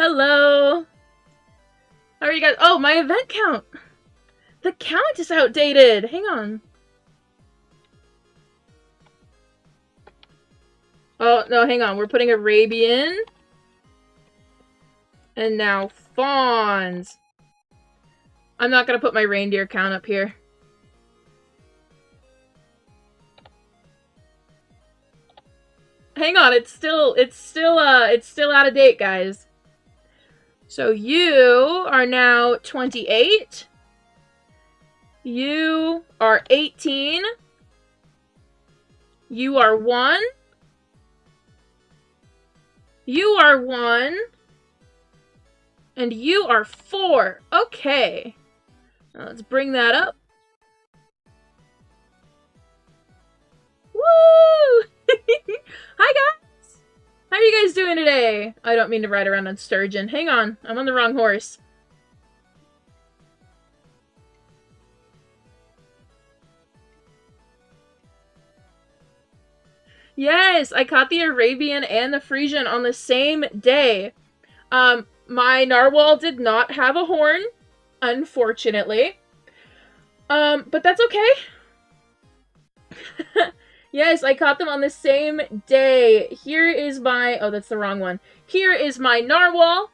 Hello. How are you guys? Oh, my event count. The count is outdated. Hang on. Oh, no, hang on. We're putting Arabian. And now fawns. I'm not going to put my reindeer count up here. Hang on, it's still out of date, guys. So you are now 28. You are 18. You are 1. You are 1. And you are 4. Okay. Now let's bring that up. Woo! Hi, guys! How are you guys doing today? I don't mean to ride around on sturgeon. Hang on. I'm on the wrong horse. Yes, I caught the Arabian and the Frisian on the same day. My narwhal did not have a horn, unfortunately. But that's okay. Yes, I caught them on the same day. Here is my... Oh, that's the wrong one. Here is my narwhal.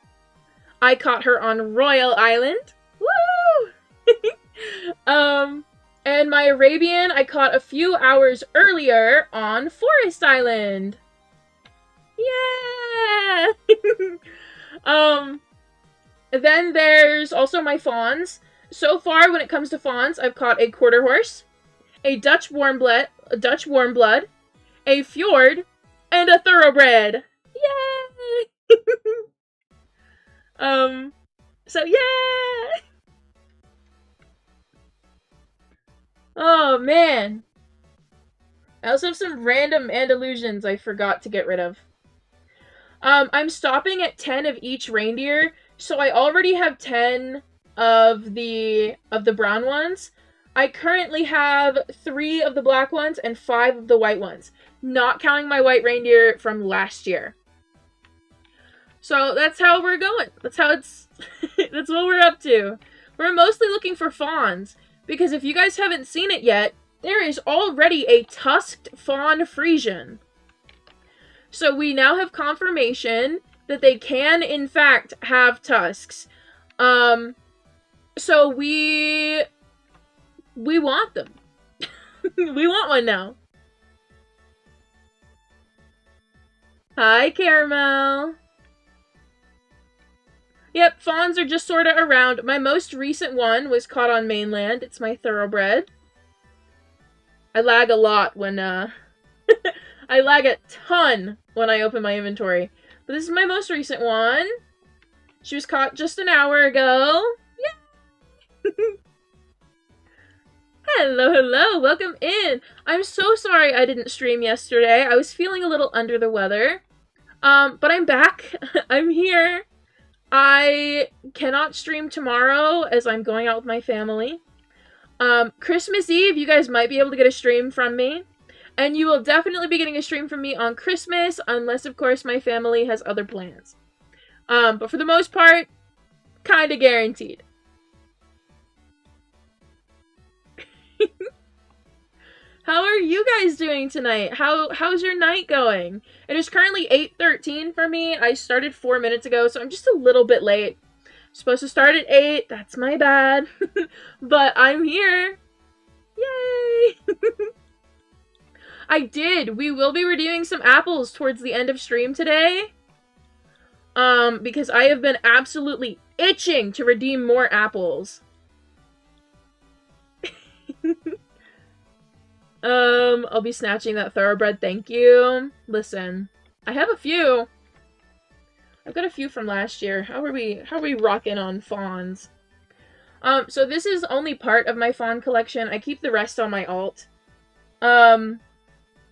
I caught her on Royal Island. Woo! And my Arabian I caught a few hours earlier on Forest Island. Yeah! Then there's also my fawns. So far, when it comes to fawns, I've caught a quarter horse, a Dutch warm blood, a fjord, and a thoroughbred. Yay! So yeah! Oh, man. I also have some random Andalusians I forgot to get rid of. I'm stopping at 10 of each reindeer, so I already have 10 of the brown ones. I currently have 3 of the black ones and 5 of the white ones, not counting my white reindeer from last year. So that's how we're going. That's how it's... that's what we're up to. We're mostly looking for fawns, because if you guys haven't seen it yet, there is already a tusked fawn Frisian. So we now have confirmation that they can, in fact, have tusks. So we want them. We want one now. Hi, Caramel. Yep, fawns are just sort of around. My most recent one was caught on mainland. It's my thoroughbred. I lag a lot when, I lag a ton when I open my inventory. But this is my most recent one. She was caught just an hour ago. Yeah. Hello, hello. Welcome in. I'm so sorry I didn't stream yesterday. I was feeling a little under the weather. But I'm back. I'm here. I cannot stream tomorrow as I'm going out with my family. Christmas Eve, you guys might be able to get a stream from me. And you will definitely be getting a stream from me on Christmas, unless, of course, my family has other plans. But for the most part, kind of guaranteed. How are you guys doing tonight? How's your night going? It is currently 8:13 for me. I started 4 minutes ago, so I'm just a little bit late. Supposed to start at 8. That's my bad. But I'm here. Yay! I did. We will be redeeming some apples towards the end of stream today. Because I have been absolutely itching to redeem more apples. I'll be snatching that thoroughbred, thank you. Listen, I have a few. I've got a few from last year. How are we rocking on fawns? So this is only part of my fawn collection. I keep the rest on my alt.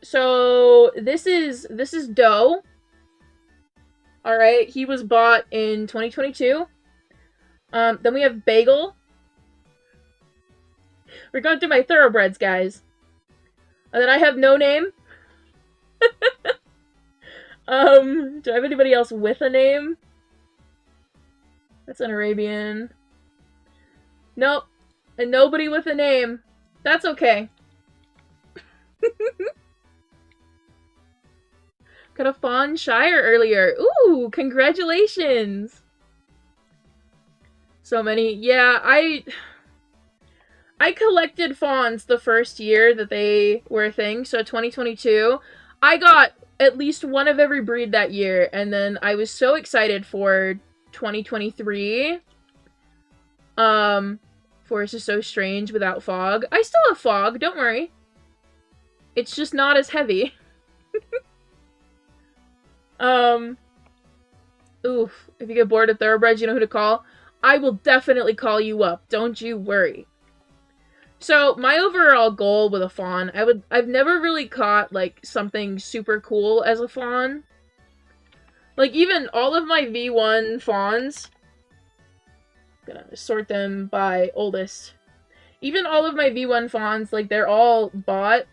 So this is Doe. Alright, he was bought in 2022. Then we have Bagel. We're going through my thoroughbreds, guys. And then I have No Name. Do I have anybody else with a name? That's an Arabian. Nope. And nobody with a name. That's okay. Got a Fawn Shire earlier. Ooh, congratulations. So many. Yeah, I collected fawns the first year that they were a thing, so 2022. I got at least one of every breed that year, and then I was so excited for 2023. Forest is so strange without fog. I still have fog, don't worry. It's just not as heavy. Oof. If you get bored of thoroughbreds, you know who to call? I will definitely call you up. Don't you worry. So, my overall goal with a fawn, I've never really caught, like, something super cool as a fawn. Like, even all of my V1 fawns, I'm gonna sort them by oldest. Even all of my V1 fawns, like, they're all bought.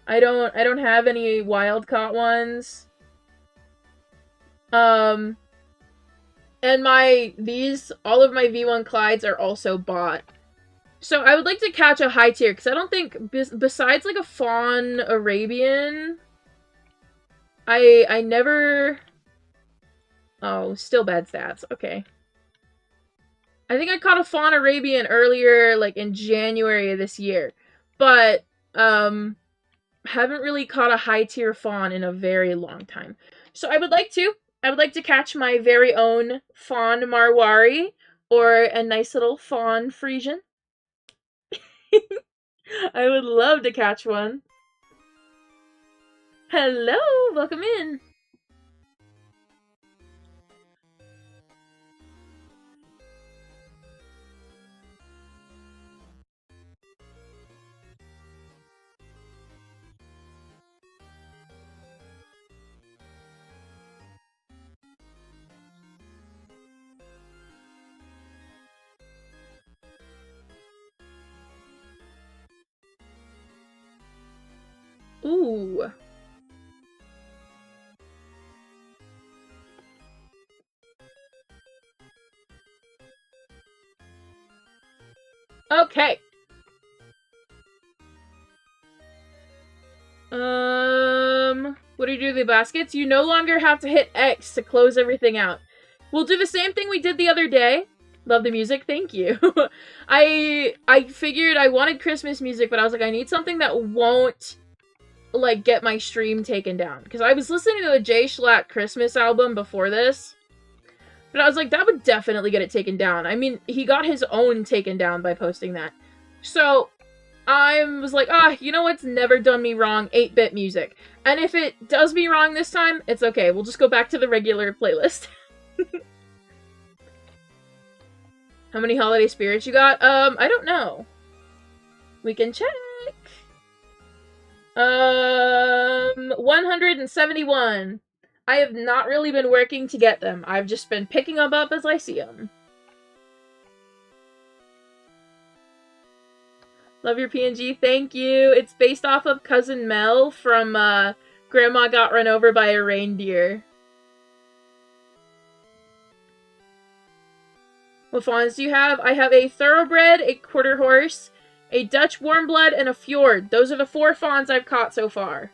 I don't have any wild caught ones. And all of my V1 Clydes are also bought. So I would like to catch a high tier, because I don't think, besides like a Fawn Arabian, I never... Oh, still bad stats. Okay. I think I caught a Fawn Arabian earlier, like in January of this year. But, haven't really caught a high tier Fawn in a very long time. So I would like to catch my very own Fawn Marwari, or a nice little Fawn Frisian. I would love to catch one. Hello, welcome in. Ooh. Okay. What do you do with the baskets? You no longer have to hit X to close everything out. We'll do the same thing we did the other day. Love the music, thank you. I figured I wanted Christmas music, but I was like, I need something that won't, like, get my stream taken down. Because I was listening to the Jay Schlatt Christmas album before this. But I was like, that would definitely get it taken down. I mean, he got his own taken down by posting that. So, I was like, you know what's never done me wrong? 8-bit music. And if it does me wrong this time, it's okay. We'll just go back to the regular playlist. How many holiday spirits you got? I don't know. We can check. 171. I have not really been working to get them. I've just been picking them up as I see them. Love your PNG, thank you. It's based off of Cousin Mel from Grandma Got Run Over by a Reindeer. What fawns do you have? I have a Thoroughbred, a Quarter Horse, a Dutch Warmblood, and a Fjord. Those are the 4 fawns I've caught so far.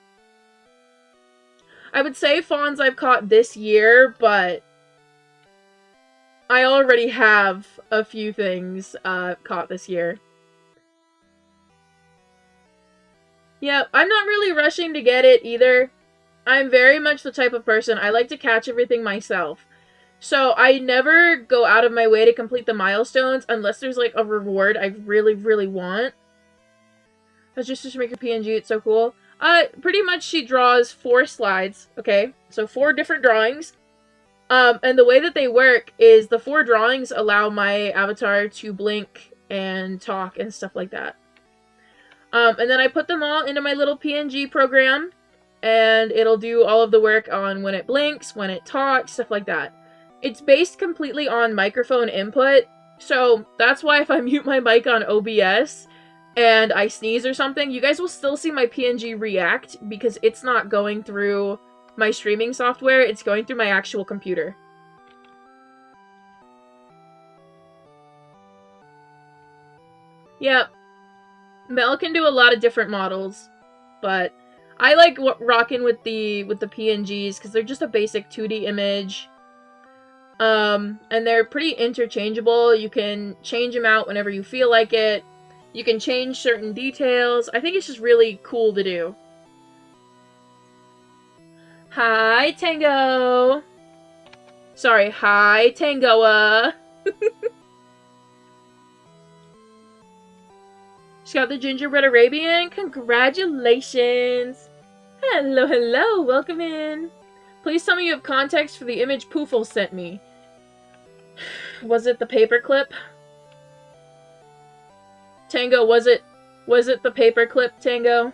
I would say fawns I've caught this year, but I already have a few things caught this year. Yeah, I'm not really rushing to get it either. I'm very much the type of person, I like to catch everything myself. So I never go out of my way to complete the milestones unless there's like a reward I really, really want. That's just to make her PNG, it's so cool. Pretty much she draws 4 slides, okay? So 4 different drawings. And the way that they work is the 4 drawings allow my avatar to blink and talk and stuff like that. And then I put them all into my little PNG program, and it'll do all of the work on when it blinks, when it talks, stuff like that. It's based completely on microphone input, so that's why if I mute my mic on OBS and I sneeze or something, you guys will still see my PNG react because it's not going through my streaming software, it's going through my actual computer. Yep. Mel can do a lot of different models, but I like rocking with the PNGs because they're just a basic 2D image. And they're pretty interchangeable. You can change them out whenever you feel like it. You can change certain details. I think it's just really cool to do. Hi, Tango! Sorry, hi, Tangoa! She's got the Gingerbread Arabian. Congratulations! Hello, hello! Welcome in! Please tell me you have context for the image Poofle sent me. Was it the paperclip? Tango, was it the paperclip, Tango?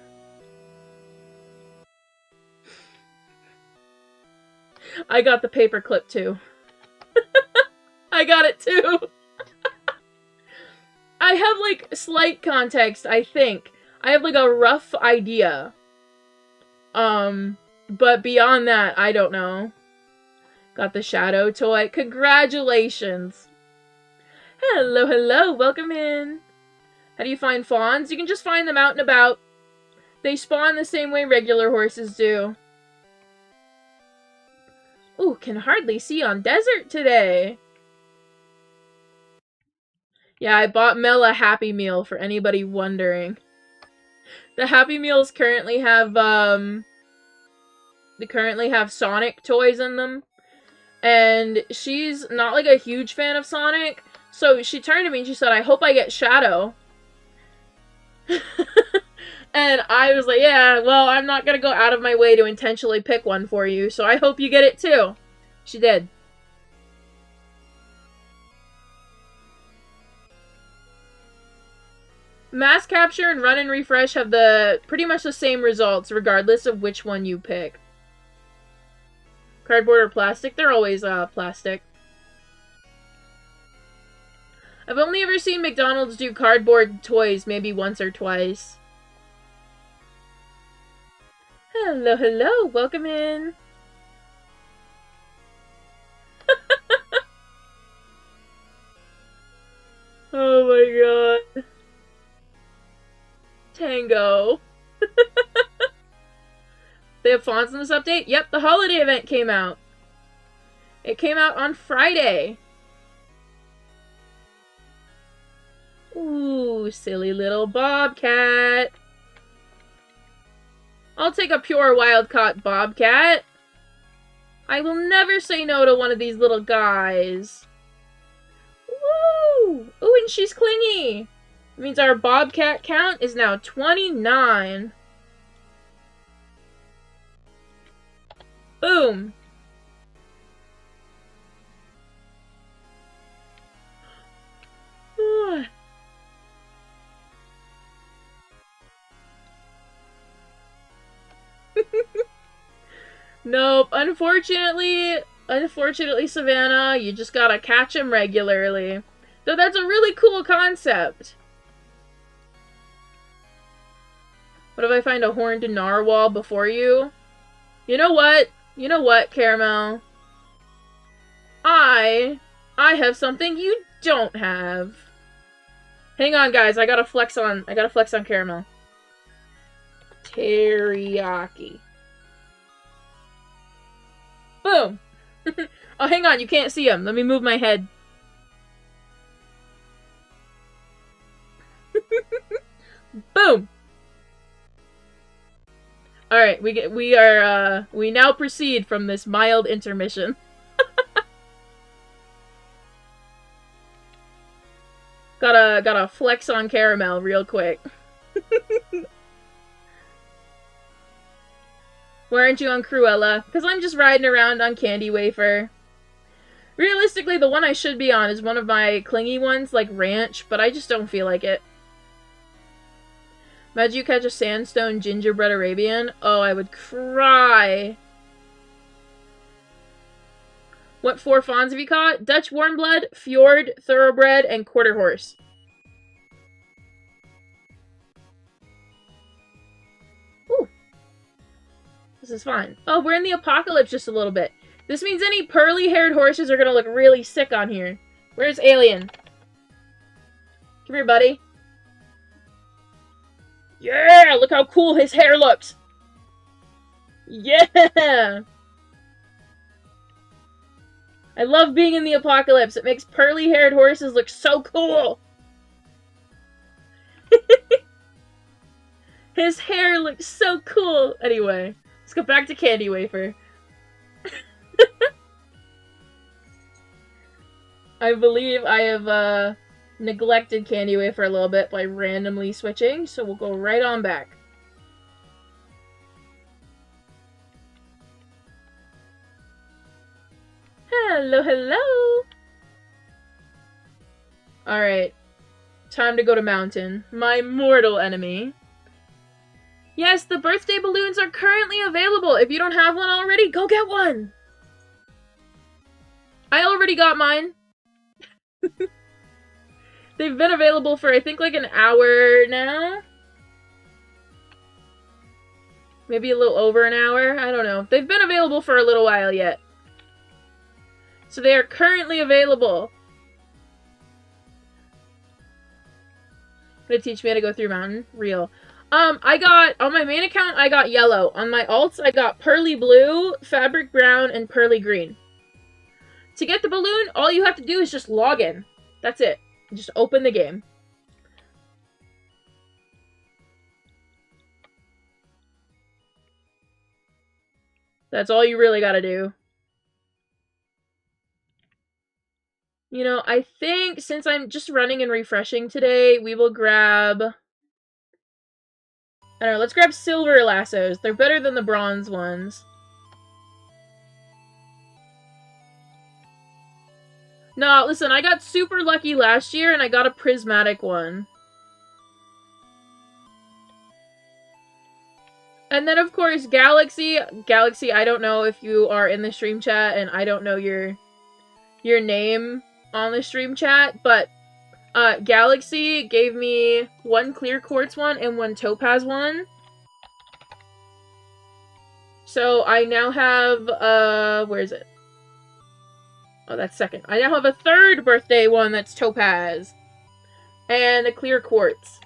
I got the paperclip too. I got it too! I have, like, slight context, I think. I have, like, a rough idea. But beyond that, I don't know. Got the shadow toy. Congratulations! Hello, hello! Welcome in! How do you find fawns? You can just find them out and about. They spawn the same way regular horses do. Ooh, can hardly see on desert today! Yeah, I bought Mel a Happy Meal for anybody wondering. The Happy Meals currently have, they currently have Sonic toys in them. And she's not, like, a huge fan of Sonic. So she turned to me and she said, I hope I get Shadow. And I was like, yeah, well, I'm not gonna go out of my way to intentionally pick one for you, so I hope you get it too. She did. Mass capture and run and refresh have pretty much the same results, regardless of which one you pick. Cardboard or plastic? They're always, plastic. I've only ever seen McDonald's do cardboard toys maybe once or twice. Hello, hello, welcome in. Oh my god. Tango. They have fonts in this update? Yep, the holiday event came out. It came out on Friday. Ooh, silly little bobcat. I'll take a pure wild-caught bobcat. I will never say no to one of these little guys. Woo! Ooh, and she's clingy. It means our bobcat count is now 29. Boom. Nope, unfortunately, Savannah, you just gotta catch him regularly. Though that's a really cool concept. What if I find a horned narwhal before you? You know what? You know what, Caramel? I have something you don't have. Hang on, guys. I gotta flex on Caramel. Teriyaki. Boom. Oh, hang on. You can't see him. Let me move my head. Boom. All right, we now proceed from this mild intermission. Gotta flex on Caramel real quick. Why aren't you on Cruella? Because I'm just riding around on Candy Wafer. Realistically, the one I should be on is one of my clingy ones, like Ranch, but I just don't feel like it. Imagine you catch a sandstone gingerbread Arabian. Oh, I would cry. What 4 fawns have you caught? Dutch Warmblood, Fjord, Thoroughbred, and Quarter Horse. Ooh. This is fine. Oh, we're in the apocalypse just a little bit. This means any pearly-haired horses are gonna look really sick on here. Where's Alien? Come here, buddy. Yeah! Look how cool his hair looks! Yeah! I love being in the apocalypse. It makes pearly-haired horses look so cool! His hair looks so cool! Anyway, let's go back to Candy Wafer. I believe I have, neglected Candy Wafer a little bit by randomly switching, so we'll go right on back. Hello, hello! Alright. Time to go to Mountain. My mortal enemy. Yes, the birthday balloons are currently available. If you don't have one already, go get one! I already got mine. They've been available for, I think, like an hour now? Maybe a little over an hour? I don't know. They've been available for a little while yet. So they are currently available. Gonna teach me how to go through Mountain? Real. I got, on my main account, I got yellow. On my alts, I got pearly blue, fabric brown, and pearly green. To get the balloon, all you have to do is just log in. That's it. Just open the game. That's all you really gotta do. You know, I think since I'm just running and refreshing today, we will grab... I don't know, let's grab silver lassos. They're better than the bronze ones. No, listen, I got super lucky last year and I got a prismatic one. And then, of course, Galaxy. Galaxy, I don't know if you are in the stream chat and I don't know your name on the stream chat, but Galaxy gave me one clear quartz one and one topaz one. So I now have, where is it? Oh, that's second. I now have a third birthday one that's topaz. And a clear quartz.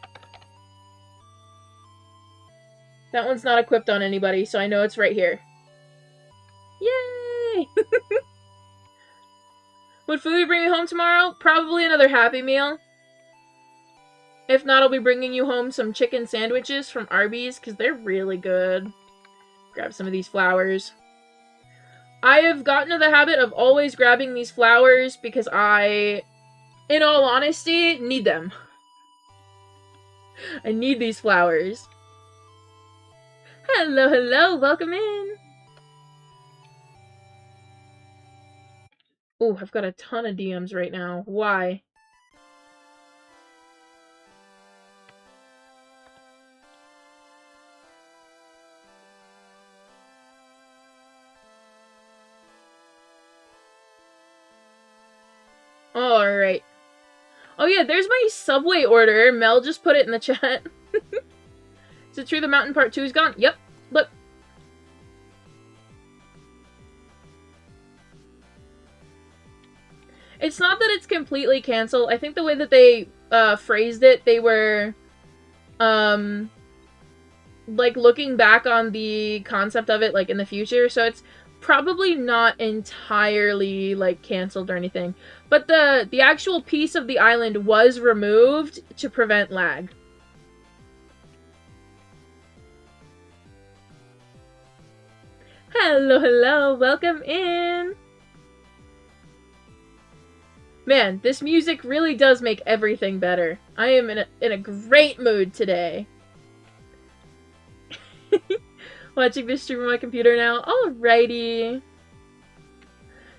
That one's not equipped on anybody, so I know it's right here. Yay! What food will you bring me home tomorrow? Probably another Happy Meal. If not, I'll be bringing you home some chicken sandwiches from Arby's, because they're really good. Grab some of these flowers. I have gotten to the habit of always grabbing these flowers because I, in all honesty, need them. I need these flowers. Hello, hello, welcome in. Ooh, I've got a ton of DMs right now. Why? Alright. Oh yeah, there's my Subway order. Mel just put it in the chat. Is it true the Mountain Part 2 is gone? Yep. Look. It's not that it's completely canceled. I think the way that they phrased it, they were like looking back on the concept of it like in the future, so it's probably not entirely like canceled or anything. But the actual piece of the island was removed to prevent lag. Hello, hello, welcome in! Man, this music really does make everything better. I am in a great mood today. Watching this stream on my computer now. Alrighty.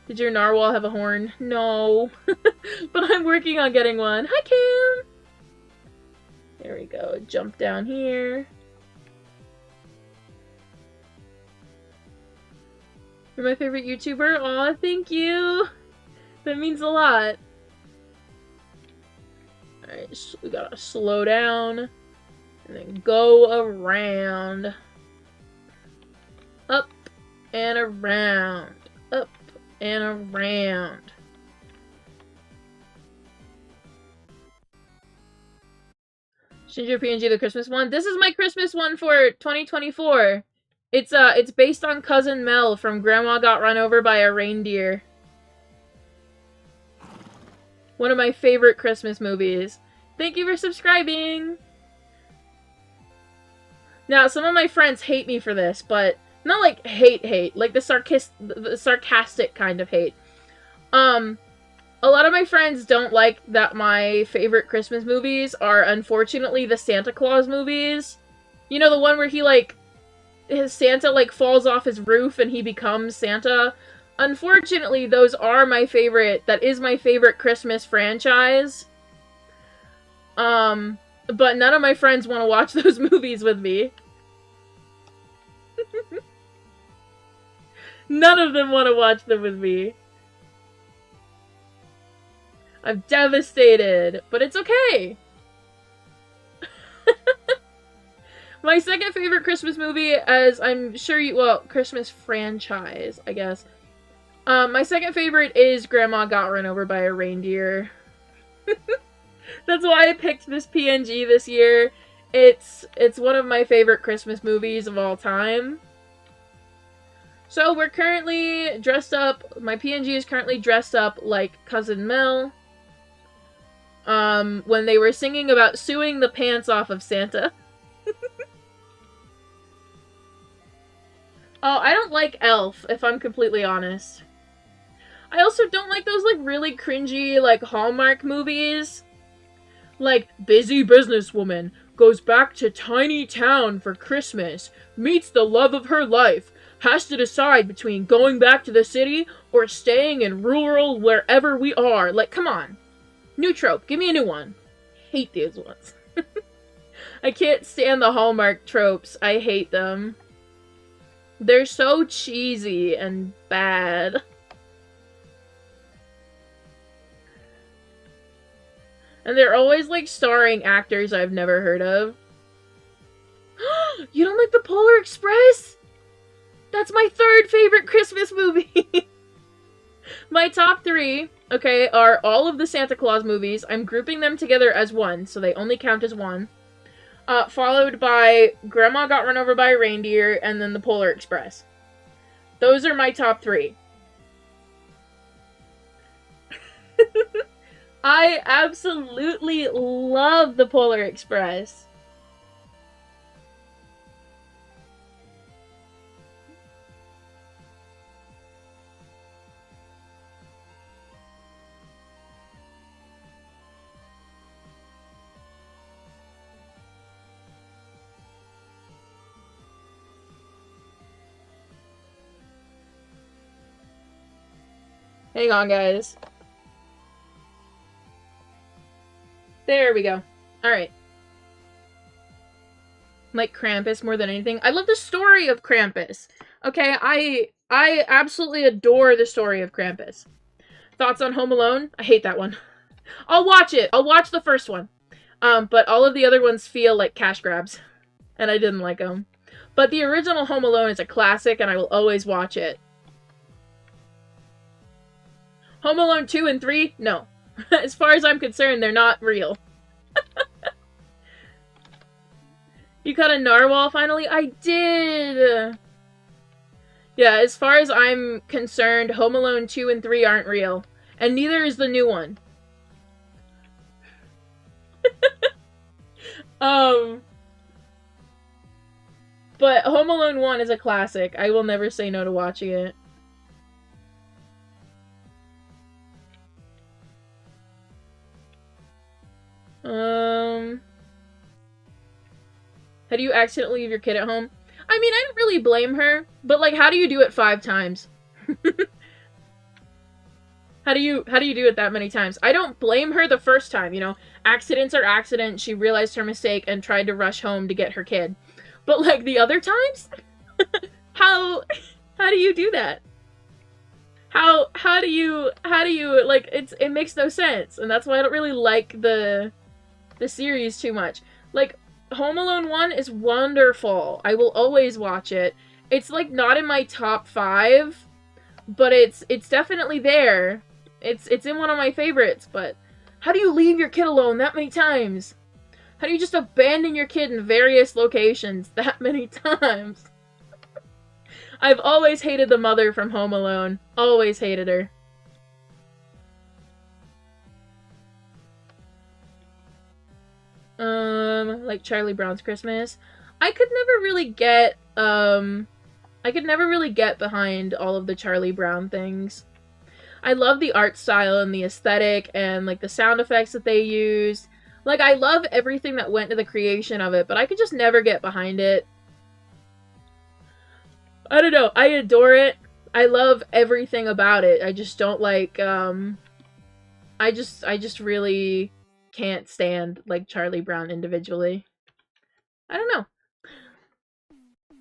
Did your narwhal have a horn? No. But I'm working on getting one. Hi, Kim! There we go. Jump down here. You're my favorite YouTuber? Aw, thank you! That means a lot. Alright, so we gotta slow down. And then go around. Up and around. Up and around. Ginger PNG, the Christmas one. This is my Christmas one for 2024. It's based on Cousin Mel from Grandma Got Run Over by a Reindeer. One of my favorite Christmas movies. Thank you for subscribing! Now, some of my friends hate me for this, but not like hate, like the sarcastic kind of hate. A lot of my friends don't like that my favorite Christmas movies are, unfortunately, the Santa Claus movies. You know, the one where he, like, his Santa, like, falls off his roof and he becomes Santa? Unfortunately, those are my favorite, that is my favorite Christmas franchise. But none of my friends want to watch those movies with me. None of them want to watch them with me. I'm devastated, but it's okay. My second favorite Christmas movie, as I'm sure you, well, Christmas franchise, I guess. My second favorite is Grandma Got Run Over by a Reindeer. That's why I picked this PNG this year. It's one of my favorite Christmas movies of all time. So we're currently dressed up, my PNG is currently dressed up like Cousin Mel. When they were singing about suing the pants off of Santa. Oh, I don't like Elf, if I'm completely honest. I also don't like those, like, really cringy, like, Hallmark movies. Like, busy businesswoman goes back to tiny town for Christmas, meets the love of her life, has to decide between going back to the city or staying in rural wherever we are. Like, come on. New trope. Give me a new one. Hate these ones. I can't stand the Hallmark tropes. I hate them. They're so cheesy and bad. And they're always, like, starring actors I've never heard of. You don't like the Polar Express? That's my third favorite Christmas movie! My top three, okay, are all of the Santa Claus movies. I'm grouping them together as one, so they only count as one. Followed by Grandma Got Run Over by a Reindeer, and then the Polar Express. Those are my top three. I absolutely love the Polar Express. Hang on, guys. There we go. Alright. Like Krampus more than anything. I love the story of Krampus. Okay, I absolutely adore the story of Krampus. Thoughts on Home Alone? I hate that one. I'll watch it. I'll watch the first one. But all of the other ones feel like cash grabs. And I didn't like them. But the original Home Alone is a classic, and I will always watch it. Home Alone 2 and 3? No. As far as I'm concerned, they're not real. You caught a narwhal finally? I did! Yeah, as far as I'm concerned, Home Alone 2 and 3 aren't real. And neither is the new one. But Home Alone 1 is a classic. I will never say no to watching it. How do you accidentally leave your kid at home? I mean, I don't really blame her, but, like, how do you do it 5 times? How do you do it that many times? I don't blame her the first time, you know? Accidents are accidents. She realized her mistake and tried to rush home to get her kid. But, like, the other times? How do you do that? How do you, like, it makes no sense. And that's why I don't really like the series too much. Like, Home Alone 1 is wonderful. I will always watch it. It's, like, not in my top 5, but it's definitely there. It's in one of my favorites, but how do you leave your kid alone that many times? How do you just abandon your kid in various locations that many times? I've always hated the mother from Home Alone. Always hated her. Like Charlie Brown's Christmas. I could never really get behind all of the Charlie Brown things. I love the art style and the aesthetic and, like, the sound effects that they used. Like, I love everything that went into the creation of it, but I could just never get behind it. I don't know. I adore it. I love everything about it. I just don't like, I just really can't stand, like, Charlie Brown individually. I don't know.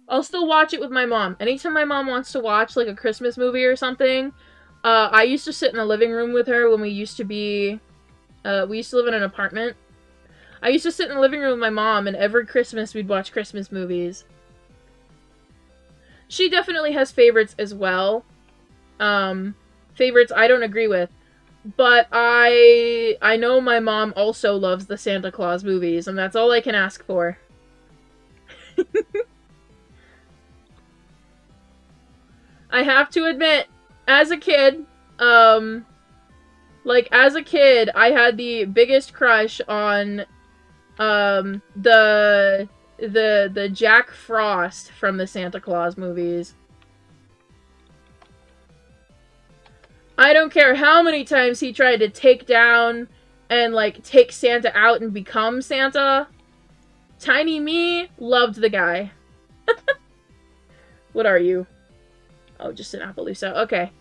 I'll still watch it with my mom. Anytime my mom wants to watch, like, a Christmas movie or something, I used to sit in the living room with her when we used to live in an apartment. I used to sit in the living room with my mom, and every Christmas we'd watch Christmas movies. She definitely has favorites as well. Favorites I don't agree with. But I know my mom also loves the Santa Claus movies, and that's all I can ask for. I have to admit, as a kid, I had the biggest crush on, the Jack Frost from the Santa Claus movies. I don't care how many times he tried to take down and, like, take Santa out and become Santa. Tiny me loved the guy. What are you? Oh, just an Appaloosa. Okay.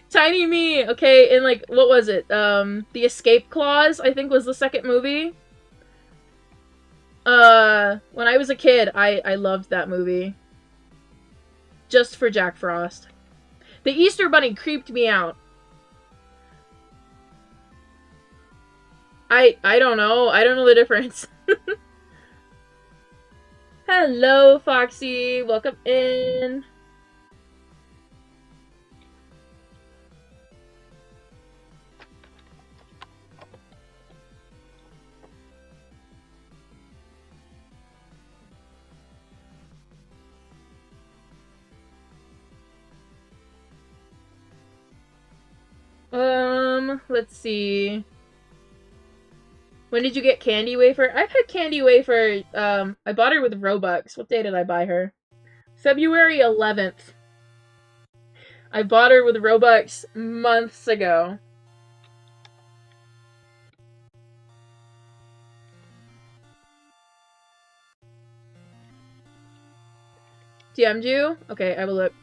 Tiny me, okay, and, like, what was it? The Escape Clause, I think, was the second movie. When I was a kid, I loved that movie. Just for Jack Frost. The Easter Bunny creeped me out. I don't know. I don't know the difference. Hello, Foxy. Welcome in. Let's see. When did you get Candy Wafer? I've had Candy Wafer, I bought her with Robux. What day did I buy her? February 11th. I bought her with Robux months ago. DM'd you? Okay, I will look.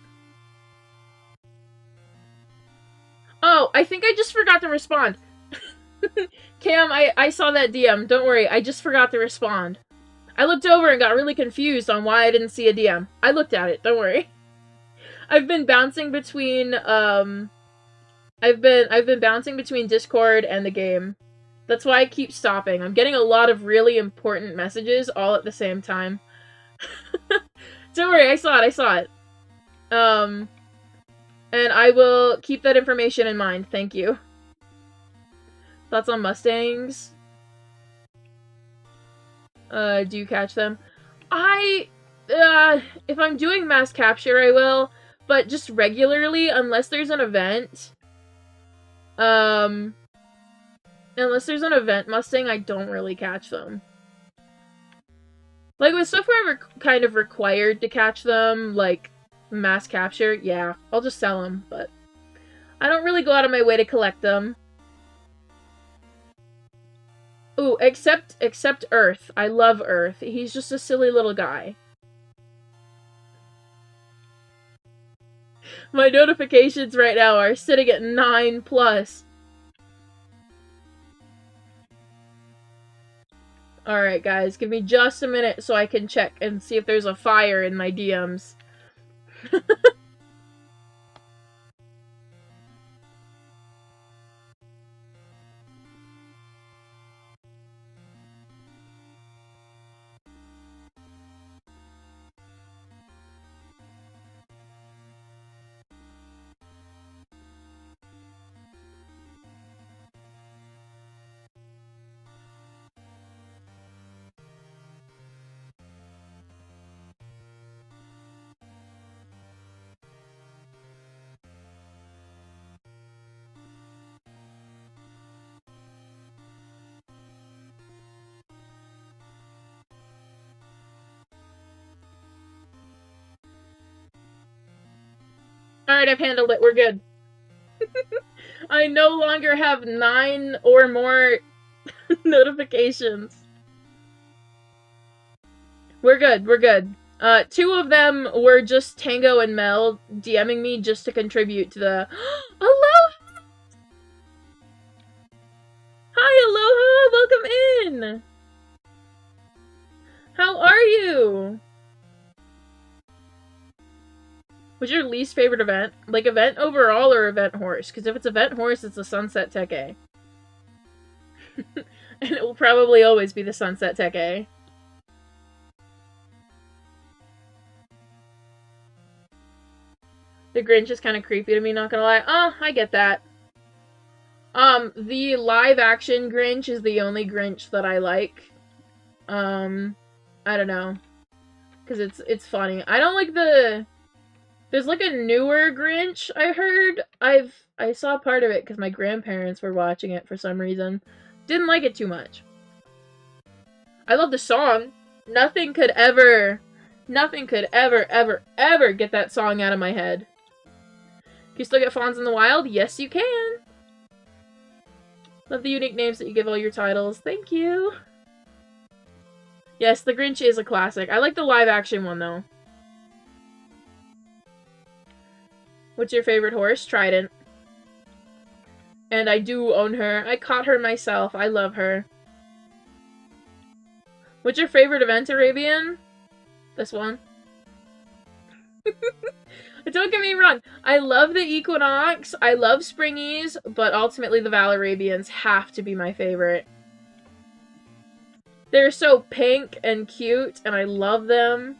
Oh, I think I just forgot to respond. Cam, I saw that DM. Don't worry, I just forgot to respond. I looked over and got really confused on why I didn't see a DM. I looked at it, don't worry. I've been bouncing between, I've been bouncing between Discord and the game. That's why I keep stopping. I'm getting a lot of really important messages all at the same time. Don't worry, I saw it. And I will keep that information in mind. Thank you. Thoughts on Mustangs? Do you catch them? If I'm doing mass capture, I will, but just regularly, unless there's an event. Unless there's an event Mustang, I don't really catch them. Like, with stuff where I'm kind of required to catch them, like, mass capture, yeah, I'll just sell them, but I don't really go out of my way to collect them. Ooh, except Earth. I love Earth. He's just a silly little guy. My notifications right now are sitting at 9+. Alright, guys, give me just a minute so I can check and see if there's a fire in my DMs. Alright, I've handled it. We're good. I no longer have 9 or more notifications. We're good, we're good. 2 of them were just Tango and Mel DMing me just to contribute to the Aloha! Hi, Aloha! Welcome in! How are you? What's your least favorite event? Like, event overall or event horse? Because if it's event horse, it's the Sunset Teke. And it will probably always be the Sunset Teke. The Grinch is kind of creepy to me, not gonna lie. Oh, I get that. The live-action Grinch is the only Grinch that I like. I don't know. Because it's funny. I don't like the... There's like a newer Grinch, I heard. I saw part of it because my grandparents were watching it for some reason. Didn't like it too much. I love the song. Nothing could ever, ever get that song out of my head. Can you still get Fawns in the wild? Yes, you can. Love the unique names that you give all your titles. Thank you. Yes, the Grinch is a classic. I like the live-action one, though. What's your favorite horse? Trident. And I do own her. I caught her myself. I love her. What's your favorite event, Arabian? This one. Don't get me wrong. I love the Equinox. I love Springies. But ultimately, the Valarabians have to be my favorite. They're so pink and cute, and I love them.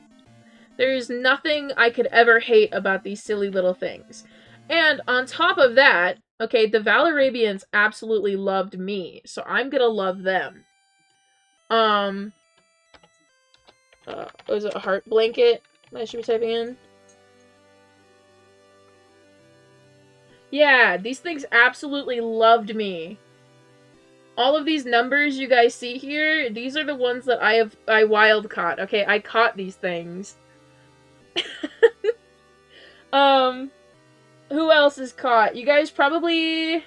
There's nothing I could ever hate about these silly little things. And on top of that, okay, the Valarabians absolutely loved me, so I'm gonna love them. Was it a heart blanket that I should be typing in? Yeah, these things absolutely loved me. All of these numbers you guys see here, these are the ones that I wild caught. Okay, I caught these things. Who else is caught? You guys probably...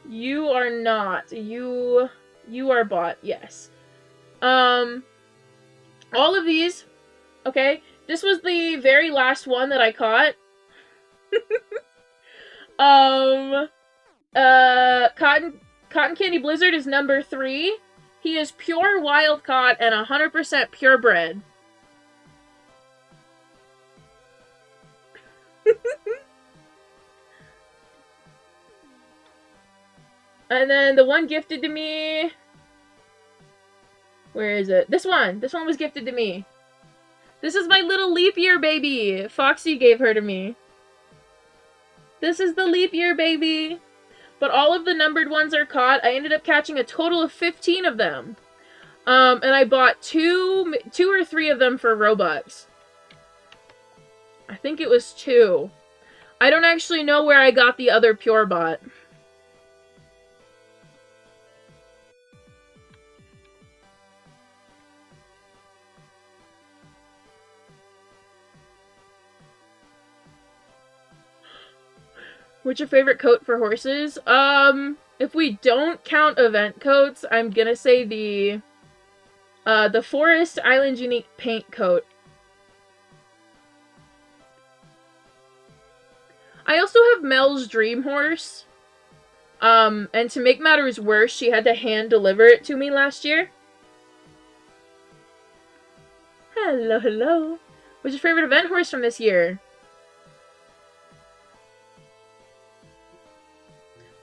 You are not. You are bought, yes. All of these, okay, this was the very last one that I caught. Cotton Candy Blizzard is number 3. He is pure wild caught and 100% purebred. And then the one gifted to me... Where is it? This one! This one was gifted to me. This is my little leap year baby! Foxy gave her to me. This is the leap year baby! But all of the numbered ones are caught. I ended up catching a total of 15 of them. And I bought two or 3 of them for Robux. I think it was 2. I don't actually know where I got the other pure bot. What's your favorite coat for horses? If we don't count event coats, I'm gonna say the Forest Island Unique paint coat. I also have Mel's dream horse. And to make matters worse, she had to hand deliver it to me last year. Hello, hello. What's your favorite event horse from this year?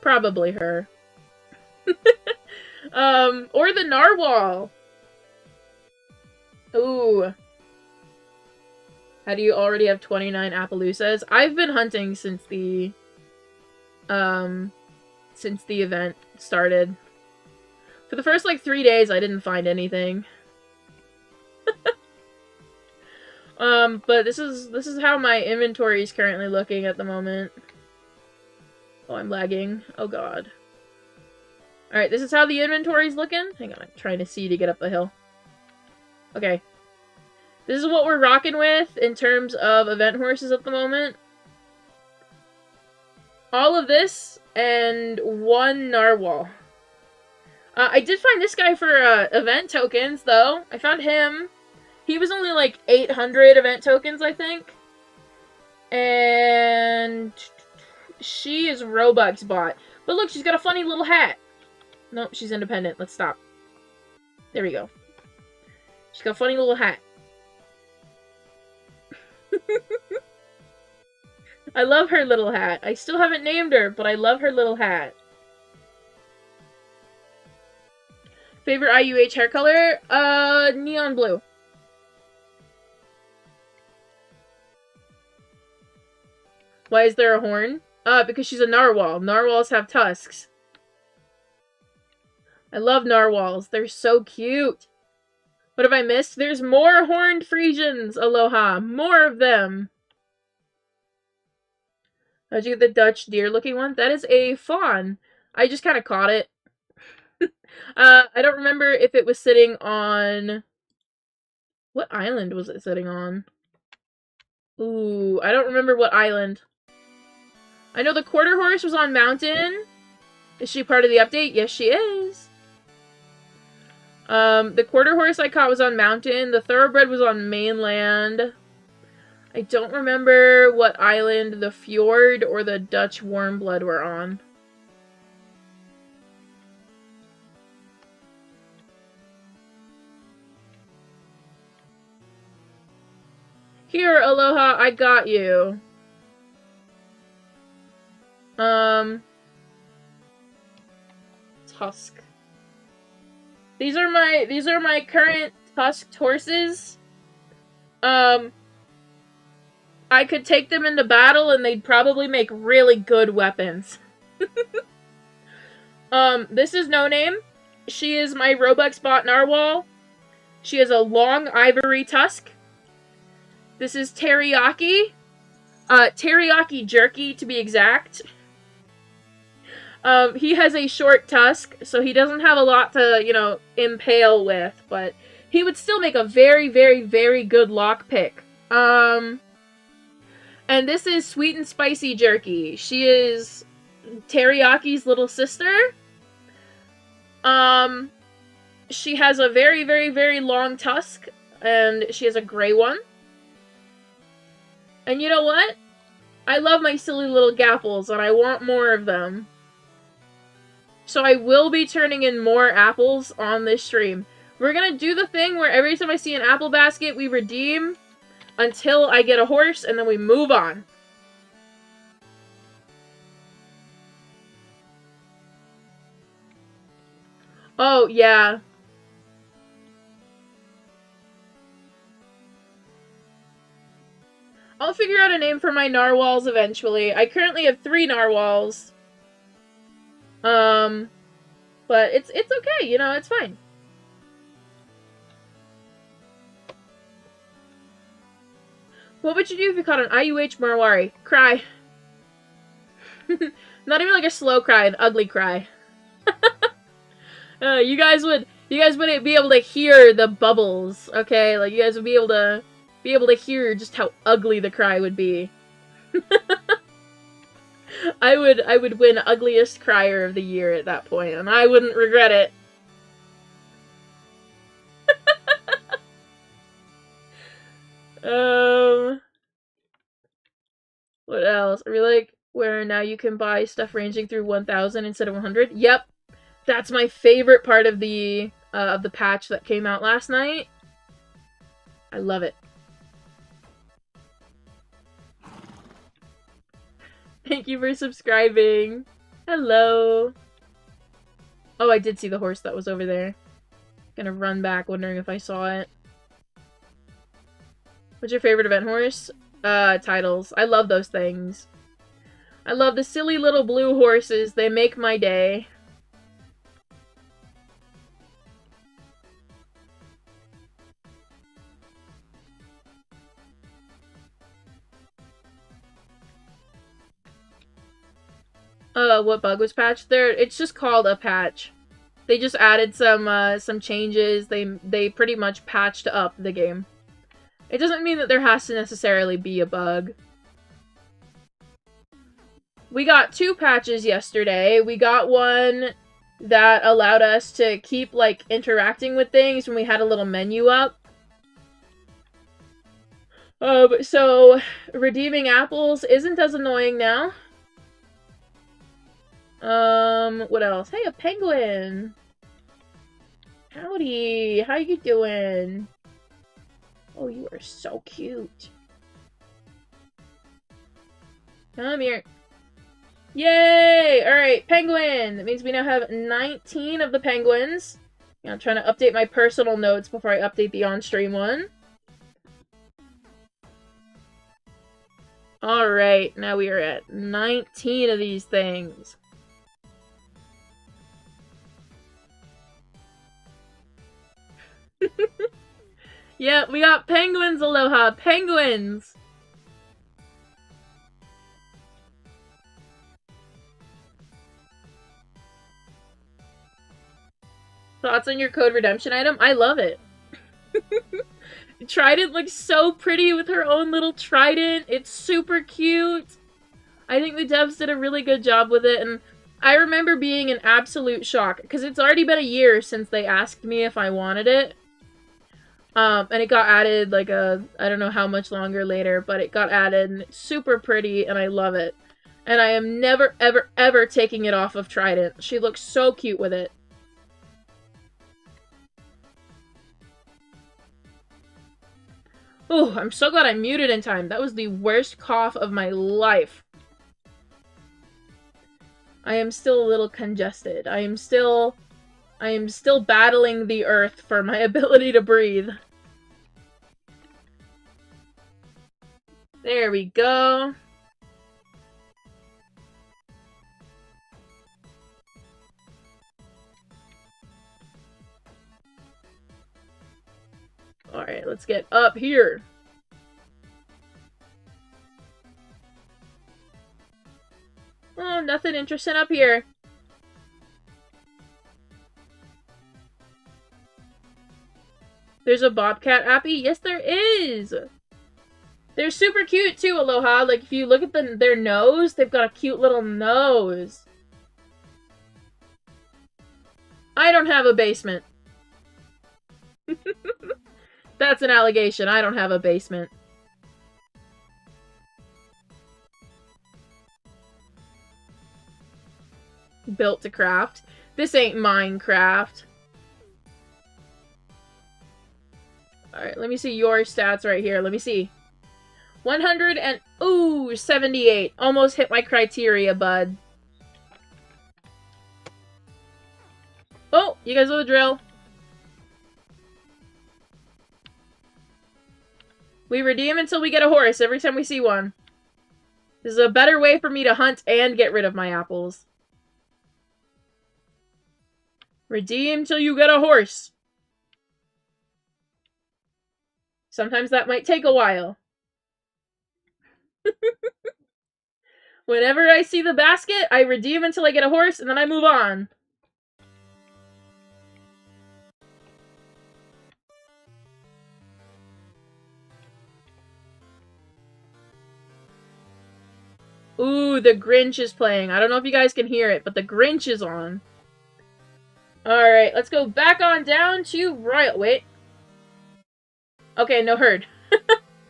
Probably her. Or the narwhal. Ooh. How do you already have 29 Appaloosas? I've been hunting since the event started. For the first, like, 3 days, I didn't find anything. But this is how my inventory is currently looking at the moment. Oh, I'm lagging. Oh, God. Alright, this is how the inventory's looking. Hang on, I'm trying to see to get up the hill. Okay. This is what we're rocking with in terms of event horses at the moment. all of this and one narwhal. I did find this guy for event tokens, though. I found him. He was only like 800 event tokens, I think. And she is Robux bot. But look, she's got a funny little hat. Nope, she's independent. Let's stop. There we go. She's got a funny little hat. I love her little hat. I still haven't named her, but I love her little hat. Favorite IUH hair color? Neon blue. Why is there a horn? Because she's a narwhal. Narwhals have tusks. I love narwhals. They're so cute. What have I missed? There's more horned Frisians. Aloha. More of them. How'd you get the Dutch deer-looking one? That is a fawn. I just kind of caught it. I don't remember if it was sitting on... What island was it sitting on? Ooh, I don't remember what island. I know the quarter horse was on mountain. Is she part of the update? Yes, she is. The quarter horse I caught was on mountain. The thoroughbred was on mainland. I don't remember what island the fjord or the Dutch warm blood were on. Here, Aloha, I got you. Tusk. These are my current tusked horses. I could take them into battle and they'd probably make really good weapons. This is No Name. She is my Robux bot narwhal. She has a long ivory tusk. This is Teriyaki. Teriyaki jerky, to be exact. He has a short tusk, so he doesn't have a lot to, you know, impale with, but he would still make a very, very, very good lockpick. And this is Sweet and Spicy Jerky. She is Teriyaki's little sister. She has a very, very, very long tusk, and she has a gray one. And you know what? I love my silly little gapples, and I want more of them. So I will be turning in more apples on this stream. We're gonna do the thing where every time I see an apple basket, we redeem until I get a horse, and then we move on. Oh, yeah. I'll figure out a name for my narwhals eventually. I currently have 3 narwhals. But it's okay, you know, it's fine. What would you do if you caught an IUH Marwari? Cry. Not even like a slow cry, an ugly cry. You guys would be able to hear the bubbles, okay? Like, you guys would be able to hear just how ugly the cry would be. I would win ugliest crier of the year at that point, and I wouldn't regret it. What else? Are we like where now you can buy stuff ranging through 1,000 instead of 100? Yep. That's my favorite part of the patch that came out last night. I love it. Thank you for subscribing. Hello. Oh, I did see the horse that was over there. Gonna run back, wondering if I saw it. What's your favorite event horse? Titles. I love those things. I love the silly little blue horses. They make my day. What bug was patched? It's just called a patch. They just added some changes. They pretty much patched up the game. It doesn't mean that there has to necessarily be a bug. we got 2 patches yesterday. We got one that allowed us to keep, like, interacting with things when we had a little menu up. So, redeeming apples isn't as annoying now. What else? Hey, a penguin! Howdy! How you doing? Oh, you are so cute. Come here. Yay! Alright, penguin! That means we now have 19 of the penguins. I'm trying to update my personal notes before I update the on-stream one. Alright, now we are at 19 of these things. Yeah, we got penguins, Aloha! Penguins! Thoughts on your code redemption item? I love it. Trident looks so pretty with her own little trident. It's super cute. I think the devs did a really good job with it, and I remember being in absolute shock, because it's already been a year since they asked me if I wanted it. And it got added, like, I don't know how much longer later, but it got added, and it's super pretty, and I love it. And I am never, ever, ever taking it off of Trident. She looks so cute with it. Oh, I'm so glad I muted in time. That was the worst cough of my life. I am still a little congested. I am still battling the earth for my ability to breathe. There we go. Alright, let's get up here. Oh, nothing interesting up here. There's a bobcat appy? Yes, there is! They're super cute too, Aloha. Like, if you look at their nose, they've got a cute little nose. I don't have a basement. That's an allegation. I don't have a basement. Built to craft. This ain't Minecraft. Alright, let me see your stats right here. Let me see. 78. Almost hit my criteria, bud. Oh, you guys know the drill. We redeem until we get a horse every time we see one. This is a better way for me to hunt and get rid of my apples. Redeem till you get a horse. Sometimes that might take a while. Whenever I see the basket, I redeem until I get a horse, and then I move on. Ooh, the Grinch is playing. I don't know if you guys can hear it, but the Grinch is on. Alright, let's go back on down to Royal... Wait. Okay, no herd.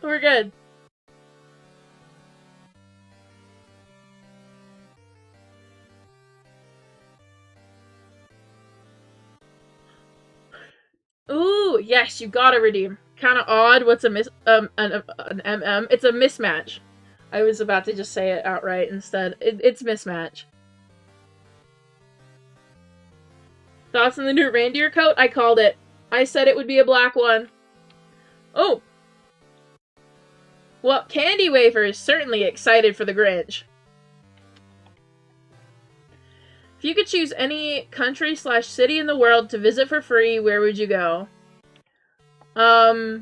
We're good. Ooh, yes, you gotta redeem. Kinda odd. What's a an MM? It's a mismatch. I was about to just say it outright instead. It's mismatch. Thoughts on the new reindeer coat? I called it. I said it would be a black one. Oh! Well, Candy Wafer is certainly excited for the Grinch. If you could choose any country/city in the world to visit for free, where would you go? I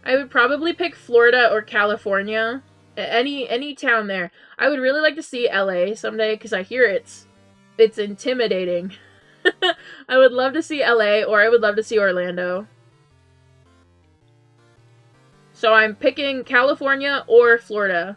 would probably pick Florida or California. Any town there. I would really like to see LA someday, because I hear it's intimidating. I would love to see LA, or I would love to see Orlando. So I'm picking California or Florida.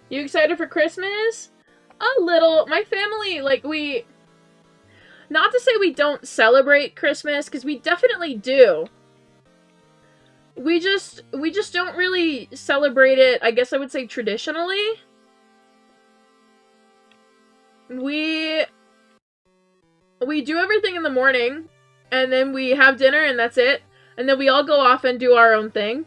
You excited for Christmas? A little. My family, like, not to say we don't celebrate Christmas, because we definitely do. We just don't really celebrate it, I guess I would say, traditionally. We do everything in the morning, and then we have dinner, and that's it. And then we all go off and do our own thing.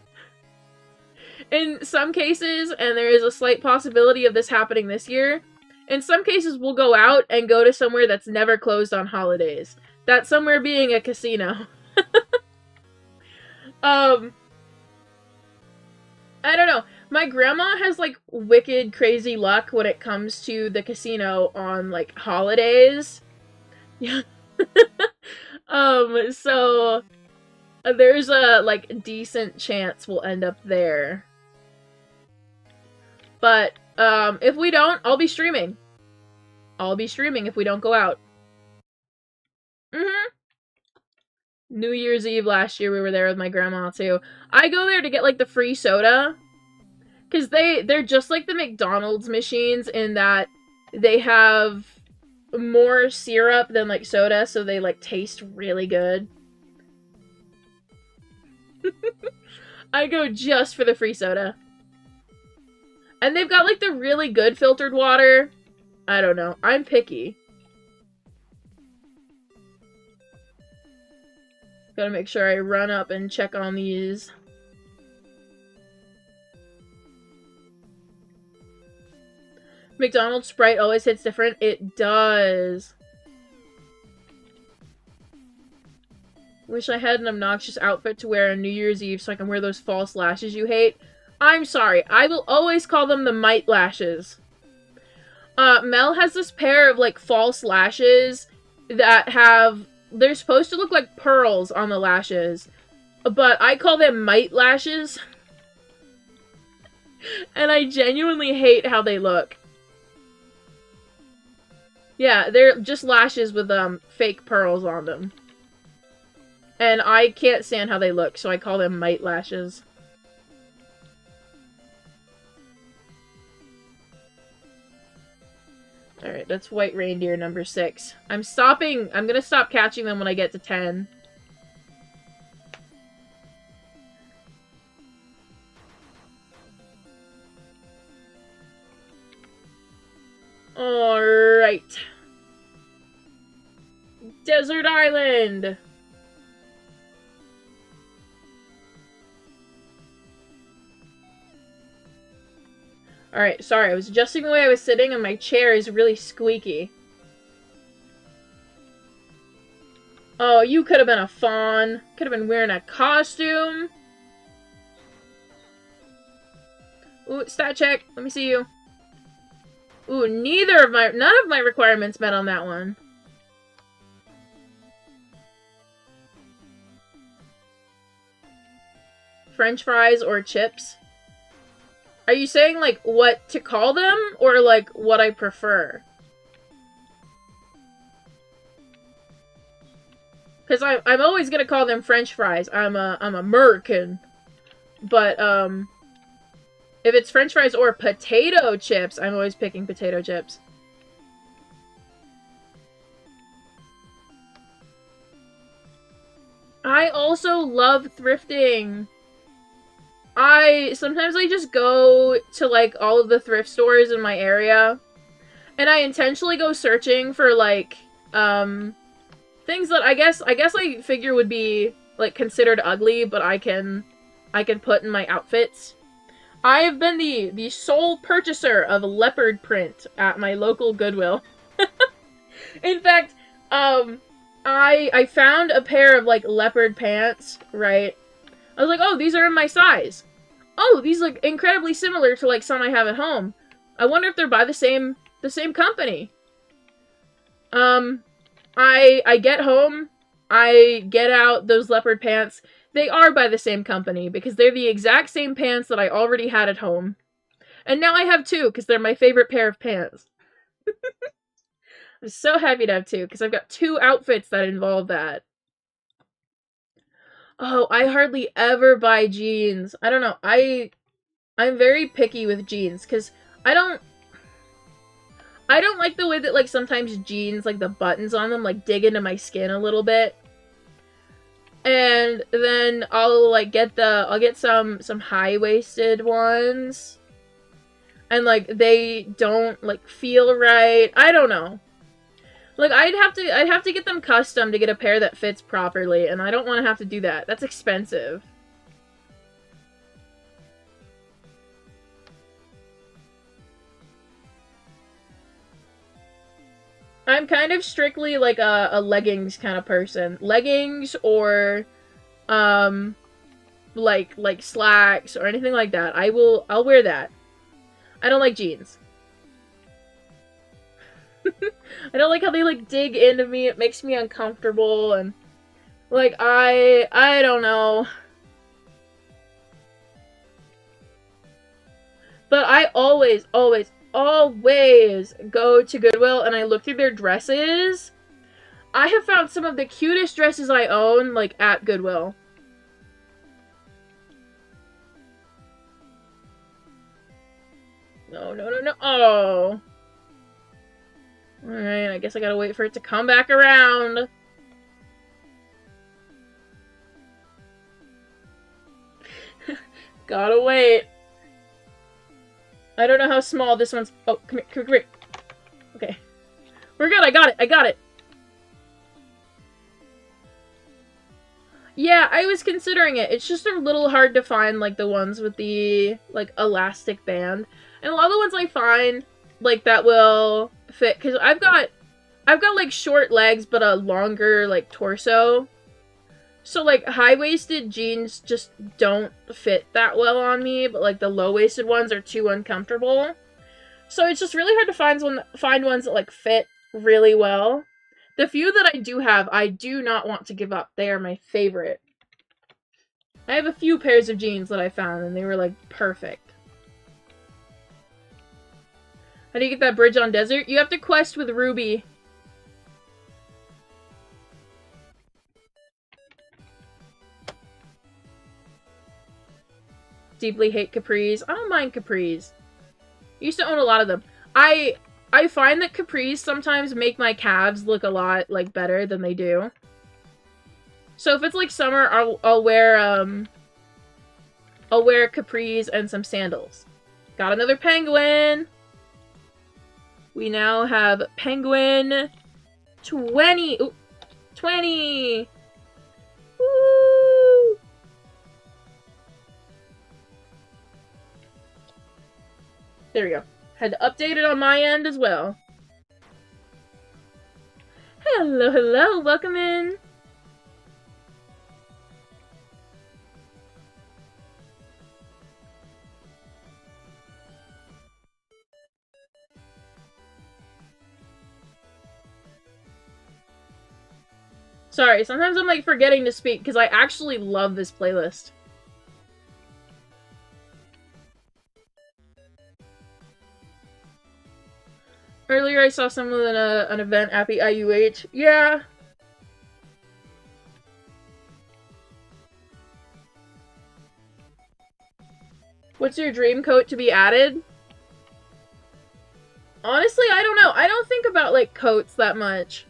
In some cases, and there is a slight possibility of this happening this year, in some cases we'll go out and go to somewhere that's never closed on holidays. That somewhere being a casino. I don't know. My grandma has, like, wicked crazy luck when it comes to the casino on, like, holidays. Yeah. So there's a, like, decent chance we'll end up there. But, if we don't, I'll be streaming. I'll be streaming if we don't go out. New Year's Eve last year, we were there with my grandma, too. I go there to get, like, the free soda. Because they're just like the McDonald's machines in that they have more syrup than, like, soda, so they, like, taste really good. I go just for the free soda. And they've got, like, the really good filtered water. I don't know. I'm picky. Gotta make sure I run up and check on these. McDonald's Sprite always hits different. It does. Wish I had an obnoxious outfit to wear on New Year's Eve so I can wear those false lashes you hate. I'm sorry. I will always call them the mite lashes. Mel has this pair of, like, false lashes that have... They're supposed to look like pearls on the lashes. But I call them mite lashes. And I genuinely hate how they look. Yeah, they're just lashes with, fake pearls on them. And I can't stand how they look, so I call them mite lashes. Alright, that's white reindeer number 6. I'm gonna stop catching them when I get to 10. Alright. Desert Island! Alright, sorry, I was adjusting the way I was sitting and my chair is really squeaky. Oh, you could have been a fawn. Could have been wearing a costume. Ooh, stat check. Let me see you. Ooh, none of my requirements met on that one. French fries or chips? Are you saying, like, what to call them, or, like, what I prefer? Because I'm always gonna call them French fries. I'm American. But, if it's French fries or potato chips, I'm always picking potato chips. I also love thrifting. Sometimes I just go to, like, all of the thrift stores in my area, and I intentionally go searching for, like, things that I guess I figure would be, like, considered ugly, but I can put in my outfits. I have been the sole purchaser of leopard print at my local Goodwill. In fact, I found a pair of, like, leopard pants, right? I was like, oh, these are in my size. Oh, these look incredibly similar to, like, some I have at home. I wonder if they're by the same company. I get home, I get out those leopard pants. They are by the same company, because they're the exact same pants that I already had at home. And now I have 2, because they're my favorite pair of pants. I'm so happy to have 2, because I've got 2 outfits that involve that. Oh, I hardly ever buy jeans. I don't know. I'm very picky with jeans because I don't like the way that like sometimes jeans, like the buttons on them like dig into my skin a little bit. And then I'll get some high-waisted ones. And like they don't like feel right. I don't know. Like I'd have to get them custom to get a pair that fits properly, and I don't want to have to do that. That's expensive. I'm kind of strictly like a leggings kind of person. Leggings or like slacks or anything like that. I'll wear that. I don't like jeans. I don't like how they like dig into me. It makes me uncomfortable and like I don't know. But I always go to Goodwill and I look through their dresses. I have found some of the cutest dresses I own, like, at Goodwill. No. Oh. Alright, I guess I gotta wait for it to come back around. Gotta wait. I don't know how small this one's... Oh, come here. Okay. We're good, I got it. Yeah, I was considering it. It's just a little hard to find, like, the ones with the, like, elastic band. And a lot of the ones I find, like, that will fit... Because I've got, like, short legs, but a longer, like, torso. So, like, high-waisted jeans just don't fit that well on me, but, like, the low-waisted ones are too uncomfortable. So it's just really hard to find ones that, like, fit really well. The few that I do have, I do not want to give up. They are my favorite. I have a few pairs of jeans that I found, and they were, like, perfect. How do you get that bridge on desert? You have to quest with Ruby. Deeply hate capris. I don't mind capris. I used to own a lot of them. I find that capris sometimes make my calves look a lot, like, better than they do. So if it's, like, summer, I'll wear capris and some sandals. Got another penguin! We now have penguin 20! Ooh, 20! Woo! There we go. Had to update it on my end as well. Hello, welcome in. Sorry, sometimes I'm like forgetting to speak because I actually love this playlist. Earlier I saw someone in an event at the IUH. Yeah. What's your dream coat to be added? Honestly, I don't know. I don't think about, like, coats that much.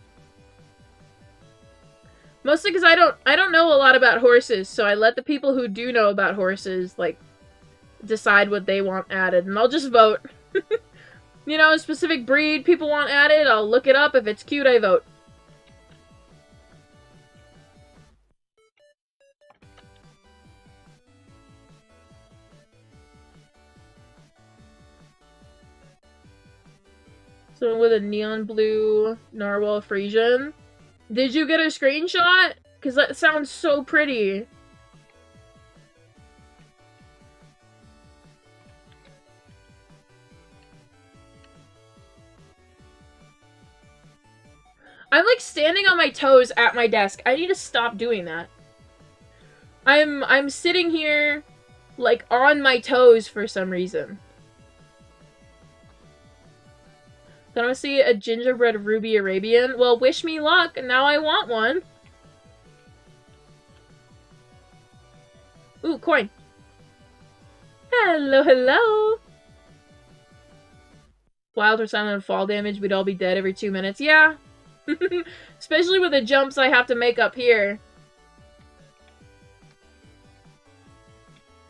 Mostly because I don't know a lot about horses, so I let the people who do know about horses, like, decide what they want added, and I'll just vote. You know, a specific breed people want added, I'll look it up. If it's cute, I vote. Someone with a neon blue narwhal Frisian. Did you get a screenshot? Because that sounds so pretty. I'm like standing on my toes at my desk. I need to stop doing that. I'm sitting here like on my toes for some reason. Gonna see a gingerbread ruby Arabian. Well, wish me luck, and now I want one. Ooh, coin. Hello, hello. Wild or silent fall damage, we'd all be dead every 2 minutes. Yeah. Especially with the jumps I have to make up here.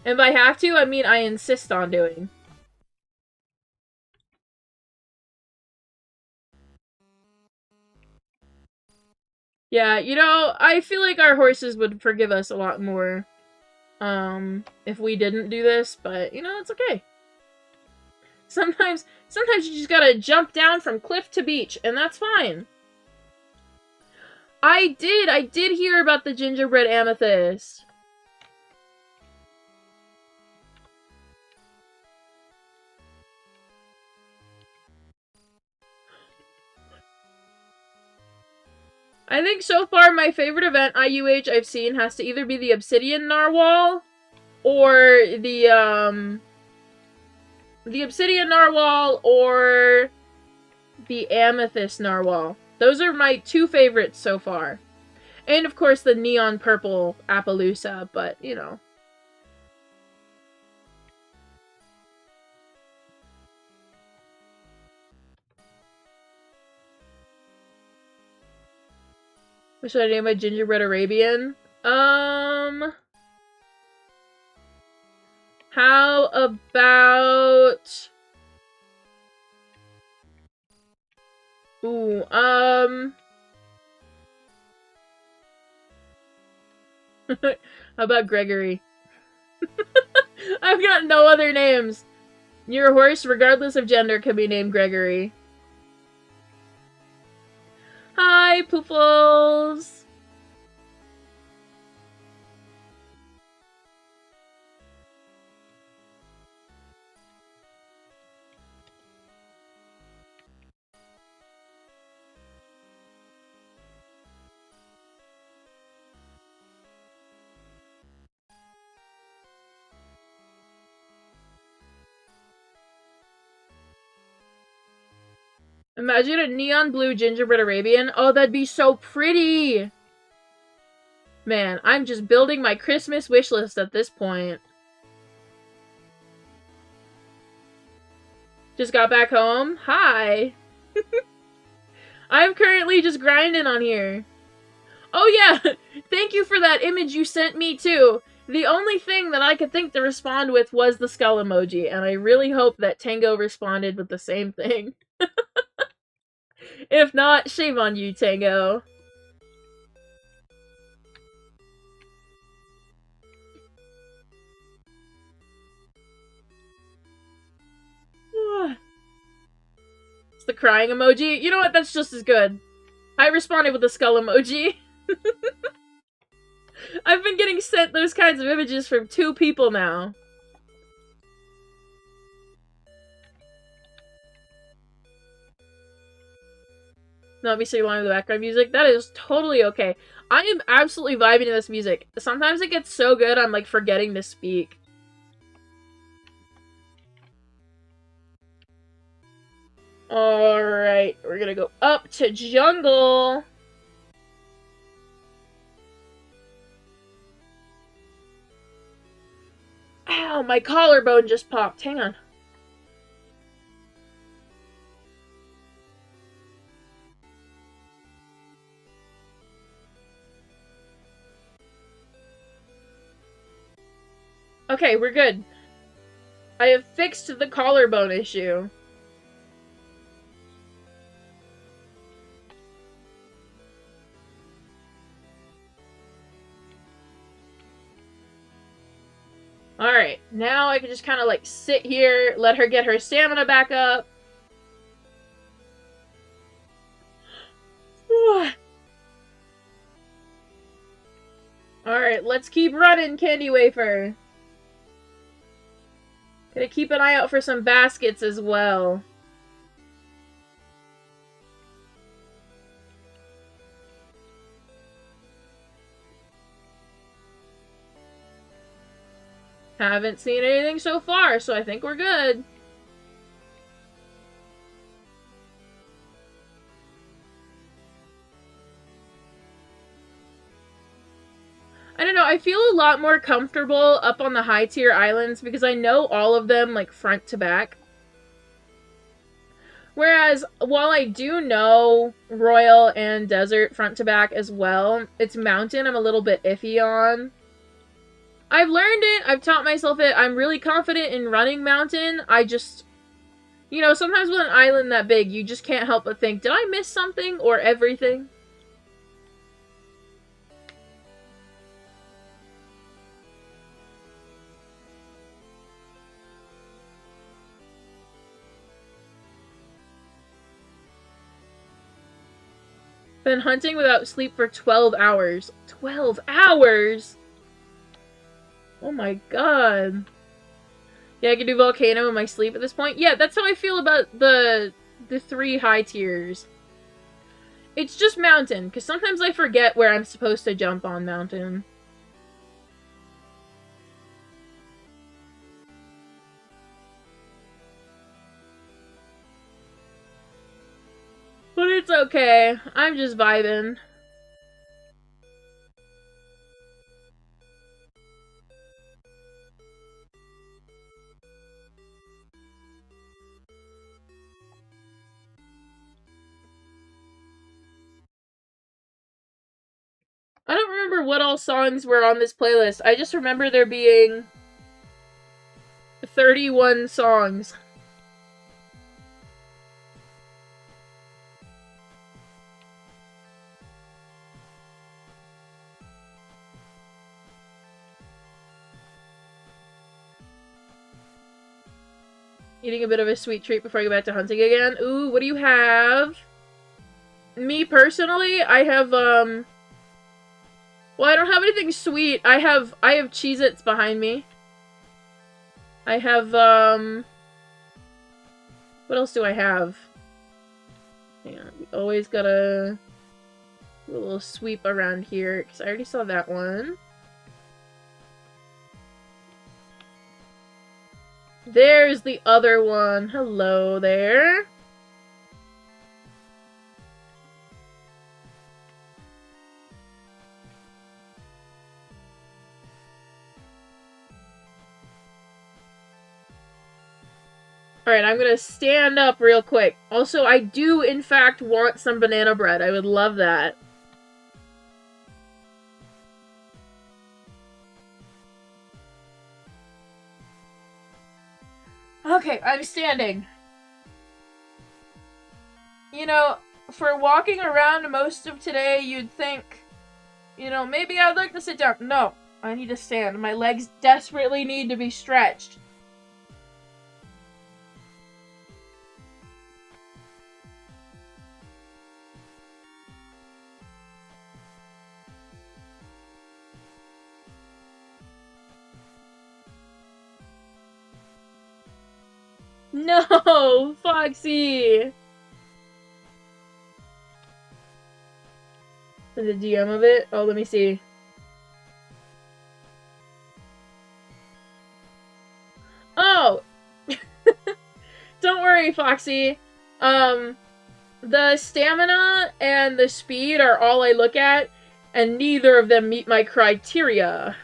And by have to, I mean I insist on doing. Yeah, you know, I feel like our horses would forgive us a lot more, if we didn't do this, but, you know, it's okay. Sometimes you just gotta jump down from cliff to beach, and that's fine. I did hear about the gingerbread amethyst. I think so far my favorite event IUH I've seen has to either be the obsidian narwhal or the obsidian narwhal or the amethyst narwhal. Those are my 2 favorites so far. And of course the neon purple Appaloosa, but you know. What should I name my gingerbread Arabian? How about... Ooh, How about Gregory? I've got no other names. Your horse, regardless of gender, can be named Gregory. Hi, Poofles! Imagine a neon blue gingerbread Arabian. Oh, that'd be so pretty! Man, I'm just building my Christmas wish list at this point. Just got back home? Hi! I'm currently just grinding on here. Oh yeah! Thank you for that image you sent me too! The only thing that I could think to respond with was the skull emoji, and I really hope that Tango responded with the same thing. If not, shame on you, Tango. It's the crying emoji. You know what? That's just as good. I responded with the skull emoji. I've been getting sent those kinds of images from 2 people now. Not me singing along with the background music. That is totally okay. I am absolutely vibing to this music. Sometimes it gets so good I'm like forgetting to speak. Alright, we're gonna go up to jungle. Ow, my collarbone just popped. Hang on. Okay, we're good. I have fixed the collarbone issue. Alright, now I can just kind of like sit here, let her get her stamina back up. Alright, let's keep running, Candy Wafer. Gotta keep an eye out for some baskets as well. Haven't seen anything so far, so I think we're good. I don't know, I feel a lot more comfortable up on the high tier islands because I know all of them, like, front to back. Whereas, while I do know Royal and Desert front to back as well, it's Mountain I'm a little bit iffy on. I've learned it, I've taught myself it, I'm really confident in running Mountain, I just... You know, sometimes with an island that big, you just can't help but think, did I miss something or everything? Been hunting without sleep for 12 hours. 12 hours?! Oh my god. Yeah, I can do Volcano in my sleep at this point. Yeah, that's how I feel about the 3 high tiers. It's just Mountain, because sometimes I forget where I'm supposed to jump on Mountain. But it's okay. I'm just vibing. I don't remember what all songs were on this playlist. I just remember there being 31 songs. Eating a bit of a sweet treat before I go back to hunting again. Ooh, what do you have? Me, personally, I have, well, I don't have anything sweet. I have Cheez-Its behind me. I have, what else do I have? Hang on, we always gotta do a little sweep around here, because I already saw that one. There's the other one. Hello there. Alright, I'm gonna stand up real quick. Also, I do, in fact, want some banana bread. I would love that. Okay, I'm standing. You know, for walking around most of today, you'd think, you know, maybe I'd like to sit down. No, I need to stand. My legs desperately need to be stretched. No, Foxy! The DM of it? Oh, let me see. Oh! Don't worry, Foxy. The stamina and the speed are all I look at, and neither of them meet my criteria.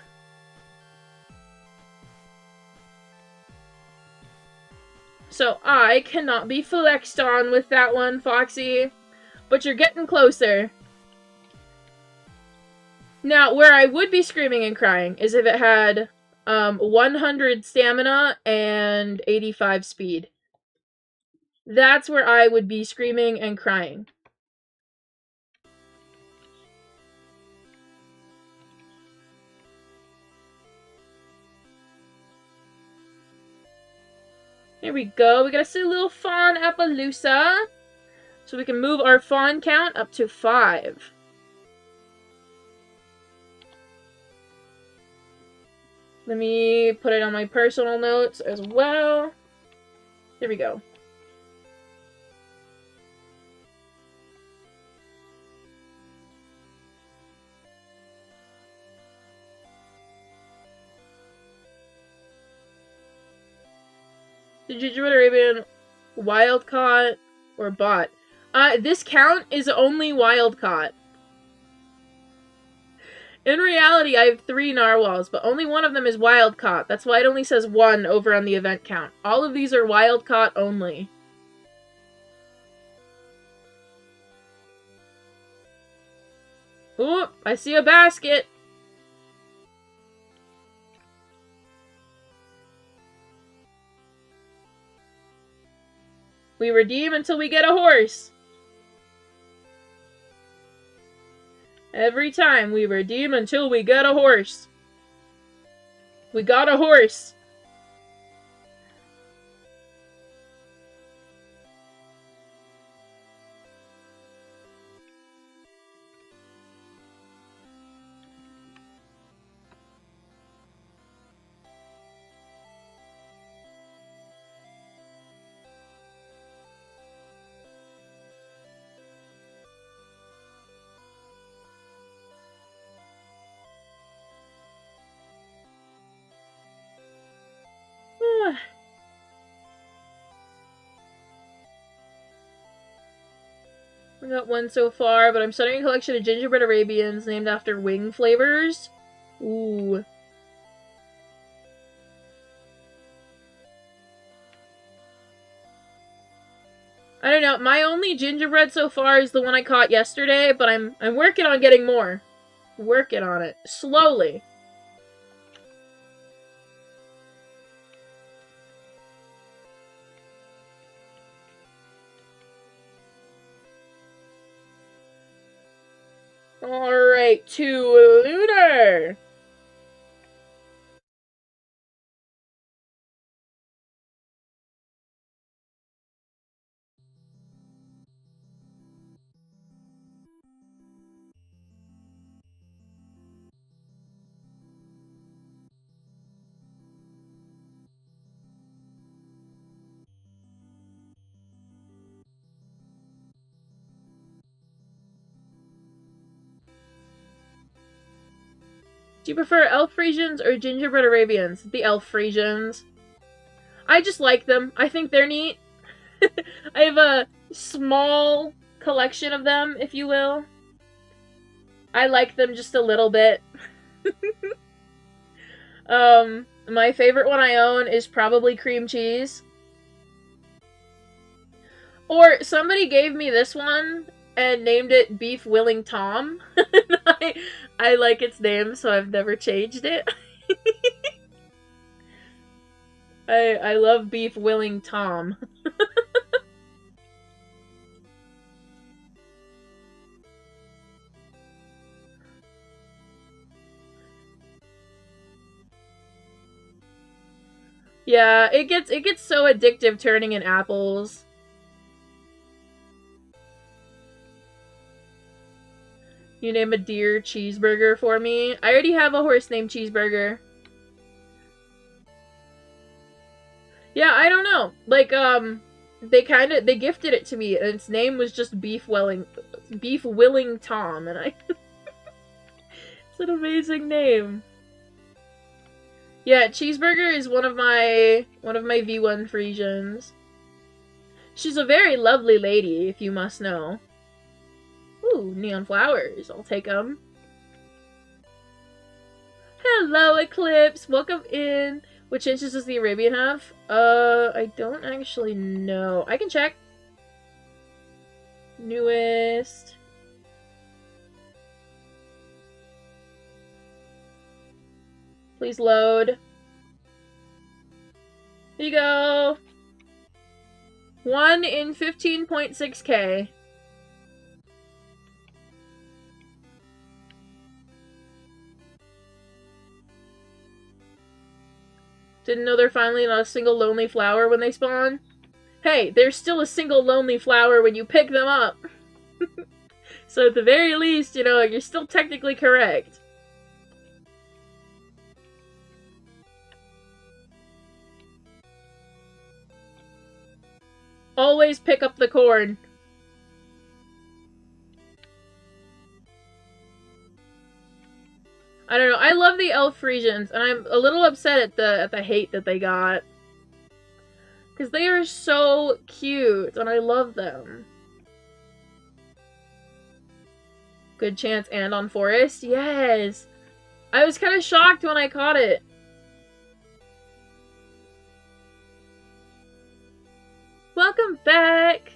So I cannot be flexed on with that one, Foxy. But you're getting closer. Now, where I would be screaming and crying is if it had 100 stamina and 85 speed. That's where I would be screaming and crying. Here we go. We got a silly little Fawn Appaloosa. So we can move our Fawn count up to 5. Let me put it on my personal notes as well. There we go. The Gingerbread Arabian wild caught or bought? This count is only wild caught. In reality, I have 3 narwhals, but only one of them is wild caught. That's why it only says 1 over on the event count. All of these are wild caught only. Ooh, I see a basket. We redeem until we get a horse. Every time we redeem until we get a horse. We got a horse. We got 1 so far, but I'm starting a collection of gingerbread Arabians named after wing flavors. Ooh. I don't know, my only gingerbread so far is the one I caught yesterday, but I'm working on getting more. Working on it. Slowly. Alright, to Lunar! Do you prefer elf Frisians or gingerbread Arabians? The elf Frisians. I just like them. I think they're neat. I have a small collection of them, if you will. I like them just a little bit. My favorite one I own is probably cream cheese. Or somebody gave me this one and named it Beef Willing Tom. I like its name, so I've never changed it. I love Beef Willing Tom. Yeah, it gets so addictive turning in apples. You name a deer Cheeseburger for me? I already have a horse named Cheeseburger. Yeah, I don't know. Like, they gifted it to me, and its name was just Beef Willing Tom, and I... It's an amazing name. Yeah, Cheeseburger is one of my V1 Frisians. She's a very lovely lady, if you must know. Ooh, neon flowers. I'll take them. Hello, Eclipse. Welcome in. Which inches does the Arabian have? I don't actually know. I can check. Newest. Please load. Here you go. 1 in 15.6K. Didn't know they're finally not a single lonely flower when they spawn? Hey, there's still a single lonely flower when you pick them up. So at the very least, you know, you're still technically correct. Always pick up the corn. I don't know. I love the elf Frisians, and I'm a little upset at the hate that they got. Because they are so cute, and I love them. Good chance and on forest? Yes! I was kind of shocked when I caught it. Welcome back!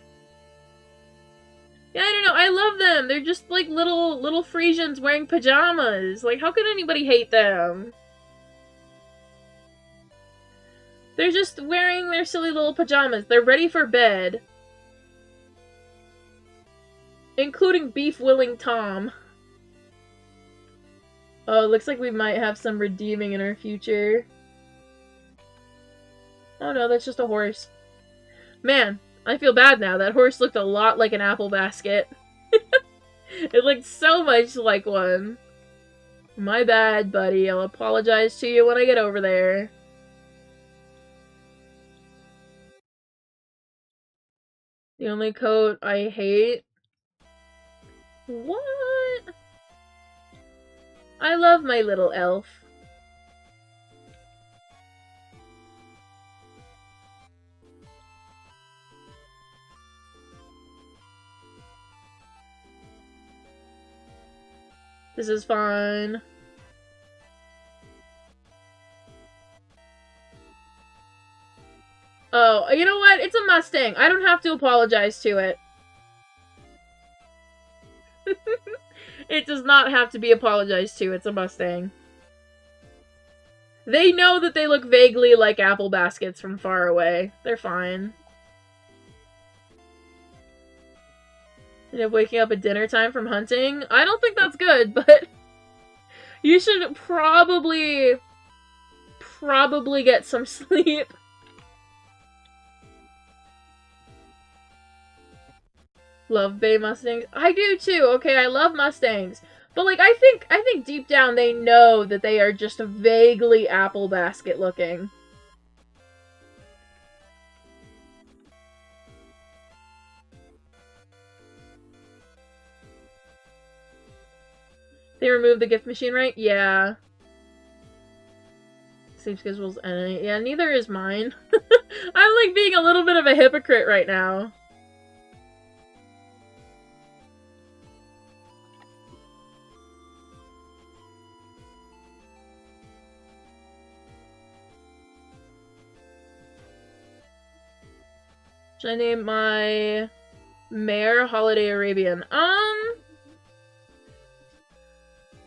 Yeah, I don't know, I love them! They're just like little Frisians wearing pajamas. Like, how could anybody hate them? They're just wearing their silly little pajamas. They're ready for bed. Including beef-willing Tom. Oh, it looks like we might have some redeeming in our future. Oh no, that's just a horse. Man, I feel bad now. That horse looked a lot like an apple basket. It looked so much like one. My bad, buddy. I'll apologize to you when I get over there. The only coat I hate? What? I love my little elf. This is fun. Oh, you know what? It's a Mustang. I don't have to apologize to it. It does not have to be apologized to. It's a Mustang. They know that they look vaguely like apple baskets from far away. They're fine. End up waking up at dinner time from hunting. I don't think that's good, but you should probably get some sleep. Love Bay Mustangs. I do too. Okay, I love Mustangs. But like I think deep down they know that they are just vaguely apple basket looking. They removed the gift machine, right? Yeah. Sleep schedules and yeah, neither is mine. I'm like being a little bit of a hypocrite right now. Should I name my mare Holiday Arabian?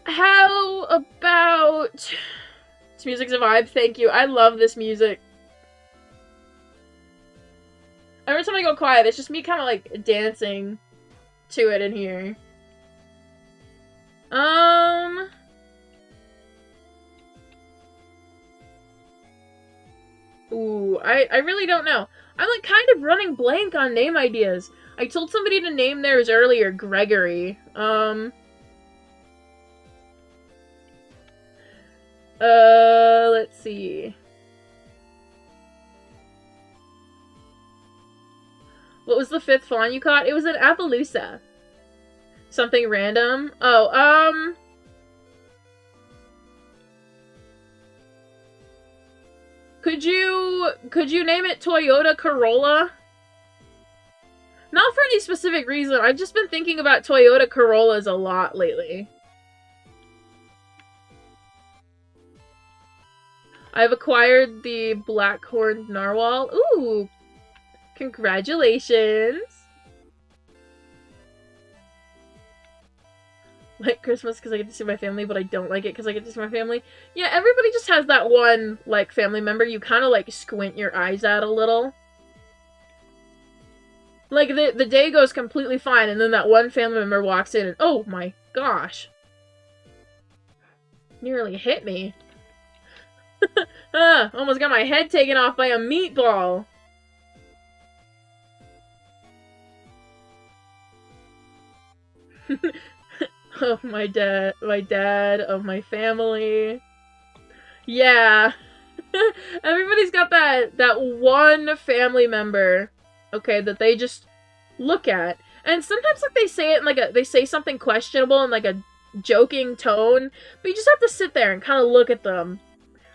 How about... This music's a vibe, thank you. I love this music. Every time I go quiet, it's just me kind of like dancing to it in here. Ooh, I really don't know. I'm like kind of running blank on name ideas. I told somebody to name theirs earlier, Gregory. Let's see. What was the 5th fawn you caught? It was an Appaloosa. Something random? Oh, Could you name it Toyota Corolla? Not for any specific reason. I've just been thinking about Toyota Corollas a lot lately. I've acquired the black-horned narwhal. Ooh! Congratulations! Like Christmas because I get to see my family, but I don't like it because I get to see my family. Yeah, everybody just has that one, like, family member you kind of, like, squint your eyes at a little. Like, the day goes completely fine, and then that one family member walks in and, oh my gosh. Nearly hit me. Almost got my head taken off by a meatball. Oh, my dad of my family. Yeah. Everybody's got that one family member, okay, that they just look at. And sometimes, like, they say it in, like, they say something questionable in, like, a joking tone, but you just have to sit there and kind of look at them.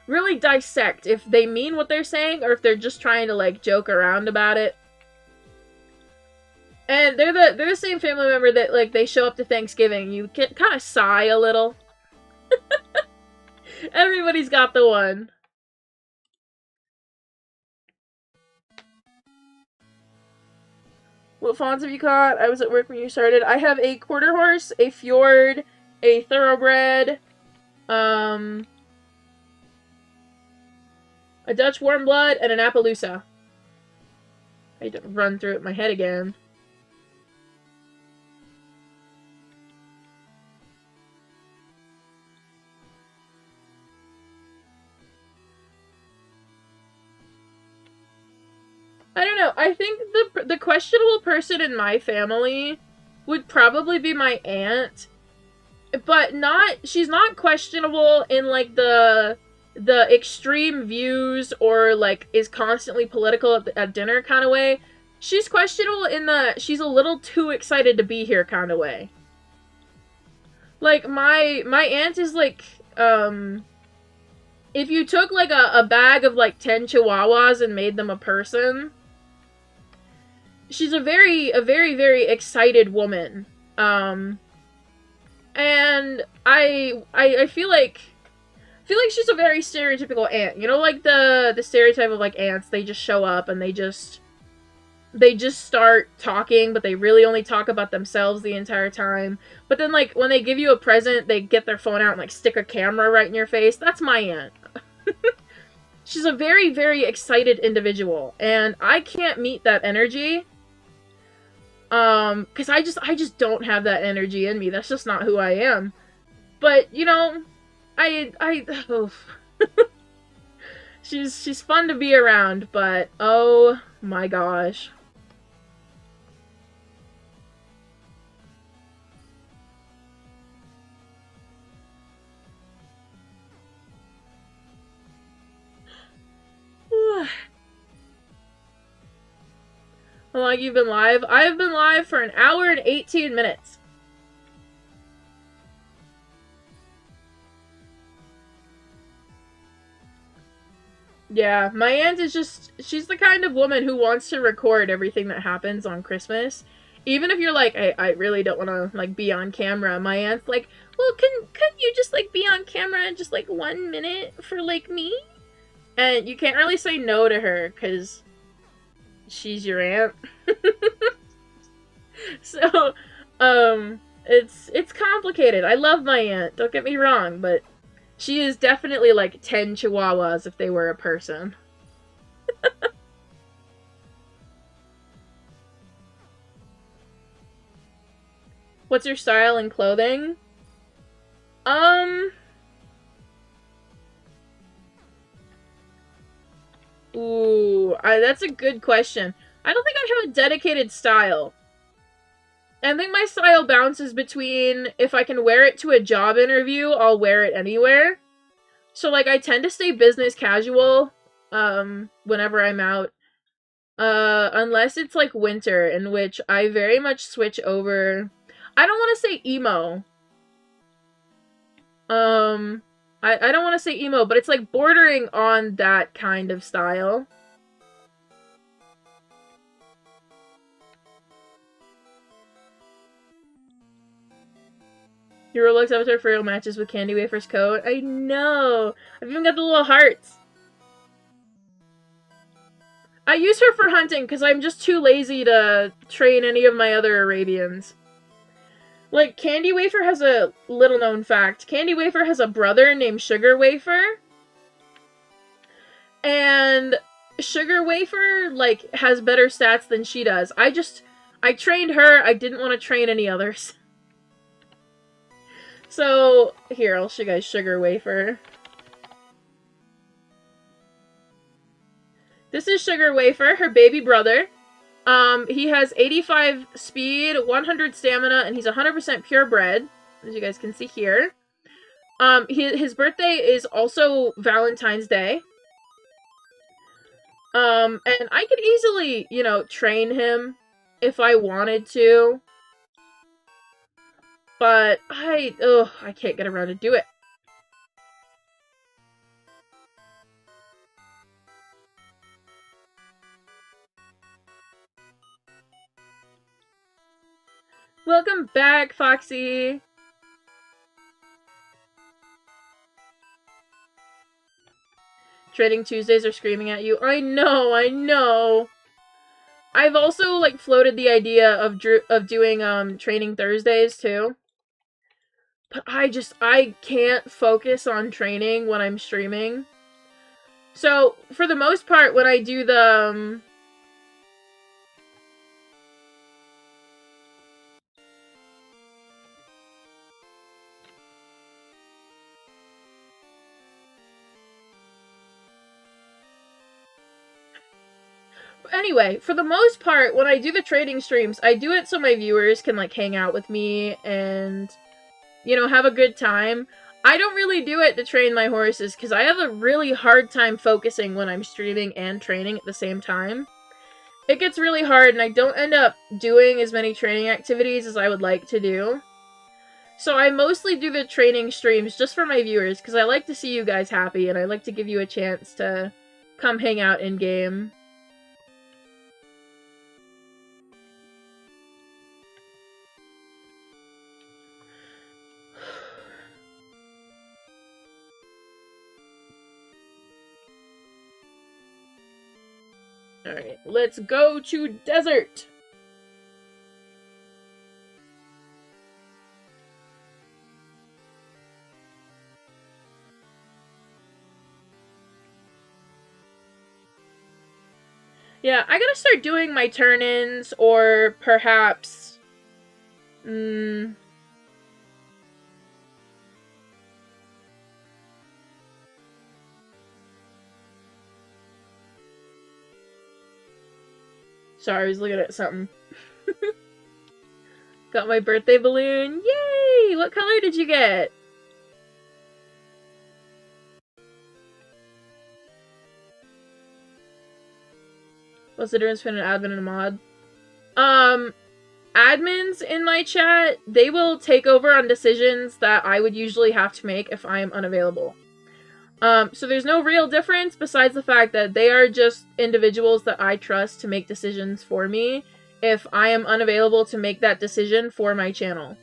Really dissect if they mean what they're saying or if they're just trying to, like, joke around about it. And they're the same family member that, like, they show up to Thanksgiving. You can kind of sigh a little. Everybody's got the one. What fawns have you caught? I was at work when you started. I have a quarter horse, a fjord, a thoroughbred, a Dutch warm blood, and an Appaloosa. I had to run through it in my head again. I don't know. I think the questionable person in my family would probably be my aunt, but she's not questionable in like the extreme views or like is constantly political at dinner kind of way. She's questionable in the she's a little too excited to be here kind of way. Like my aunt is like if you took like a bag of like 10 chihuahuas and made them a person, she's a very very excited woman. And I feel like she's a very stereotypical aunt. You know, like the stereotype of like aunts, they just show up and they just start talking, but they really only talk about themselves the entire time. But then like when they give you a present, they get their phone out and like stick a camera right in your face. That's my aunt. She's a very very excited individual, and I can't meet that energy. Because I just don't have that energy in me. That's just not who I am. But, you know, oh. She's fun to be around, but oh my gosh. How long have you been live? I've been live for 1 hour and 18 minutes. Yeah, my aunt is just, she's the kind of woman who wants to record everything that happens on Christmas. Even if you're like, I really don't want to, like, be on camera, my aunt's like, well, can you just, like, be on camera just, like, 1 minute for, like, me? And you can't really say no to her, because she's your aunt. So, it's complicated. I love my aunt, don't get me wrong, but she is definitely like 10 chihuahuas if they were a person. What's your style in clothing? Ooh, that's a good question. I don't think I have a dedicated style. I think my style bounces between if I can wear it to a job interview, I'll wear it anywhere. So, like, I tend to stay business casual, whenever I'm out. Unless it's, like, winter, in which I very much switch over. I don't want to say emo. I don't want to say emo, but it's, like, bordering on that kind of style. Your Roblox avatar for real matches with Candy Wafer's coat. I know! I've even got the little hearts. I use her for hunting because I'm just too lazy to train any of my other Arabians. Like, Candy Wafer has a little known fact. Candy Wafer has a brother named Sugar Wafer. And Sugar Wafer, like, has better stats than she does. I trained her, I didn't want to train any others. So, here, I'll show you guys Sugar Wafer. This is Sugar Wafer, her baby brother. He has 85 speed, 100 stamina, and he's 100% purebred, as you guys can see here. His birthday is also Valentine's Day. And I could easily, you know, train him if I wanted to. But I can't get around to do it. Welcome back, Foxy! Trading Tuesdays are screaming at you. I know, I know. I've also, like, floated the idea of doing, Training Thursdays, too. But I can't focus on training when I'm streaming. So, for the most part, when I do the, Anyway, for the most part, when I do the trading streams, I do it so my viewers can, like, hang out with me and, you know, have a good time. I don't really do it to train my horses, because I have a really hard time focusing when I'm streaming and training at the same time. It gets really hard, and I don't end up doing as many training activities as I would like to do. So I mostly do the training streams just for my viewers, because I like to see you guys happy, and I like to give you a chance to come hang out in-game. Alright, let's go to desert! Yeah, I gotta start doing my turn-ins, or perhaps... Sorry, I was looking at something. Got my birthday balloon. Yay! What color did you get? What's the difference between an admin and a mod? Admins in my chat, they will take over on decisions that I would usually have to make if I am unavailable. So there's no real difference besides the fact that they are just individuals that I trust to make decisions for me if I am unavailable to make that decision for my channel.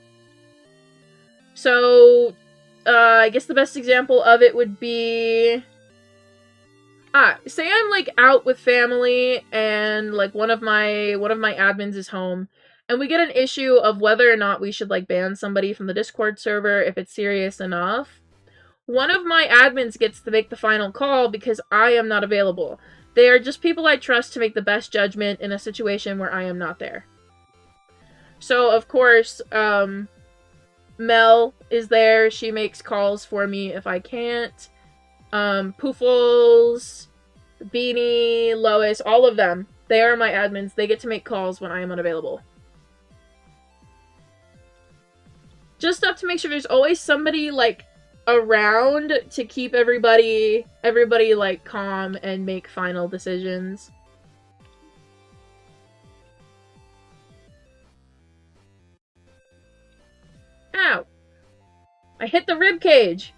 So, I guess the best example of it would be... say I'm, like, out with family and, like, one of my admins is home, and we get an issue of whether or not we should, like, ban somebody from the Discord server if it's serious enough. One of my admins gets to make the final call because I am not available. They are just people I trust to make the best judgment in a situation where I am not there. So, of course, Mel is there. She makes calls for me if I can't. Poofles, Beanie, Lois, all of them. They are my admins. They get to make calls when I am unavailable. Just up to make sure there's always somebody, like, around to keep everybody like calm and make final decisions. Ow! I hit the rib cage.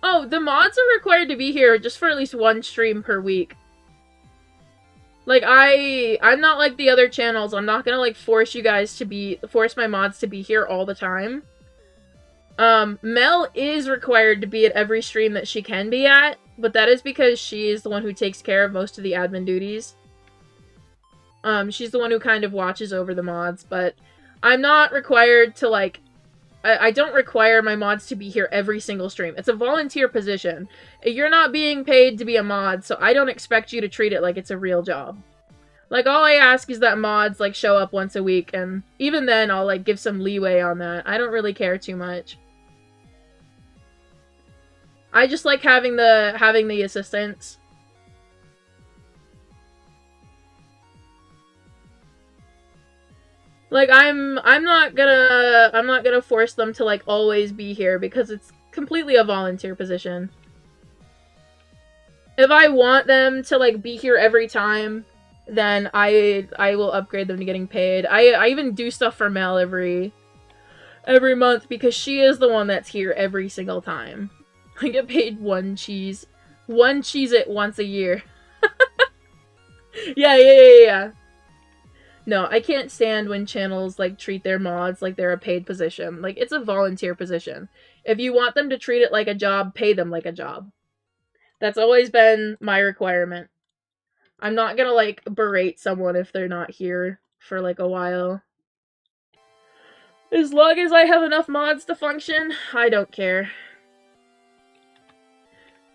Oh, the mods are required to be here just for at least one stream per week. Like, I'm not like the other channels. I'm not gonna, like, force my mods to be here all the time. Mel is required to be at every stream that she can be at, but that is because she is the one who takes care of most of the admin duties. She's the one who kind of watches over the mods, but I'm not required to, like, I don't require my mods to be here every single stream. It's a volunteer position. You're not being paid to be a mod, so I don't expect you to treat it like it's a real job. Like, all I ask is that mods, like, show up once a week, and even then I'll, like, give some leeway on that. I don't really care too much. I just like having the assistants. Like, I'm not gonna force them to, like, always be here, because it's completely a volunteer position. If I want them to, like, be here every time, then I will upgrade them to getting paid. I even do stuff for Mel every month, because she is the one that's here every single time. I get paid one cheese it once a year. Yeah. No, I can't stand when channels, like, treat their mods like they're a paid position. Like, it's a volunteer position. If you want them to treat it like a job, pay them like a job. That's always been my requirement. I'm not gonna, like, berate someone if they're not here for, like, a while. As long as I have enough mods to function, I don't care.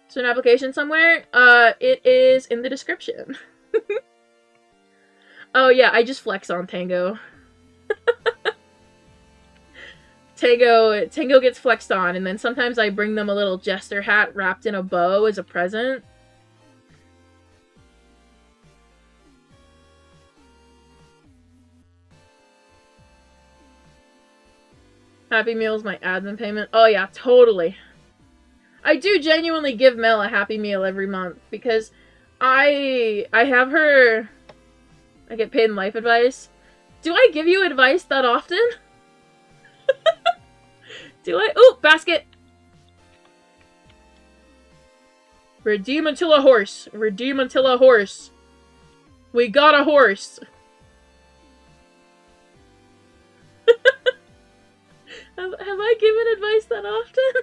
So an application somewhere? It is in the description. Oh yeah, I just flex on Tango. Tango gets flexed on, and then sometimes I bring them a little jester hat wrapped in a bow as a present. Happy Meal's my admin payment. Oh yeah, totally. I do genuinely give Mel a Happy Meal every month, because I have her... I get paid in life advice. Do I give you advice that often? Do I? Ooh, basket! Redeem until a horse. Redeem until a horse. We got a horse. Have I given advice that often?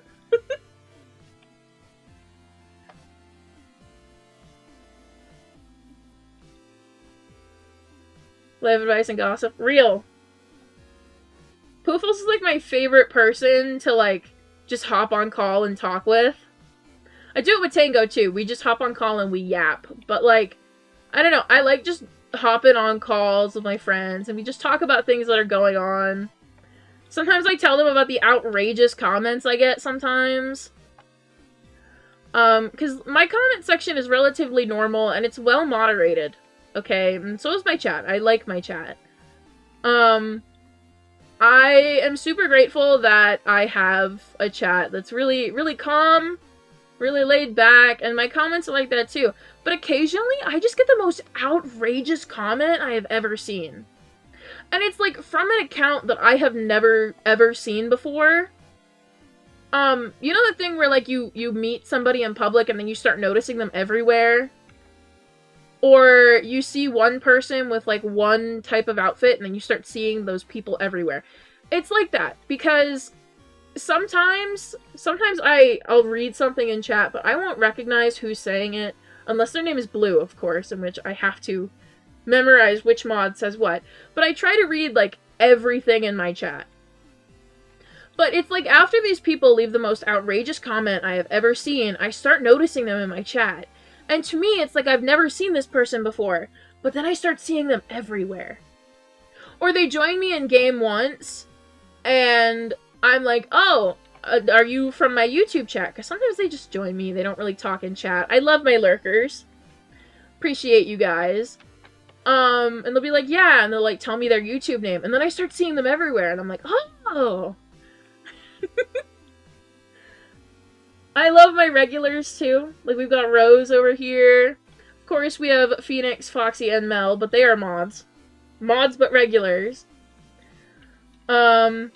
Life advice and gossip. Real. Poofles is like my favorite person to like just hop on call and talk with. I do it with Tango too. We just hop on call and we yap. But like, I don't know. I like just hopping on calls with my friends and we just talk about things that are going on. Sometimes I tell them about the outrageous comments I get sometimes. Because my comment section is relatively normal and it's well moderated. Okay, and so is my chat. I like my chat. I am super grateful that I have a chat that's really, really calm, really laid back, and my comments are like that too. But occasionally, I just get the most outrageous comment I have ever seen. And it's like from an account that I have never, ever seen before. You know the thing where like you meet somebody in public and then you start noticing them everywhere? Or you see one person with, like, one type of outfit, and then you start seeing those people everywhere. It's like that, because sometimes I'll read something in chat, but I won't recognize who's saying it, unless their name is Blue, of course, in which I have to memorize which mod says what. But I try to read, like, everything in my chat. But it's like, after these people leave the most outrageous comment I have ever seen, I start noticing them in my chat. And to me, it's like I've never seen this person before, but then I start seeing them everywhere. Or they join me in game once, and I'm like, oh, are you from my YouTube chat? Because sometimes they just join me, they don't really talk in chat. I love my lurkers. Appreciate you guys. And they'll be like, yeah, and they'll like tell me their YouTube name, and then I start seeing them everywhere, and I'm like, oh! I love my regulars, too. Like, we've got Rose over here. Of course, we have Phoenix, Foxy, and Mel, but they are mods. Mods, but regulars. I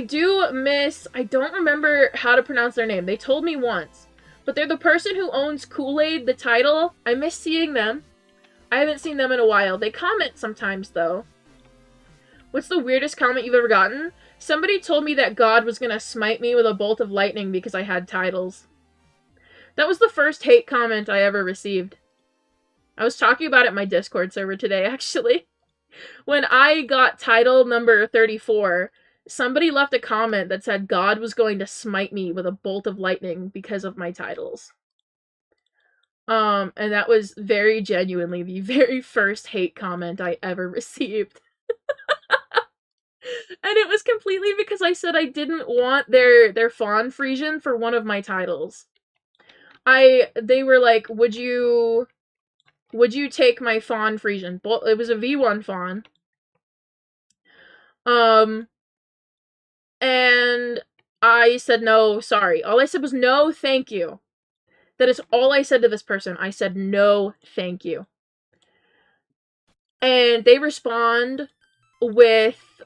do miss... I don't remember how to pronounce their name. They told me once. But they're the person who owns Kool-Aid, the title. I miss seeing them. I haven't seen them in a while. They comment sometimes, though. What's the weirdest comment you've ever gotten? Somebody told me that God was gonna smite me with a bolt of lightning because I had titles. That was the first hate comment I ever received. I was talking about it in my Discord server today, actually. When I got title number 34, somebody left a comment that said God was going to smite me with a bolt of lightning because of my titles. And that was very genuinely the very first hate comment I ever received. And it was completely because I said I didn't want their Fawn Frisian for one of my titles. They were like, would you take my Fawn Frisian? It was a V1 Fawn. And I said, no, sorry. All I said was, no, thank you. That is all I said to this person. I said, no, thank you. And they respond with,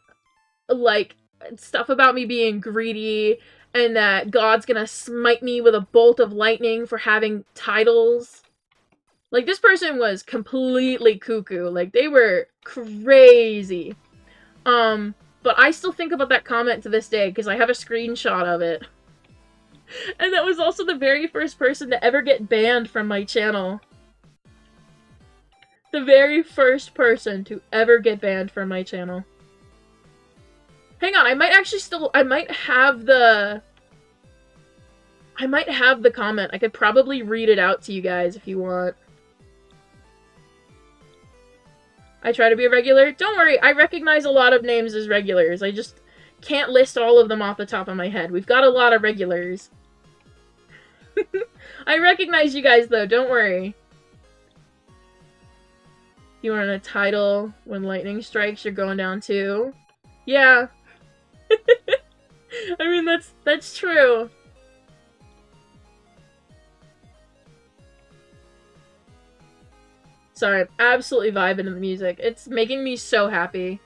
like, stuff about me being greedy, and that God's gonna smite me with a bolt of lightning for having titles. Like, this person was completely cuckoo. Like, they were crazy. But I still think about that comment to this day, because I have a screenshot of it. And that was also the very first person to ever get banned from my channel. The very first person to ever get banned from my channel. Hang on, I might actually still, I might have the comment. I could probably read it out to you guys if you want. I try to be a regular. Don't worry, I recognize a lot of names as regulars. I just can't list all of them off the top of my head. We've got a lot of regulars. I recognize you guys, though. Don't worry. You want a title? When lightning strikes, you're going down too. Yeah. I mean, that's true. Sorry, I'm absolutely vibing to the music. It's making me so happy.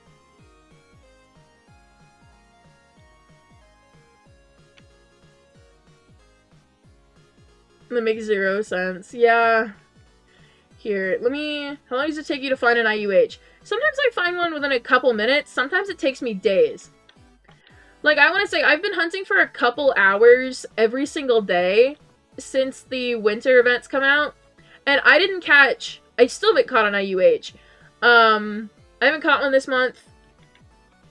That makes 0 sense. Yeah. Here, let me... How long does it take you to find an IUH? Sometimes I find one within a couple minutes. Sometimes it takes me days. Like, I want to say, I've been hunting for a couple hours every single day since the winter events come out. And I didn't catch... I still haven't caught an IUH. I haven't caught one this month.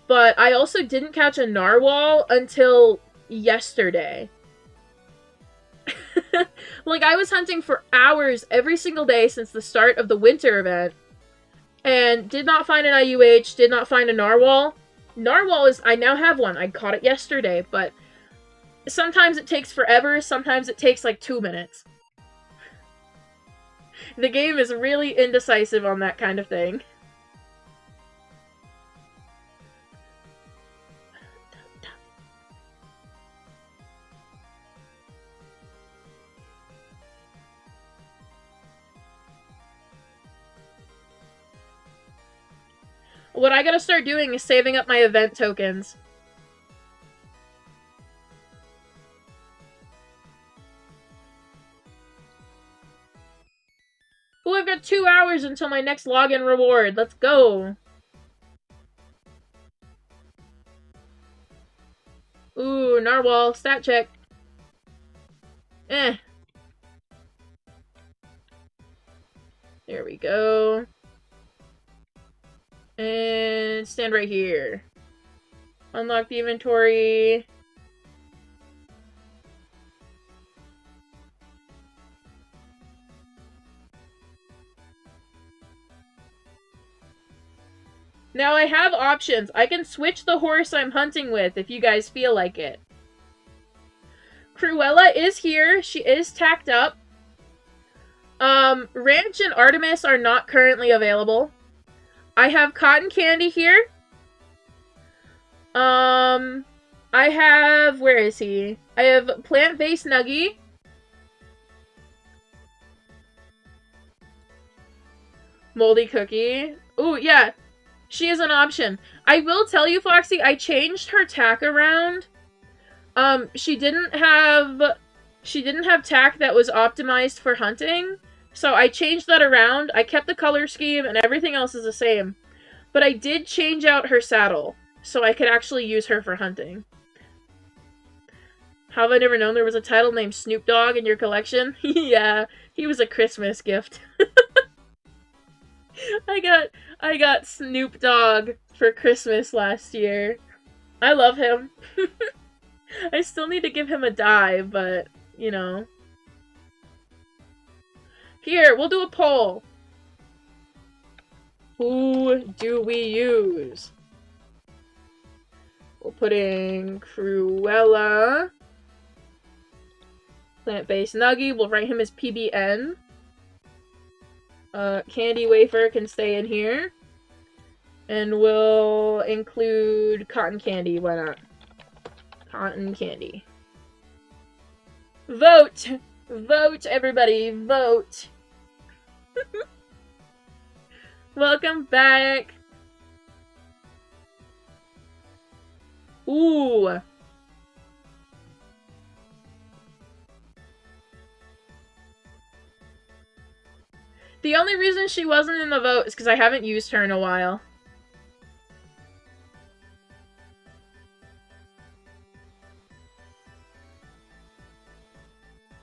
But I also didn't catch a narwhal until yesterday. Like, I was hunting for hours every single day since the start of the winter event. And did not find an IUH, did not find a narwhal. Narwhal is... I now have one. I caught it yesterday, but... Sometimes it takes forever, sometimes it takes like 2 minutes. The game is really indecisive on that kind of thing. What I gotta start doing is saving up my event tokens. Ooh, I've got 2 hours until my next login reward. Let's go. Ooh, narwhal. Stat check. Eh. There we go. And stand right here. Unlock the inventory. Now I have options. I can switch the horse I'm hunting with if you guys feel like it. Cruella is here. She is tacked up. Ranch and Artemis are not currently available. I have Cotton Candy here. I have... Where is he? I have Plant-Based Nuggy. Moldy Cookie. Ooh, yeah. She is an option. I will tell you, Foxy, I changed her tack around. She didn't have tack that was optimized for hunting. So I changed that around. I kept the color scheme and everything else is the same. But I did change out her saddle. So I could actually use her for hunting. How have I never known there was a title named Snoop Dogg in your collection? Yeah, he was a Christmas gift. I got Snoop Dogg for Christmas last year. I love him. I still need to give him a dye, but, you know. Here, we'll do a poll. Who do we use? We'll put in Cruella. Plant-Based Nuggy. We'll write him as PBN. Candy Wafer can stay in here. And we'll include Cotton Candy. Why not? Cotton Candy. Vote! Vote, everybody! Vote! Welcome back! Ooh! The only reason she wasn't in the vote is because I haven't used her in a while.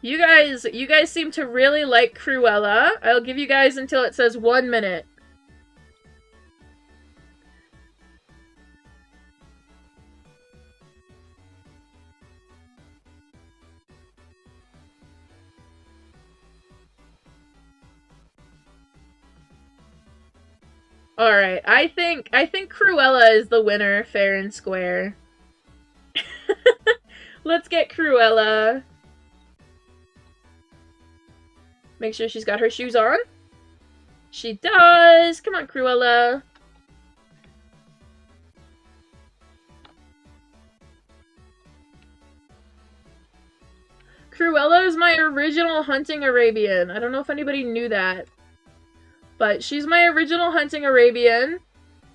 You guys seem to really like Cruella. I'll give you guys until it says 1 minute. Alright, I think Cruella is the winner, fair and square. Let's get Cruella. Make sure she's got her shoes on. She does! Come on, Cruella. Cruella is my original hunting Arabian. I don't know if anybody knew that. But she's my original hunting Arabian.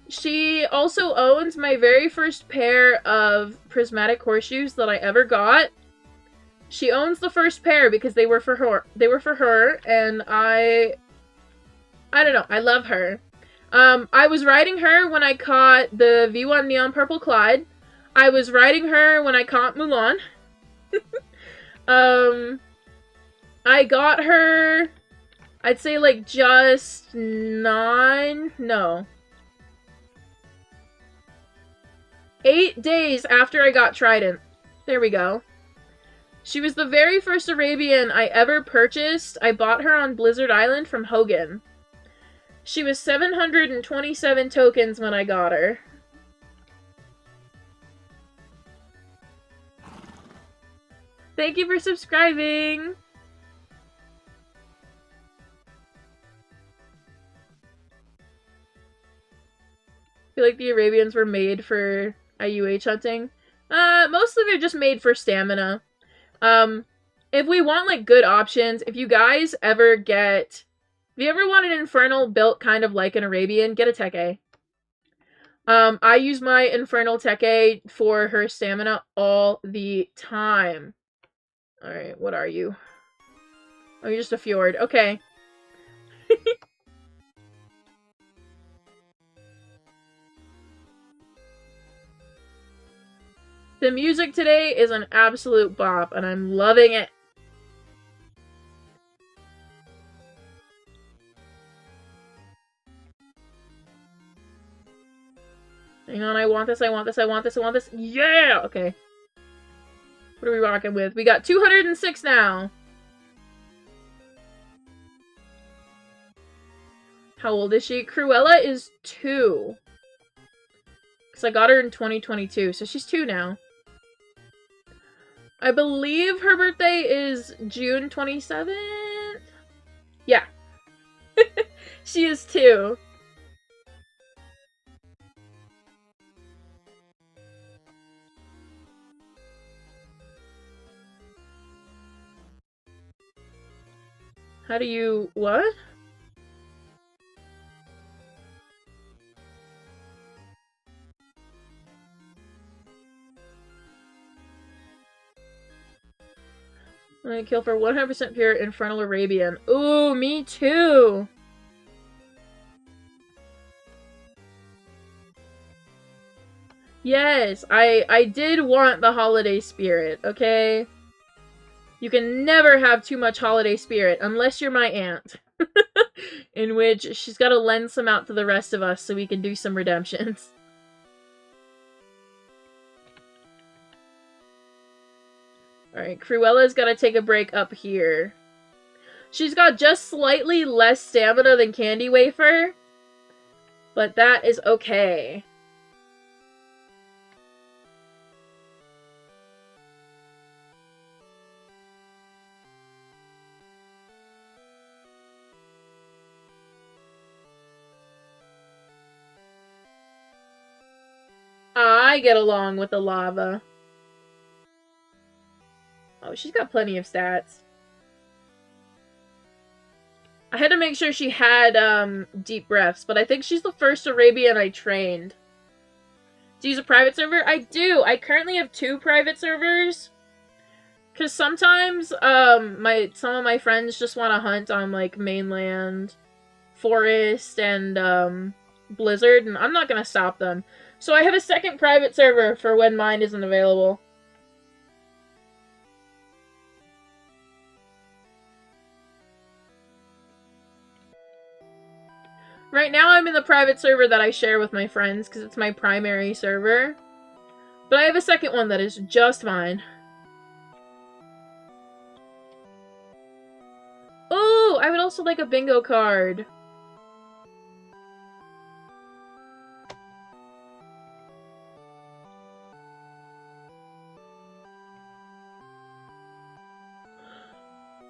She also owns my very first pair of prismatic horseshoes that I ever got. She owns the first pair because they were for her. And I don't know. I love her. I was riding her when I caught the V1 Neon Purple Clyde. I was riding her when I caught Mulan. I got her, I'd say like just 8 days after I got Trident. There we go. She was the very first Arabian I ever purchased. I bought her on Blizzard Island from Hogan. She was 727 tokens when I got her. Thank you for subscribing! I feel like the Arabians were made for IUH hunting. Mostly they're just made for stamina. If we want, like, good options, if you guys ever get... If you ever want an Infernal built kind of like an Arabian, get a Tech A. I use my Infernal Tech A for her stamina all the time. Alright, what are you? Oh, you're just a fjord. Okay. The music today is an absolute bop, and I'm loving it. Hang on, I want this, I want this, I want this, I want this. Yeah! Okay. What are we rocking with? We got 206 now. How old is she? Cruella is 2. Because I got her in 2022, so she's 2 now. I believe her birthday is June 27th? Yeah. She is 2. How do you... what? I'm gonna kill for 100% pure Infernal Arabian. Ooh, me too! Yes, I did want the holiday spirit, okay? You can never have too much holiday spirit, unless you're my aunt. In which she's gotta lend some out to the rest of us so we can do some redemptions. Alright, Cruella's gotta take a break up here. She's got just slightly less stamina than Candy Wafer, but that is okay. I get along with the lava. Oh, she's got plenty of stats. I had to make sure she had, deep breaths, but I think she's the first Arabian I trained. Do you use a private server? I do! I currently have 2 private servers. Because sometimes, some of my friends just want to hunt on, like, mainland. Forest and Blizzard, and I'm not gonna stop them. So I have a second private server for when mine isn't available. Right now I'm in the private server that I share with my friends because it's my primary server. But I have a second one that is just mine. Oh, I would also like a bingo card.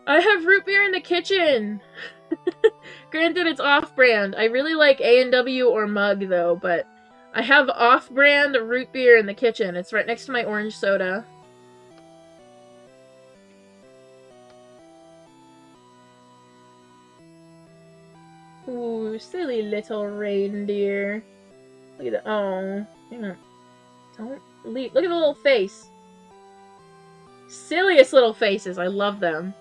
I have root beer in the kitchen! Granted, it's off-brand. I really like A&W or Mug, though, but I have off-brand root beer in the kitchen. It's right next to my orange soda. Ooh, silly little reindeer. Look at the— oh, hang on. Don't leave. Look at the little face. Silliest little faces. I love them.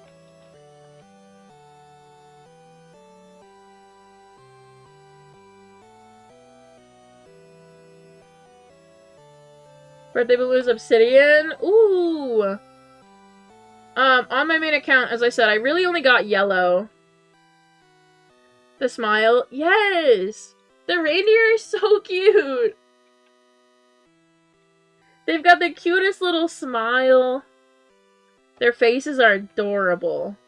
Birthday balloons obsidian. Ooh. On my main account, as I said, I really only got yellow. The smile. Yes! The reindeer is so cute! They've got the cutest little smile. Their faces are adorable.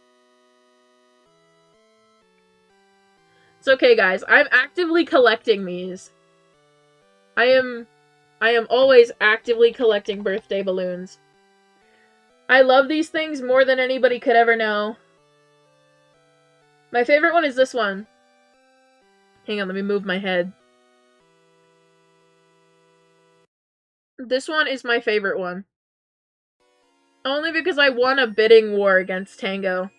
It's okay, guys. I'm actively collecting these. I am always actively collecting birthday balloons. I love these things more than anybody could ever know. My favorite one is this one. Hang on, let me move my head. This one is my favorite one. Only because I won a bidding war against Tango.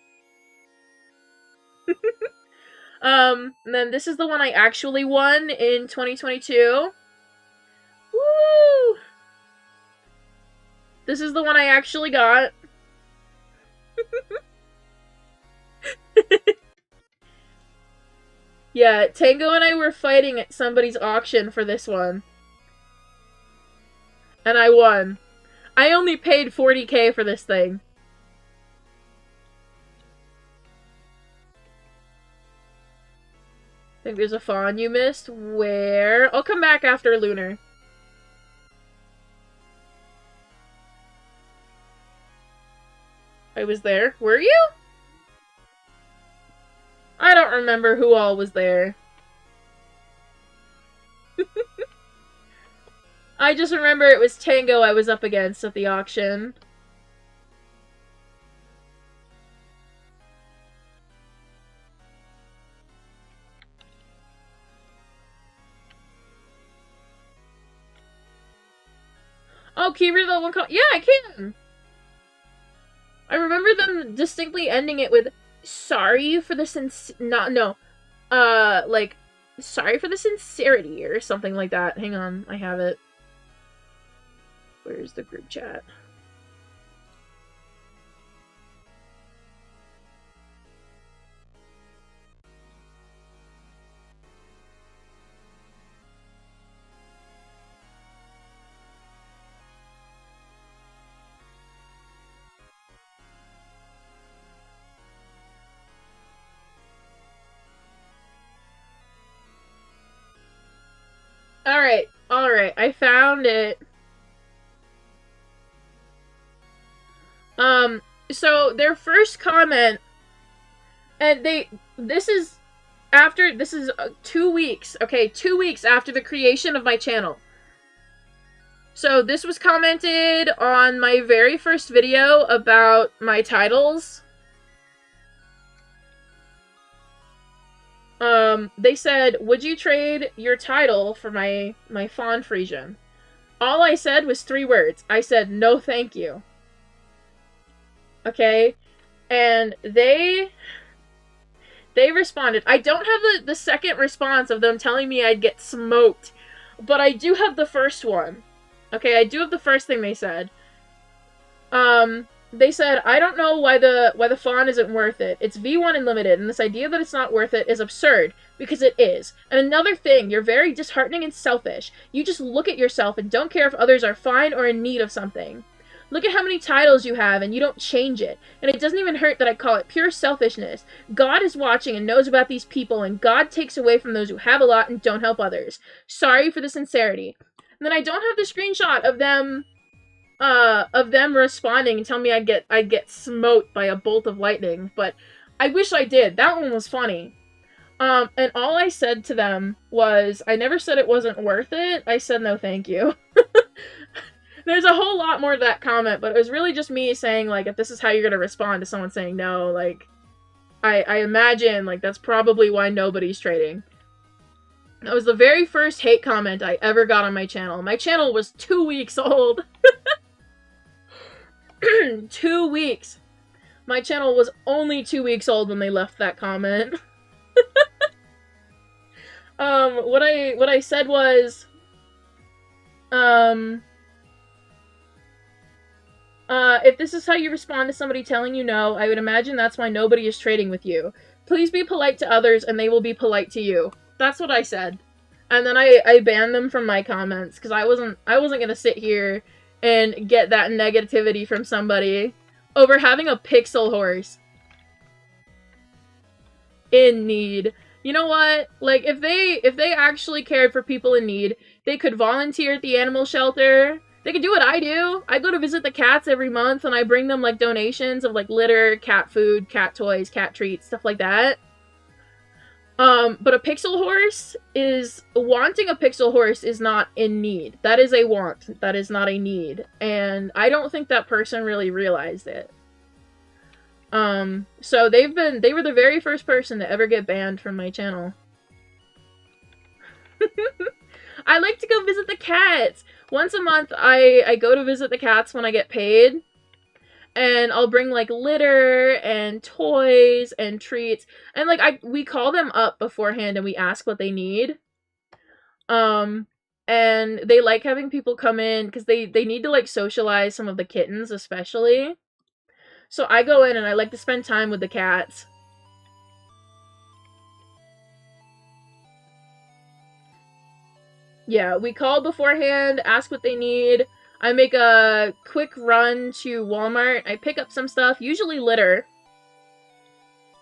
And then this is the one I actually won in 2022. Woo! This is the one I actually got. Yeah, Tango and I were fighting at somebody's auction for this one. And I won. I only paid 40k for this thing. I think there's a fawn you missed. Where? I'll come back after Lunar. I was there. Were you? I don't remember who all was there. I just remember it was Tango I was up against at the auction. Oh, can you read that one? Yeah, I can! I remember them distinctly ending it with, sorry for the like, sorry for the sincerity, or something like that. Hang on, I have it. Where's the group chat? Alright, I found it. So their first comment, and this is 2 weeks, okay, 2 weeks after the creation of my channel. So this was commented on my very first video about my titles. They said, would you trade your title for my Fawn Frisian? All I said was 3 words. I said, no thank you. Okay? And they responded. I don't have the second response of them telling me I'd get smoked, but I do have the first one. Okay, I do have the first thing they said. they said, I don't know why the fawn isn't worth it. It's V1 and limited, and this idea that it's not worth it is absurd, because it is. And another thing, you're very disheartening and selfish. You just look at yourself and don't care if others are fine or in need of something. Look at how many titles you have, and you don't change it. And it doesn't even hurt that I call it pure selfishness. God is watching and knows about these people, and God takes away from those who have a lot and don't help others. Sorry for the sincerity. And then I don't have the screenshot of them responding and telling me I'd get smote by a bolt of lightning, but I wish I did. That one was funny. And all I said to them was, I never said it wasn't worth it. I said no thank you. There's a whole lot more to that comment, but it was really just me saying, like, if this is how you're gonna respond to someone saying no, like, I imagine, like, that's probably why nobody's trading. That was the very first hate comment I ever got on my channel. My channel was 2 weeks old. 2 weeks. My channel was only 2 weeks old when they left that comment. What I said was, if this is how you respond to somebody telling you no, I would imagine that's why nobody is trading with you. Please be polite to others and they will be polite to you. That's what I said. And then I banned them from my comments, because I wasn't gonna sit here and get that negativity from somebody over having a pixel horse in need. You know what? Like, if they actually cared for people in need, they could volunteer at the animal shelter. They could do what I do. I go to visit the cats every month, and I bring them, like, donations of, like, litter, cat food, cat toys, cat treats, stuff like that. But a pixel horse is... Wanting a pixel horse is not in need. That is a want. That is not a need. And I don't think that person really realized it. So they were the very first person to ever get banned from my channel. I like to go visit the cats! Once a month, I go to visit the cats when I get paid. And I'll bring, like, litter and toys and treats. And, like, we call them up beforehand and we ask what they need. And they like having people come in because they need to, like, socialize some of the kittens, especially. So I go in and I like to spend time with the cats. Yeah, we call beforehand, ask what they need. I make a quick run to Walmart. I pick up some stuff, usually litter.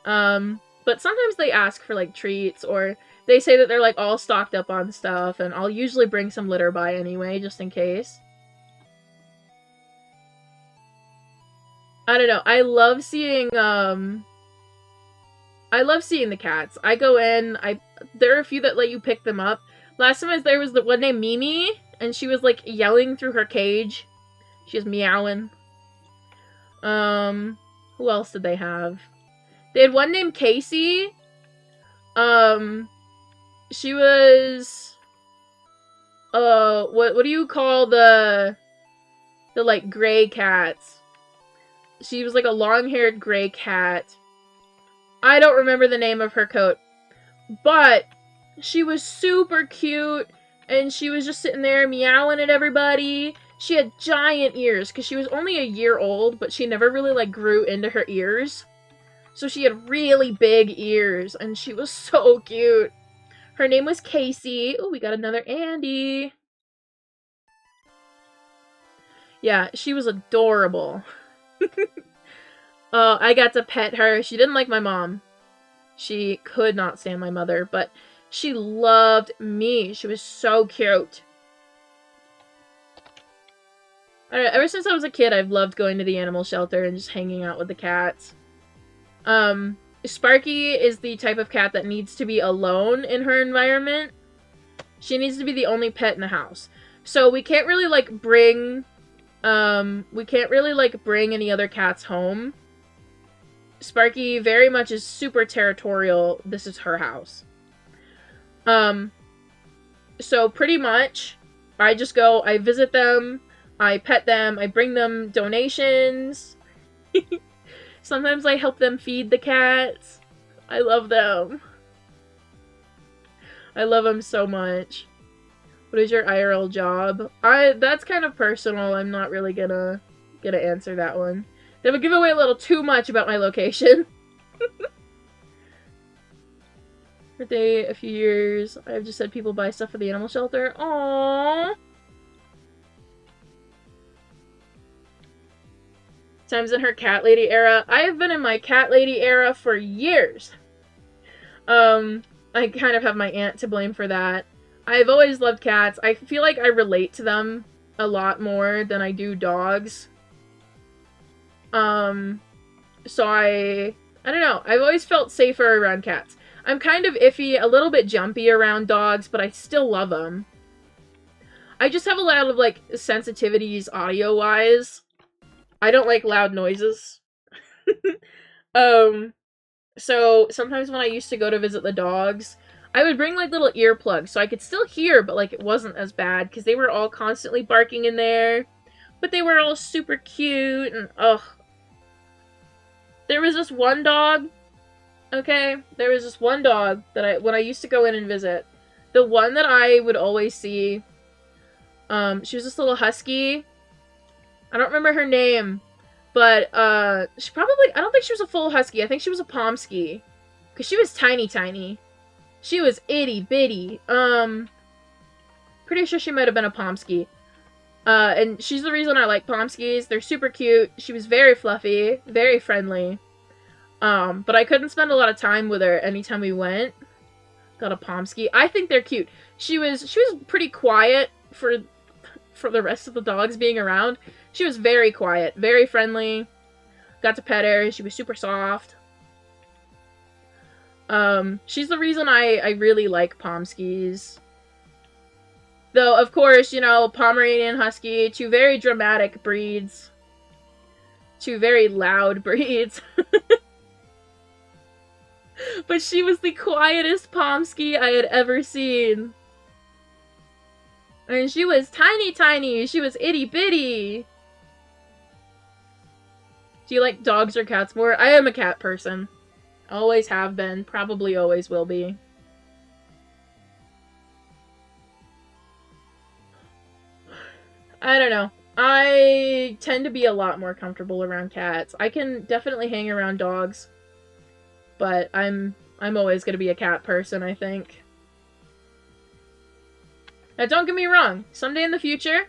But sometimes they ask for, like, treats, or they say that they're, like, all stocked up on stuff, and I'll usually bring some litter by anyway, just in case. I don't know. I love seeing the cats. I go in, there are a few that let you pick them up. Last time there was the one named Mimi, and she was, like, yelling through her cage. She was meowing. Who else did they have? They had one named Casey. She was... what do you call the like, gray cats? She was, like, a long-haired gray cat. I don't remember the name of her coat. But she was super cute. And she was just sitting there meowing at everybody. She had giant ears, because she was only a year old, but she never really, like, grew into her ears. So she had really big ears, and she was so cute. Her name was Casey. Oh, we got another Andy. Yeah, she was adorable. I got to pet her. She didn't like my mom. She could not stand my mother, but... she loved me. She was so cute. I don't know, ever since I was a kid, I've loved going to the animal shelter and just hanging out with the cats. Sparky is the type of cat that needs to be alone in her environment. She needs to be the only pet in the house. So we can't really, like, bring any other cats home. Sparky very much is super territorial. This is her house. So pretty much, I just go, I visit them, I pet them, I bring them donations. Sometimes I help them feed the cats. I love them. I love them so much. What is your IRL job? That's kind of personal. I'm not really gonna answer that one. That would give away a little too much about my location. Birthday, a few years. I've just said people buy stuff for the animal shelter. Aww. Times in her cat lady era. I have been in my cat lady era for years. I kind of have my aunt to blame for that. I've always loved cats. I feel like I relate to them a lot more than I do dogs. So I don't know. I've always felt safer around cats. I'm kind of iffy, a little bit jumpy around dogs, but I still love them. I just have a lot of, like, sensitivities audio-wise. I don't like loud noises. So sometimes when I used to go to visit the dogs, I would bring, like, little earplugs so I could still hear, but, like, it wasn't as bad, because they were all constantly barking in there. But they were all super cute, and, ugh. There was this one dog, okay? There was this one dog that when I used to go in and visit, the one that I would always see, she was this little husky. I don't remember her name, but, she probably, I don't think she was a full husky. I think she was a Pomsky, because she was tiny, tiny. She was itty-bitty. Pretty sure she might have been a Pomsky. And she's the reason I like Pomskys. They're super cute. She was very fluffy, very friendly. But I couldn't spend a lot of time with her anytime we went. Got a Pomsky. I think they're cute. She was pretty quiet for the rest of the dogs being around. She was very quiet, very friendly. Got to pet her. She was super soft. She's the reason I really like Pomskys. Though, of course, you know, Pomeranian Husky, two very dramatic breeds. Two very loud breeds. But she was the quietest Pomsky I had ever seen. And she was tiny, tiny. She was itty-bitty. Do you like dogs or cats more? I am a cat person. Always have been. Probably always will be. I don't know. I tend to be a lot more comfortable around cats. I can definitely hang around dogs. But I'm always gonna be a cat person, I think. Now, don't get me wrong. Someday in the future,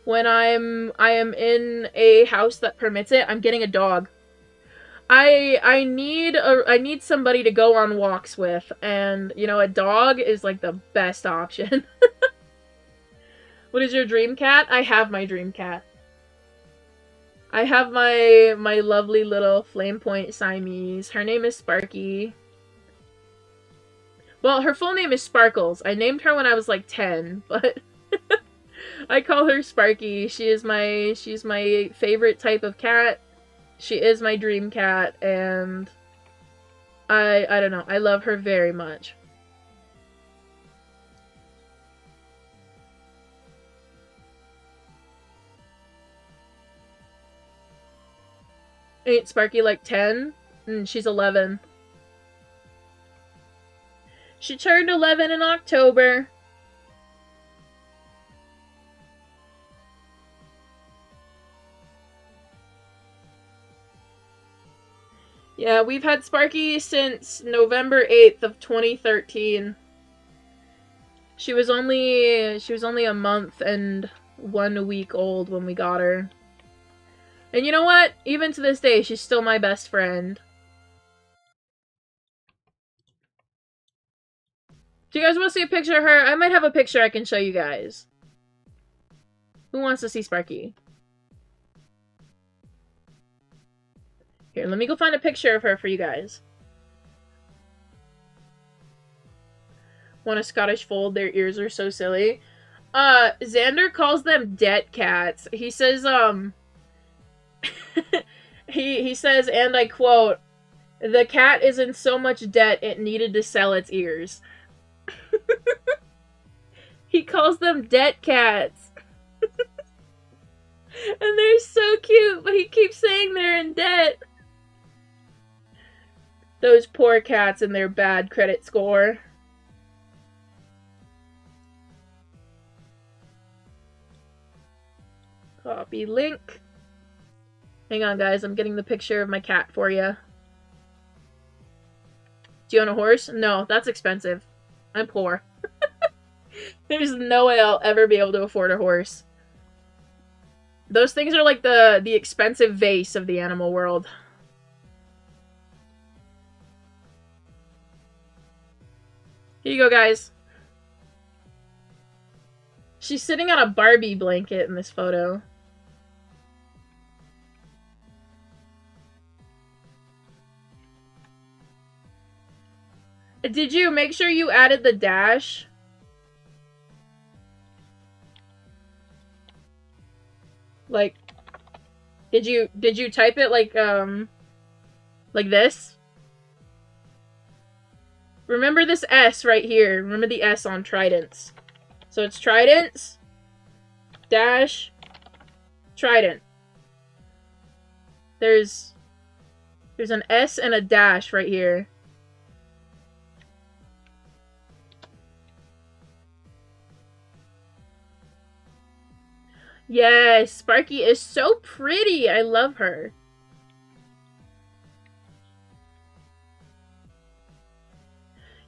when I am in a house that permits it, I'm getting a dog. I need somebody to go on walks with, and you know, a dog is like the best option. What is your dream cat? I have my dream cat. I have my lovely little flame point Siamese. Her name is Sparky. Well, her full name is Sparkles. I named her when I was like 10, but I call her Sparky. She's my favorite type of cat. She is my dream cat, and I don't know. I love her very much. Ain't Sparky like 10? She's 11. She turned 11 in October. Yeah, we've had Sparky since November 8th of 2013. She was only a month and 1 week old when we got her. And you know what? Even to this day, she's still my best friend. Do you guys want to see a picture of her? I might have a picture I can show you guys. Who wants to see Sparky? Here, let me go find a picture of her for you guys. Want a Scottish fold? Their ears are so silly. Xander calls them debt cats. He says, he says, and I quote, "The cat is in so much debt it needed to sell its ears." He calls them debt cats. And they're so cute, but he keeps saying they're in debt. Those poor cats and their bad credit score. Copy link. Hang on, guys. I'm getting the picture of my cat for you. Do you own a horse? No, that's expensive. I'm poor. There's no way I'll ever be able to afford a horse. Those things are like the expensive vase of the animal world. Here you go, guys. She's sitting on a Barbie blanket in this photo. Did you make sure you added the dash? Like, did you type it like this? Remember this S right here. Remember the S on tridents. So it's tridents, dash, trident. There's an S and a dash right here. Yes, Sparky is so pretty. I love her.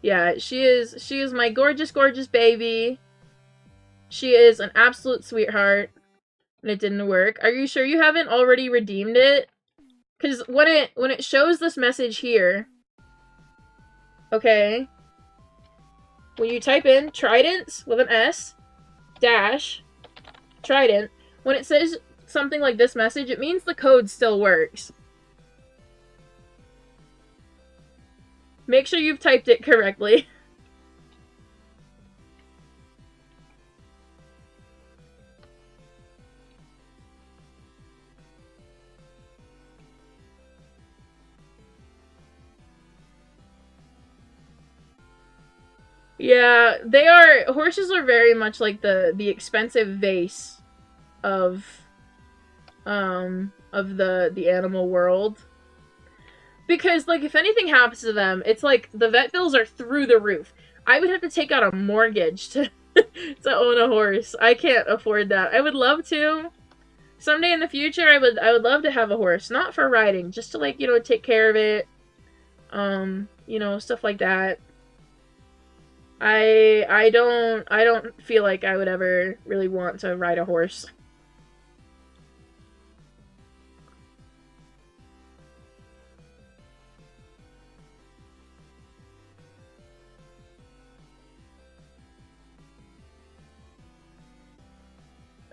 Yeah, she is my gorgeous, gorgeous baby. She is an absolute sweetheart. And it didn't work. Are you sure you haven't already redeemed it? Because when it shows this message here, okay, when you type in tridents with an S, dash, trident, when it says something like this message, it means the code still works. Make sure you've typed it correctly. Yeah, horses are very much like the expensive vase of the animal world. Because, like, if anything happens to them, it's like the vet bills are through the roof. I would have to take out a mortgage to to own a horse. I can't afford that. I would love to. Someday in the future, I would love to have a horse. Not for riding, just to, like, take care of it. Stuff like that. I don't feel like I would ever really want to ride a horse.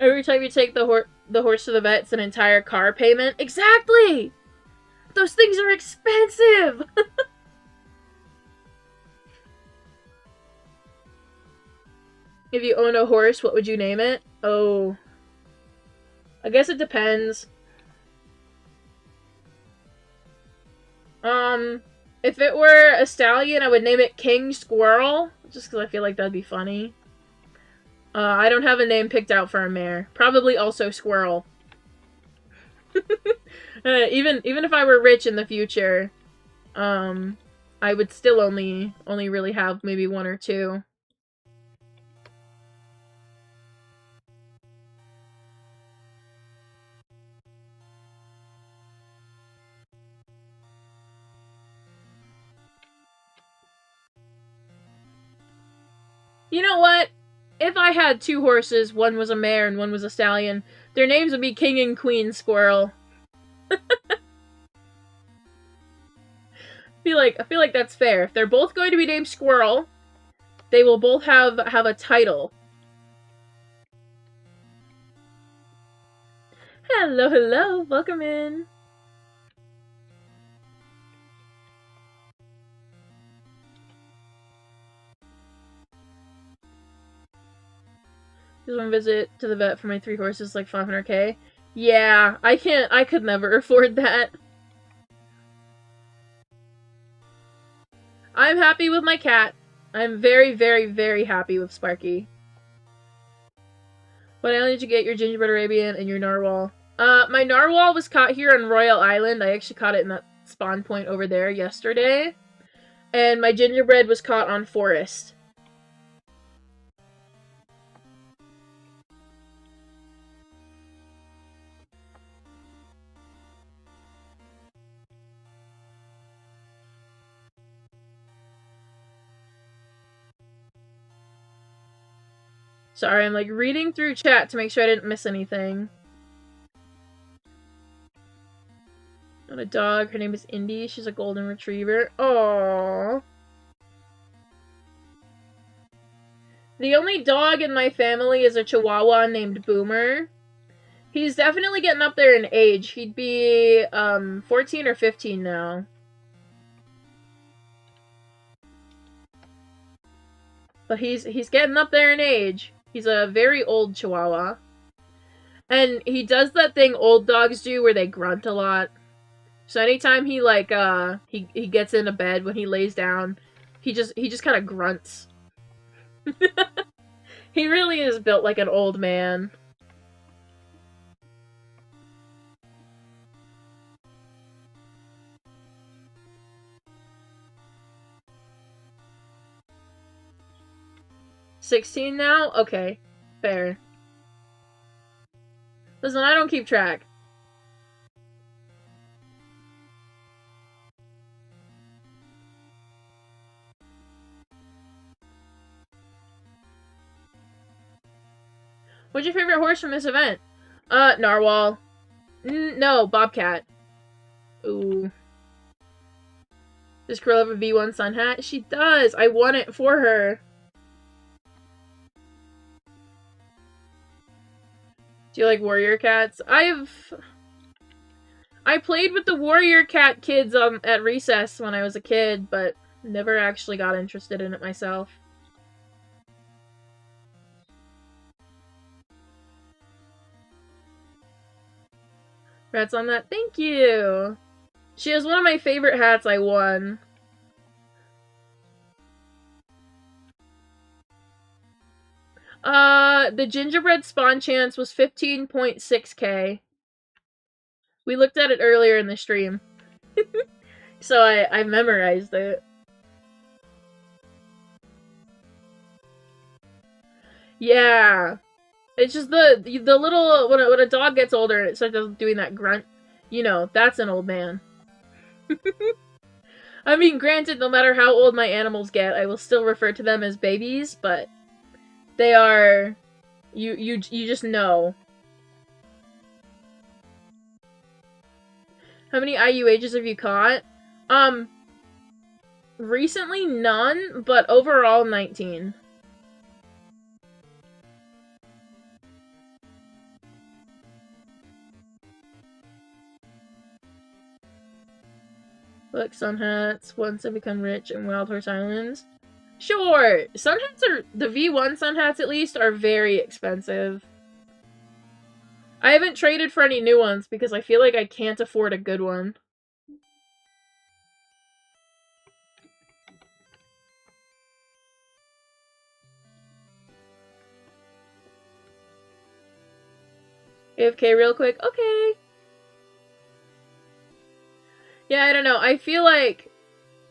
Every time you take the horse to the vet, it's an entire car payment. Exactly! Those things are expensive! If you own a horse, what would you name it? Oh. I guess it depends. If it were a stallion, I would name it King Squirrel. Just because I feel like that'd be funny. I don't have a name picked out for a mare. Probably also Squirrel. Even if I were rich in the future, I would still only really have maybe one or two. You know what? If I had two horses, one was a mare and one was a stallion, their names would be King and Queen Squirrel. I feel like that's fair. If they're both going to be named Squirrel, they will both have a title. Hello, hello, welcome in. Just one visit to the vet for my 3 horses, like 500k. Yeah, I could never afford that. I'm happy with my cat. I'm very, very, very happy with Sparky. What island did you get your Gingerbread Arabian and your Narwhal? My Narwhal was caught here on Royal Island. I actually caught it in that spawn point over there yesterday. And my Gingerbread was caught on Forest. Sorry, I'm like reading through chat to make sure I didn't miss anything. Got a dog. Her name is Indy. She's a golden retriever. Aww. The only dog in my family is a Chihuahua named Boomer. He's definitely getting up there in age. He'd be 14 or 15 now. But he's getting up there in age. He's a very old Chihuahua. And he does that thing old dogs do where they grunt a lot. So anytime he like he gets into bed, when he lays down, he just kind of grunts. He really is built like an old man. $16 now? Okay. Fair. Listen, I don't keep track. What's your favorite horse from this event? Narwhal. No, Bobcat. Ooh. Does Krill have a V1 sun hat? She does! I won it for her. Do you like warrior cats? I played with the warrior cat kids at recess when I was a kid, but never actually got interested in it myself. Congrats on that. Thank you! She has one of my favorite hats I won. The gingerbread spawn chance was 15.6k. We looked at it earlier in the stream. So I memorized it. Yeah. It's just the little, when a dog gets older, it starts doing that grunt. You know, that's an old man. I mean, granted, no matter how old my animals get, I will still refer to them as babies, but they are, you just know. How many IUHs have you caught? Recently none, but overall 19. Look, sun hats, once I become rich in Wild Horse Islands. Sure! Sun hats are, the V1 sun hats at least, are very expensive. I haven't traded for any new ones because I feel like I can't afford a good one. AFK real quick. Okay. Yeah, I don't know. I feel like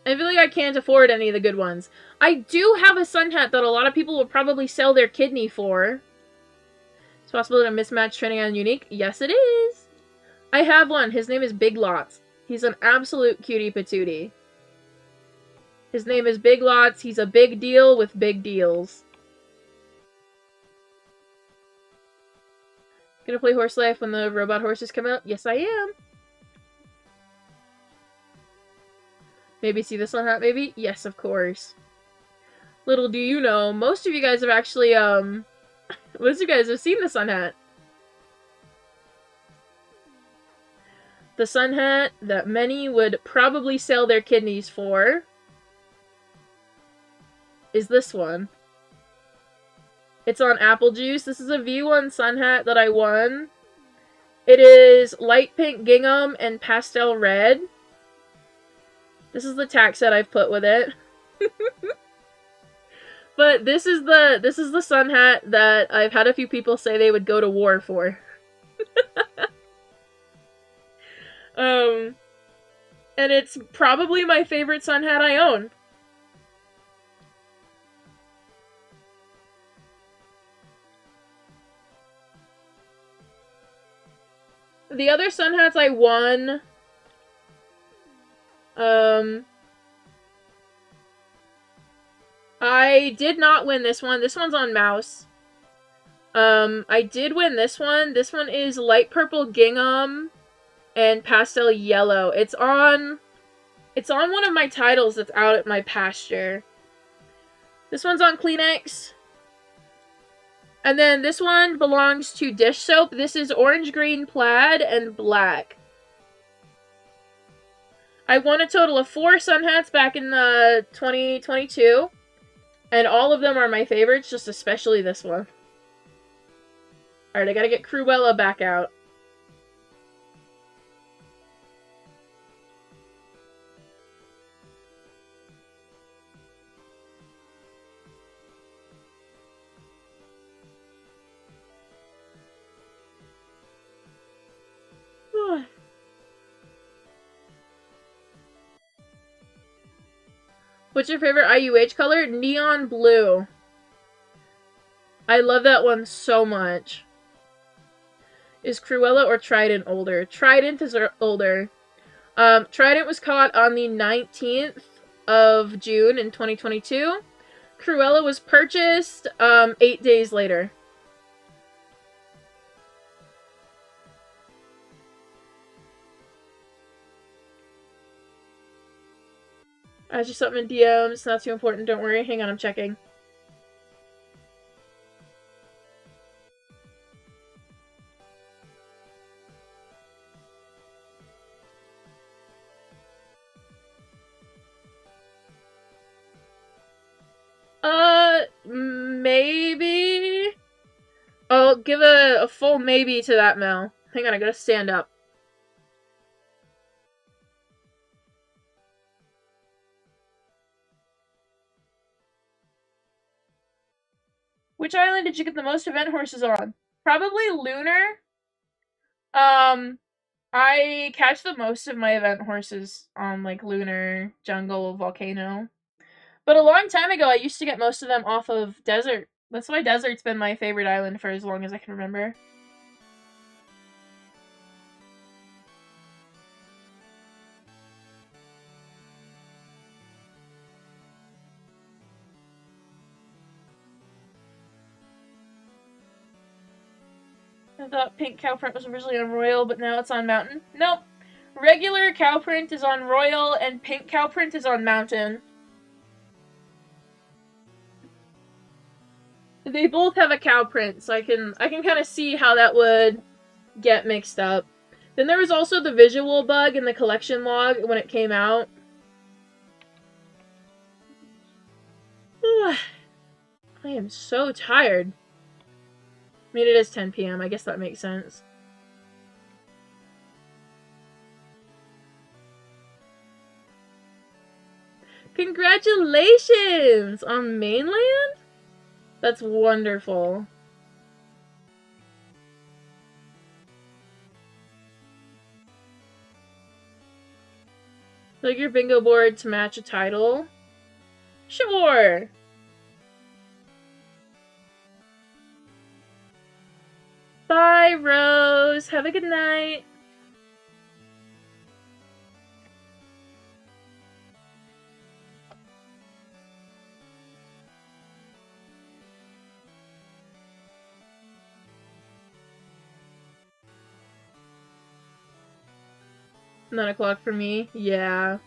I can't afford any of the good ones. I do have a sun hat that a lot of people will probably sell their kidney for. It's possible to mismatch training on unique? Yes, it is. I have one. His name is Big Lots. He's an absolute cutie patootie. His name is Big Lots. He's a big deal with big deals. Gonna play Horse Life when the robot horses come out? Yes, I am. Maybe see the sun hat, maybe? Yes, of course. Little do you know, most of you guys have actually, most of you guys have seen the sun hat. The sun hat that many would probably sell their kidneys for is this one. It's on Apple Juice. This is a V1 sun hat that I won. It is light pink gingham and pastel red. This is the tack set I've put with it. But this is the sun hat that I've had a few people say they would go to war for. And it's probably my favorite sun hat I own. The other sun hats I won, I did not win this one. This one's on Mouse. I did win this one. This one is light purple gingham and pastel yellow. It's on one of my titles that's out at my pasture. This one's on Kleenex. And then this one belongs to dish soap. This is orange, green, plaid, and black. I won a total of 4 sun hats back in 2022. And all of them are my favorites, just especially this one. Alright, I gotta get Cruella back out. What's your favorite IUH color? Neon blue. I love that one so much. Is Cruella or Trident older? Trident is older. Trident was caught on the 19th of June in 2022. Cruella was purchased 8 days later. I just something in DMs. Not too important. Don't worry. Hang on. I'm checking. Maybe? I'll give a full maybe to that, Mel. Hang on. I gotta stand up. Which island did you get the most event horses on? Probably Lunar. I catch the most of my event horses on, like, Lunar, Jungle, Volcano. But a long time ago, I used to get most of them off of Desert. That's why Desert's been my favorite island for as long as I can remember. I thought pink cow print was originally on Royal, but now it's on Mountain. Nope. Regular cow print is on Royal, and pink cow print is on Mountain. They both have a cow print, so I can kind of see how that would get mixed up. Then there was also the visual bug in the collection log when it came out. I am so tired. I mean, it is 10 p.m. I guess that makes sense. Congratulations on mainland? That's wonderful. Like your bingo board to match a title? Sure! Bye, Rose. Have a good night. Nine o'clock for me? Yeah.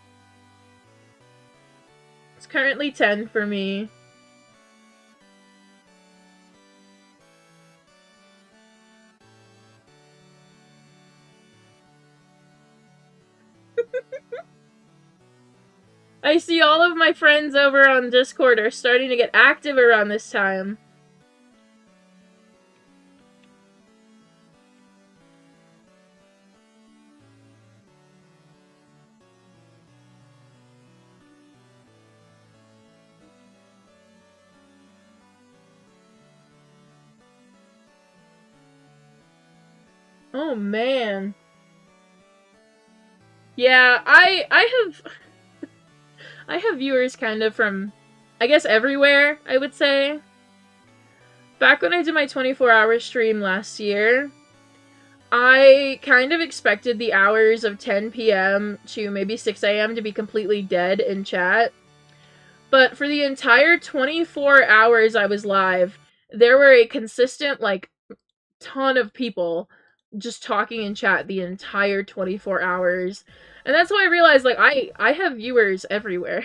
It's currently 10 for me. I see all of my friends over on Discord are starting to get active around this time. Oh man. Yeah, I have I have viewers kind of from, I guess, everywhere, I would say. Back when I did my 24-hour stream last year, I kind of expected the hours of 10 p.m. to maybe 6 a.m. to be completely dead in chat. But for the entire 24 hours I was live, there were a consistent, like, ton of people just talking in chat the entire 24 hours. And that's how I realized, like, I have viewers everywhere.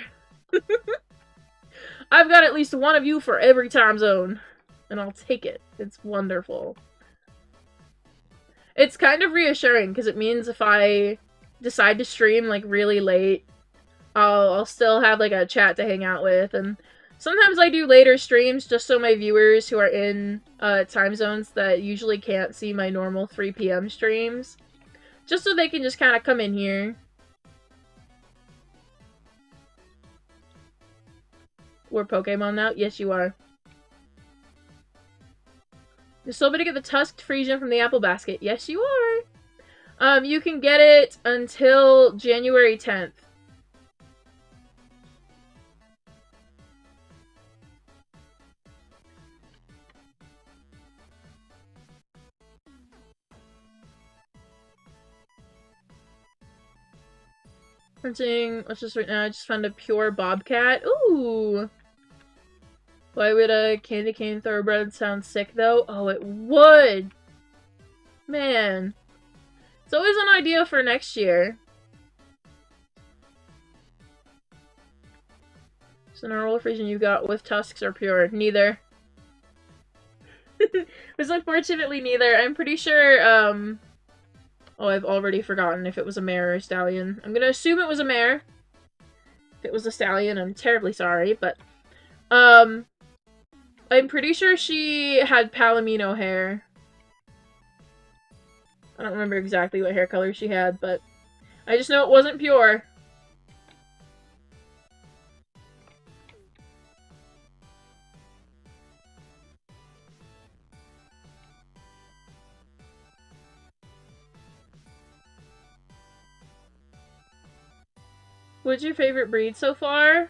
I've got at least one of you for every time zone. And I'll take it. It's wonderful. It's kind of reassuring, because it means if I decide to stream, like, really late, I'll still have, like, a chat to hang out with, and sometimes I do later streams just so my viewers who are in time zones that usually can't see my normal 3 p.m. streams, just so they can just kind of come in here. We're Pokemon now? Yes, you are. You're still able to get the tusked Frisian from the apple basket. Yes, you are. You can get it until January 10th. Printing, let's just right now, I just found a pure bobcat. Ooh! Why would a candy cane thoroughbred sound sick, though? Oh, it would! Man. It's always an idea for next year. So normal Frisian you got with tusks or pure? Neither. It was unfortunately neither. I'm pretty sure, oh, I've already forgotten if it was a mare or a stallion. I'm gonna assume it was a mare. If it was a stallion, I'm terribly sorry, but, I'm pretty sure she had palomino hair. I don't remember exactly what hair color she had, but I just know it wasn't pure. What's your favorite breed so far?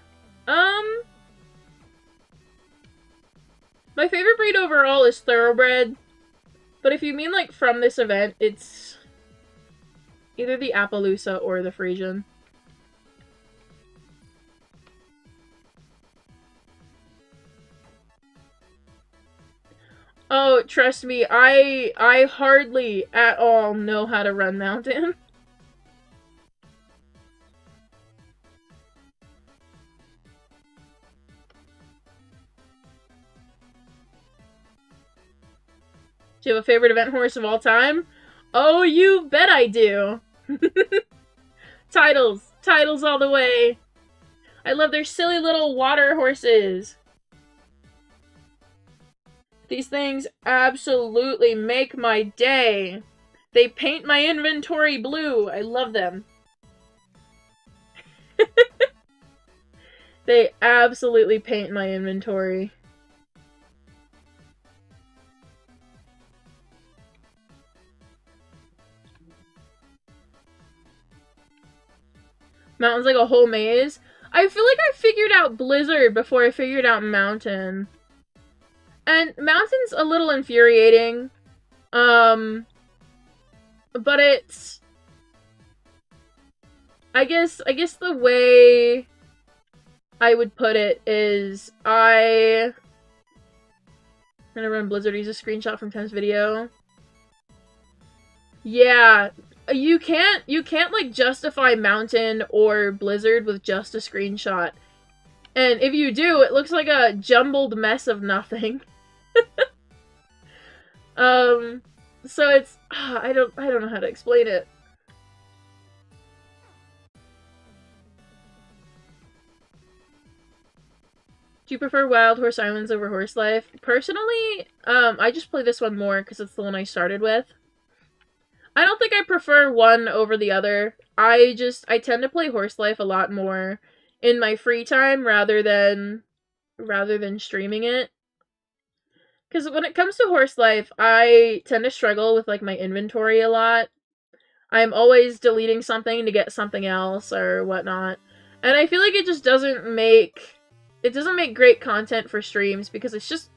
My favorite breed overall is thoroughbred. But if you mean, like, from this event, it's either the Appaloosa or the Frisian. Oh, trust me, I hardly at all know how to run mountain. Do you have a favorite event horse of all time? Oh, you bet I do! Titles! Titles all the way! I love their silly little water horses! These things absolutely make my day! They paint my inventory blue! I love them. They absolutely paint my inventory. Mountain's like a whole maze. I feel like I figured out Blizzard before I figured out Mountain. And Mountain's a little infuriating. But it's... I guess the way I would put it is I'm gonna run Blizzard, use a screenshot from Tim's video. Yeah, you can't, like, justify Mountain or Blizzard with just a screenshot. And if you do, it looks like a jumbled mess of nothing. So it's, I don't know how to explain it. Do you prefer Wild Horse Islands over Horse Life? Personally, I just play this one more because it's the one I started with. I don't think I prefer one over the other. I tend to play Horse Life a lot more in my free time rather than streaming it. Because when it comes to Horse Life, I tend to struggle with, like, my inventory a lot. I'm always deleting something to get something else or whatnot. And I feel like it just doesn't make great content for streams because it's just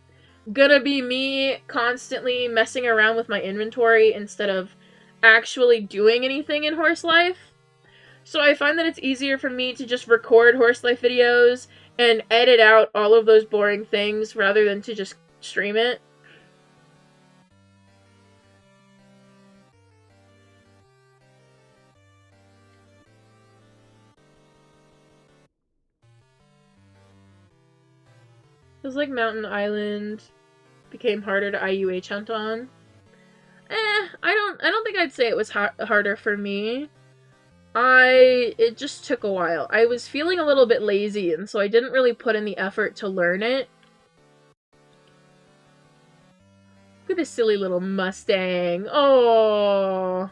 gonna be me constantly messing around with my inventory instead of actually doing anything in Horse Life. So I find that it's easier for me to just record Horse Life videos and edit out all of those boring things rather than to just stream it. It was like Mountain Island became harder to IUH hunt on. I don't think I'd say it was harder for me. It just took a while. I was feeling a little bit lazy, and so I didn't really put in the effort to learn it. Look at this silly little Mustang. Oh.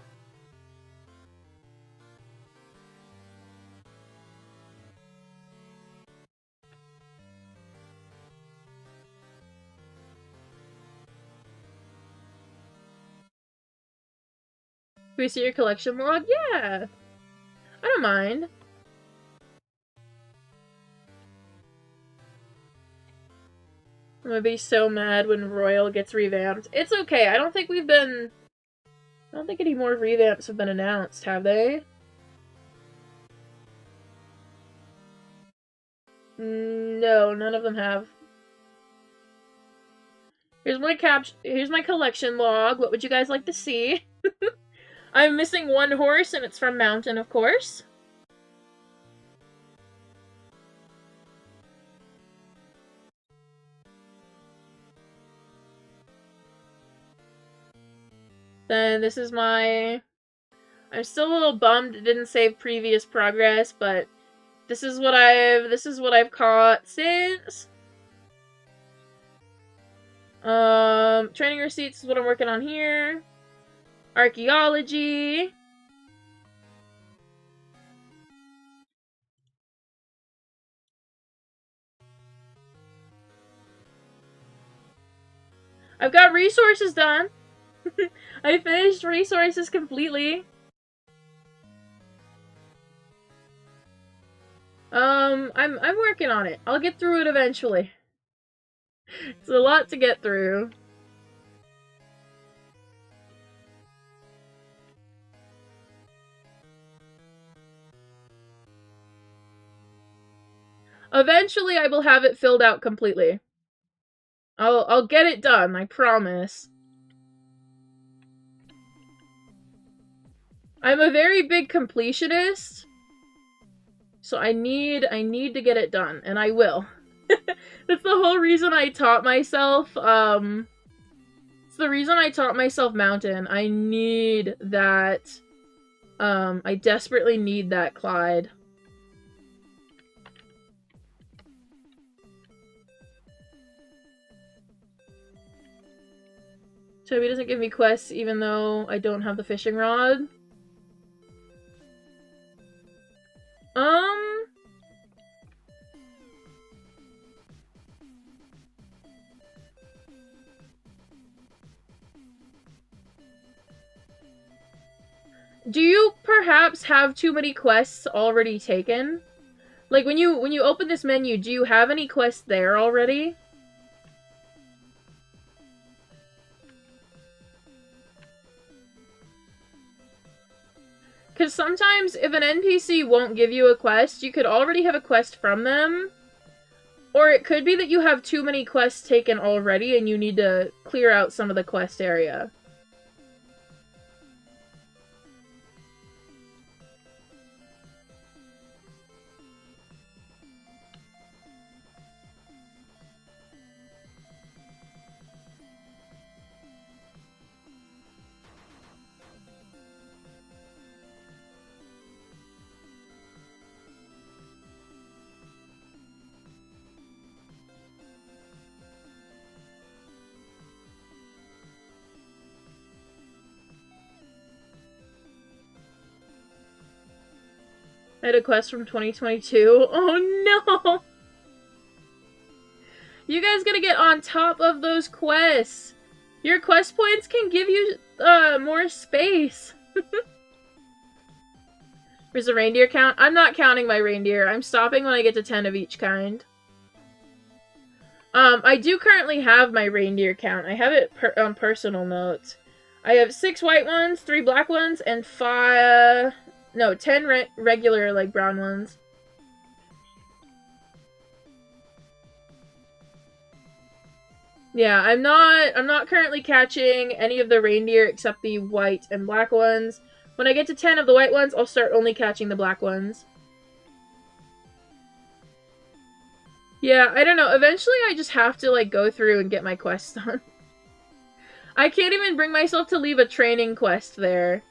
Can we see your collection log? Yeah. I don't mind. I'm gonna be so mad when Royal gets revamped. It's okay. I don't think any more revamps have been announced, have they? No, none of them have. Here's my collection log. What would you guys like to see? I'm missing one horse, and it's from Mountain, of course. Then this is my... I'm still a little bummed it didn't save previous progress, but this is what I've caught since. Training receipts is what I'm working on here. Archaeology. I've got resources done. I finished resources completely. I'm working on it. I'll get through it eventually. It's a lot to get through. Eventually I will have it filled out completely. I'll get it done, I promise. I'm a very big completionist, so I need to get it done, and I will. That's the whole reason I taught myself, it's the reason I taught myself Mountain. I need that, I desperately need that Clyde. Toby doesn't give me quests even though I don't have the fishing rod. Do you perhaps have too many quests already taken? Like, when you open this menu, do you have any quests there already? Because sometimes, if an NPC won't give you a quest, you could already have a quest from them. Or it could be that you have too many quests taken already and you need to clear out some of the quest area. I had a quest from 2022. Oh no! You guys gotta get on top of those quests. Your quest points can give you more space. There's a reindeer count. I'm not counting my reindeer. I'm stopping when I get to 10 of each kind. I do currently have my reindeer count. I have it on personal notes. I have 6 white ones, 3 black ones, and 10 regular, like, brown ones. Yeah, I'm not currently catching any of the reindeer except the white and black ones. When I get to 10 of the white ones, I'll start only catching the black ones. Yeah, I don't know. Eventually I just have to, like, go through and get my quests done. I can't even bring myself to leave a training quest there.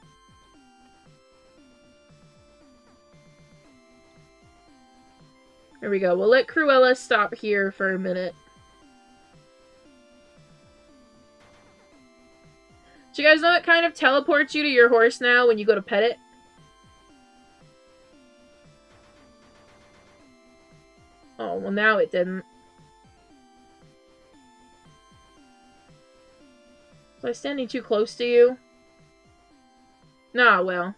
There we go. We'll let Cruella stop here for a minute. Do you guys know it kind of teleports you to your horse now when you go to pet it? Oh, well now it didn't. Was I standing too close to you? Nah, well.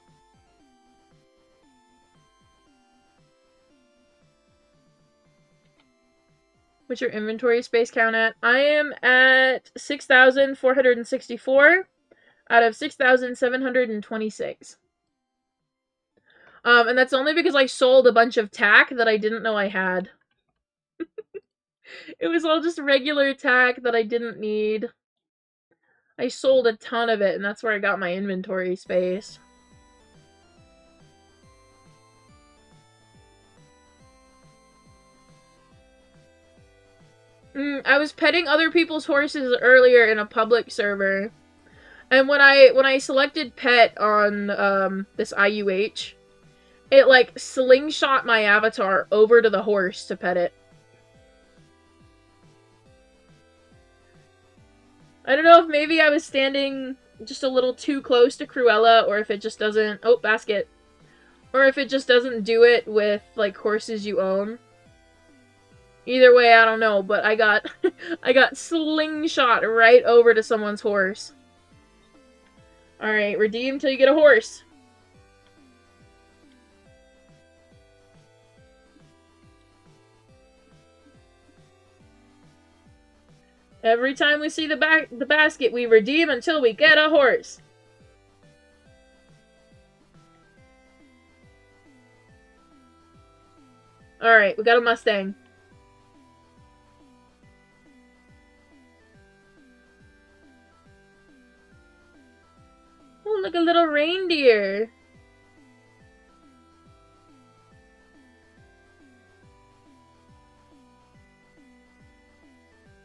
What's your inventory space count at? I am at 6,464 out of 6,726. And that's only because I sold a bunch of tack that I didn't know I had. It was all just regular tack that I didn't need. I sold a ton of it, and that's where I got my inventory space. I was petting other people's horses earlier in a public server. And when I selected pet on this IUH, it like slingshot my avatar over to the horse to pet it. I don't know if maybe I was standing just a little too close to Cruella, or if it just doesn't... Oh, basket. Or if it just doesn't do it with, like, horses you own. Either way, I don't know, but I got I got slingshot right over to someone's horse. Alright, redeem till you get a horse. Every time we see the basket, we redeem until we get a horse. Alright, we got a Mustang. Oh, look, a little reindeer.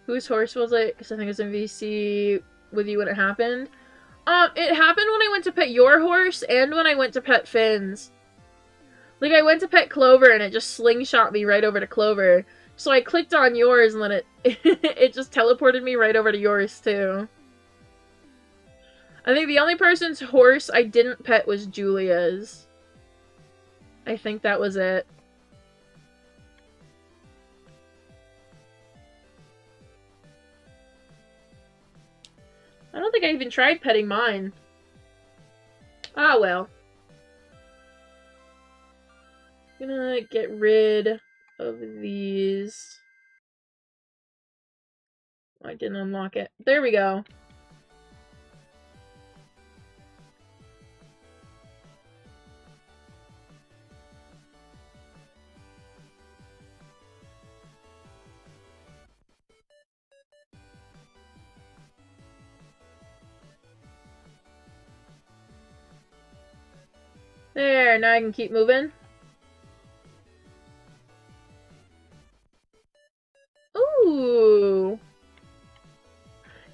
Whose horse was it? Because I think it was in VC with you when it happened. It happened when I went to pet your horse and when I went to pet Finn's. Like, I went to pet Clover and it just slingshot me right over to Clover. So I clicked on yours and then it just teleported me right over to yours too. I think the only person's horse I didn't pet was Julia's. I think that was it. I don't think I even tried petting mine. Ah, well. I'm gonna get rid of these. I didn't unlock it. There we go. There, now I can keep moving. Ooh.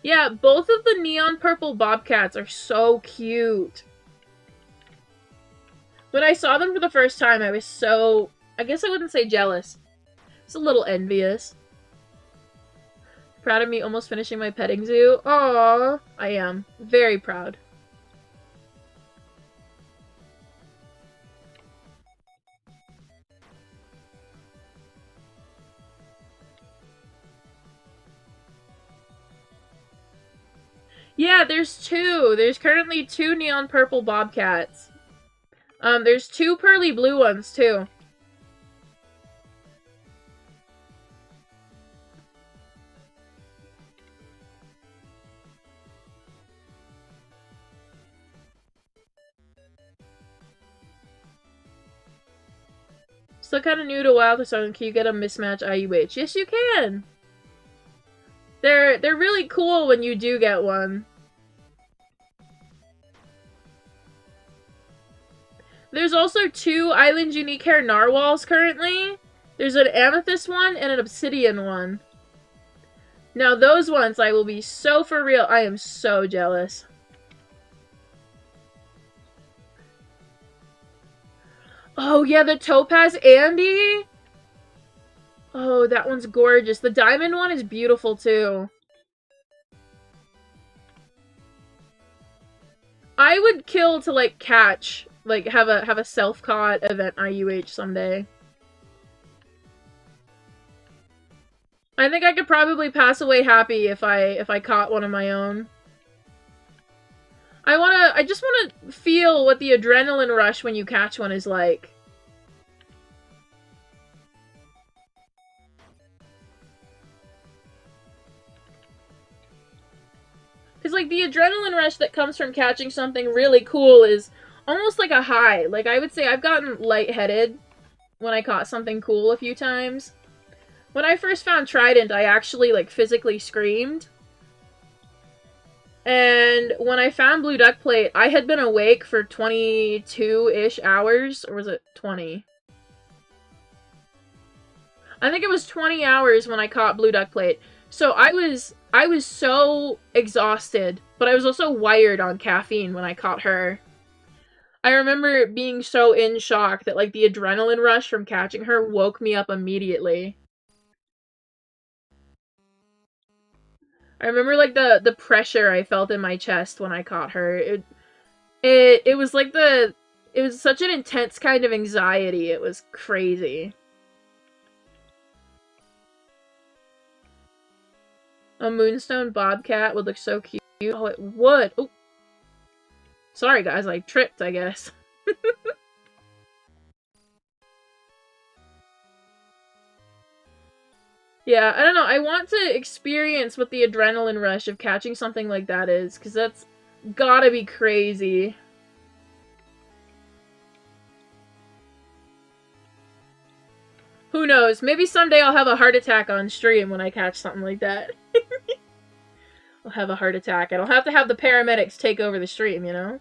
Yeah, both of the neon purple bobcats are so cute. When I saw them for the first time, I was so... I guess I wouldn't say jealous. It's a little envious. Proud of me almost finishing my petting zoo? Aww, I am. Very proud. Yeah, there's two. There's currently 2 neon purple bobcats. There's 2 pearly blue ones, too. Still kind of new to Wild Song. Can you get a mismatch IUH? Yes, you can! They're really cool when you do get one. There's also 2 Island Unique Hair Narwhals currently. There's an amethyst one and an obsidian one. Now those ones I will be so for real. I am so jealous. Oh yeah, the Topaz Andy. Oh, that one's gorgeous. The diamond one is beautiful too. I would kill to like catch, like have a self-caught event IUH someday. I think I could probably pass away happy if I caught one of my own. I just wanna feel what the adrenaline rush when you catch one is like. Because, like, the adrenaline rush that comes from catching something really cool is almost like a high. Like, I would say I've gotten lightheaded when I caught something cool a few times. When I first found Trident, I actually, like, physically screamed. And when I found Blue Duck Plate, I had been awake for 22-ish hours. Or was it 20? I think it was 20 hours when I caught Blue Duck Plate. So I was so exhausted, but I was also wired on caffeine when I caught her. I remember being so in shock that, like, the adrenaline rush from catching her woke me up immediately. I remember, like, the pressure I felt in my chest when I caught her. It was like it was such an intense kind of anxiety. It was crazy. A moonstone bobcat would look so cute. Oh, it would. Oh. Sorry, guys. I tripped, I guess. Yeah, I don't know. I want to experience what the adrenaline rush of catching something like that is, because that's gotta be crazy. Who knows? Maybe someday I'll have a heart attack on stream when I catch something like that. I'll have a heart attack. I don't have to have the paramedics take over the stream, you know?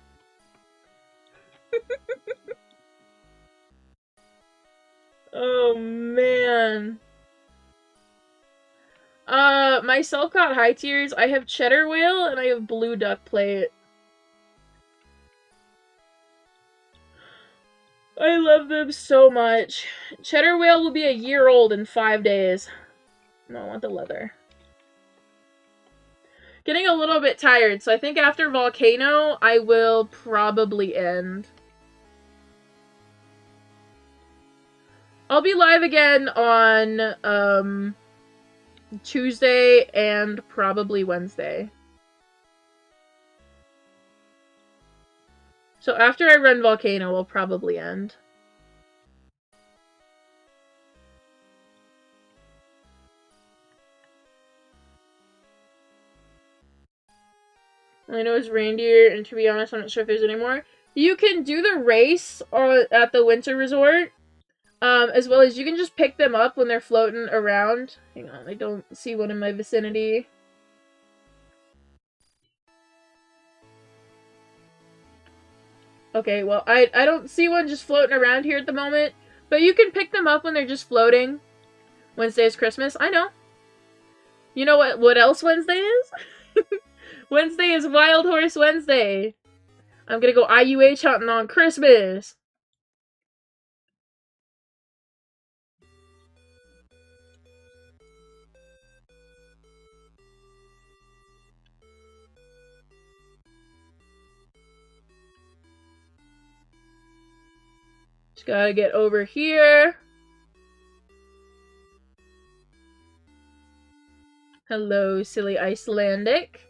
Oh, man. My self-caught high tiers, I have cheddar whale and I have blue duck plate. I love them so much. Cheddar whale will be a year old in 5 days. No, I want the leather. Getting a little bit tired, so I think after Volcano, I will probably end. I'll be live again on, Tuesday and probably Wednesday. So after I run Volcano, we'll probably end. I know it's reindeer, and to be honest, I'm not sure if there's any more. You can do the race at the winter resort, as well as you can just pick them up when they're floating around. Hang on, I don't see one in my vicinity. Okay, well, I don't see one just floating around here at the moment, but you can pick them up when they're just floating. Wednesday is Christmas. I know. You know what else Wednesday is? Wednesday is Wild Horse Wednesday. I'm gonna go IUH hunting on Christmas. Just gotta get over here. Hello, silly Icelandic.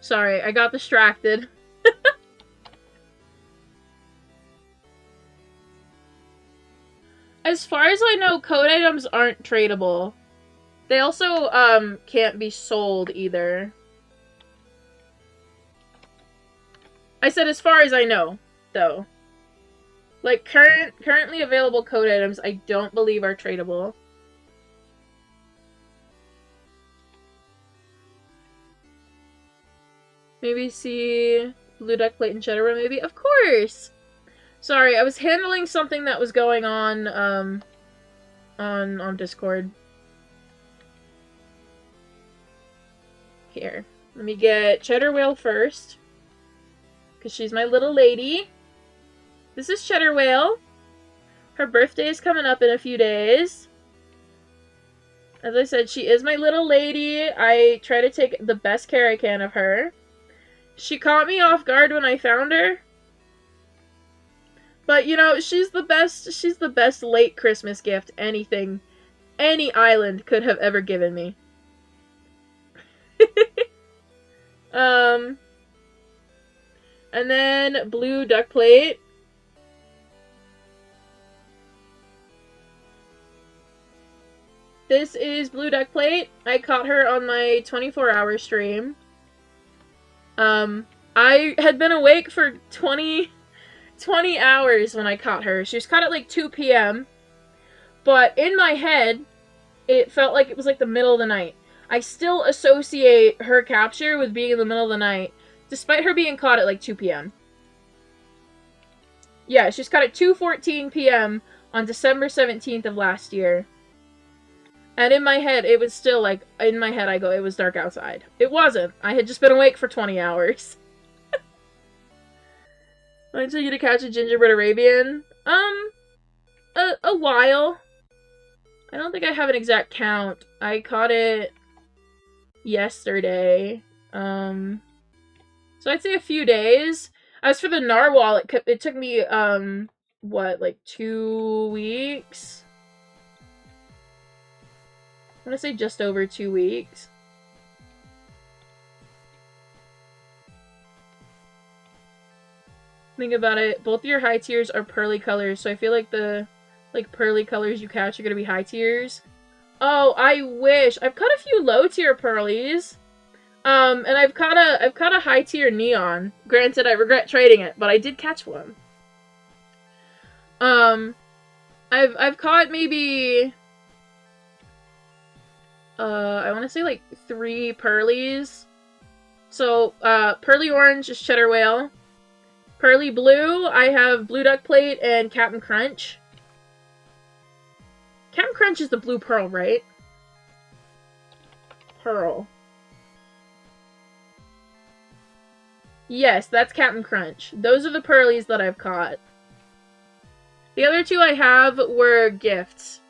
Sorry, I got distracted. As far as I know, code items aren't tradable. They also, can't be sold either. I said as far as I know, though. Like, currently available code items, I don't believe are tradable. Maybe see blue duck plate and cheddar, maybe? Of course! Sorry, I was handling something that was going on Discord. Here. Let me get Cheddar Whale first. Because she's my little lady. This is Cheddar Whale. Her birthday is coming up in a few days. As I said, she is my little lady. I try to take the best care I can of her. She caught me off guard when I found her. But, you know, she's the best late Christmas gift any island could have ever given me. And then blue duck plate. This is blue duck plate. I caught her on my 24-hour stream. I had been awake for 20 hours when I caught her. She was caught at like 2 p.m. But in my head, it felt like it was like the middle of the night. I still associate her capture with being in the middle of the night, despite her being caught at like 2 p.m. Yeah, she was caught at 2:14 p.m. on December 17th of last year. And in my head, it was still like, in my head I go, it was dark outside. It wasn't. I had just been awake for 20 hours. When did you to catch a gingerbread Arabian? A while. I don't think I have an exact count. I caught it yesterday. So I'd say a few days. As for the narwhal, it took me, what, like 2 weeks? I'm gonna say just over 2 weeks. Think about it. Both of your high tiers are pearly colors, so I feel like the pearly colors you catch are gonna be high tiers. Oh, I wish. I've caught a few low tier pearlies. And I've caught a high tier neon. Granted, I regret trading it, but I did catch one. I've caught maybe I want to say like 3 pearlies. So, pearly orange is cheddar whale. Pearly blue, I have blue duck plate and Captain Crunch. Captain Crunch is the blue pearl, right? Pearl. Yes, that's Captain Crunch. Those are the pearlies that I've caught. The other 2 I have were gifts.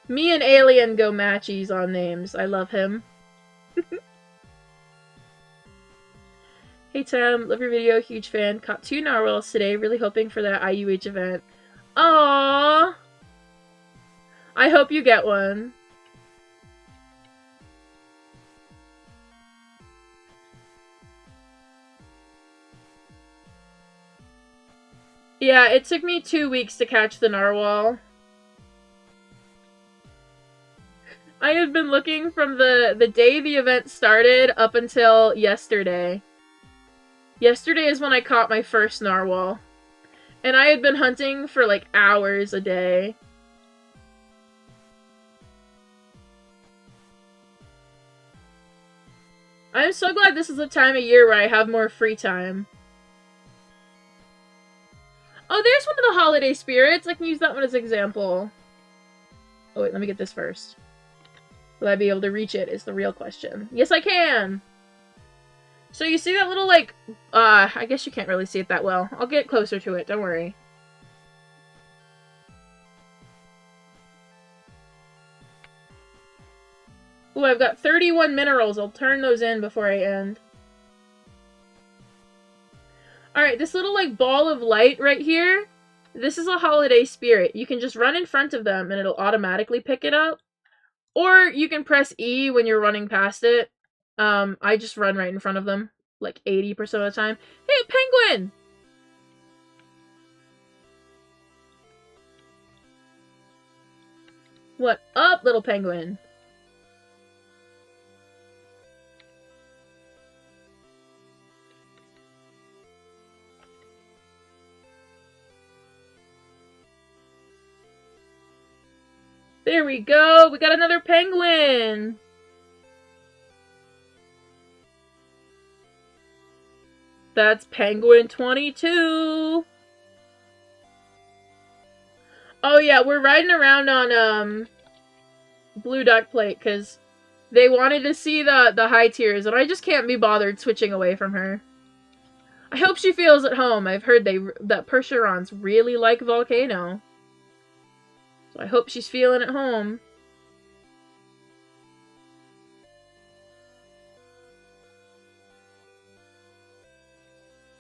Me and Alien go matchies on names. I love him. Hey Tem, love your video, huge fan. Caught 2 narwhals today, really hoping for that IUH event. Aww! I hope you get one. Yeah, it took me 2 weeks to catch the narwhal. I had been looking from the day the event started up until yesterday. Yesterday is when I caught my first narwhal. And I had been hunting for like hours a day. I'm so glad this is the time of year where I have more free time. Oh, there's one of the holiday spirits. I can use that one as an example. Oh wait, let me get this first. Will I be able to reach it is the real question. Yes, I can! So you see that little, like, I guess you can't really see it that well. I'll get closer to it, don't worry. Ooh, I've got 31 minerals. I'll turn those in before I end. Alright, this little, like, ball of light right here, this is a holiday spirit. You can just run in front of them and it'll automatically pick it up. Or you can press E when you're running past it. I just run right in front of them, like 80% of the time. Hey, penguin! What up, little penguin? There we go! We got another penguin! That's penguin 22! Oh yeah, we're riding around on, Blue Duck Plate, because they wanted to see the high tiers, and I just can't be bothered switching away from her. I hope she feels at home. I've heard that Percherons really like Volcano. So I hope she's feeling at home.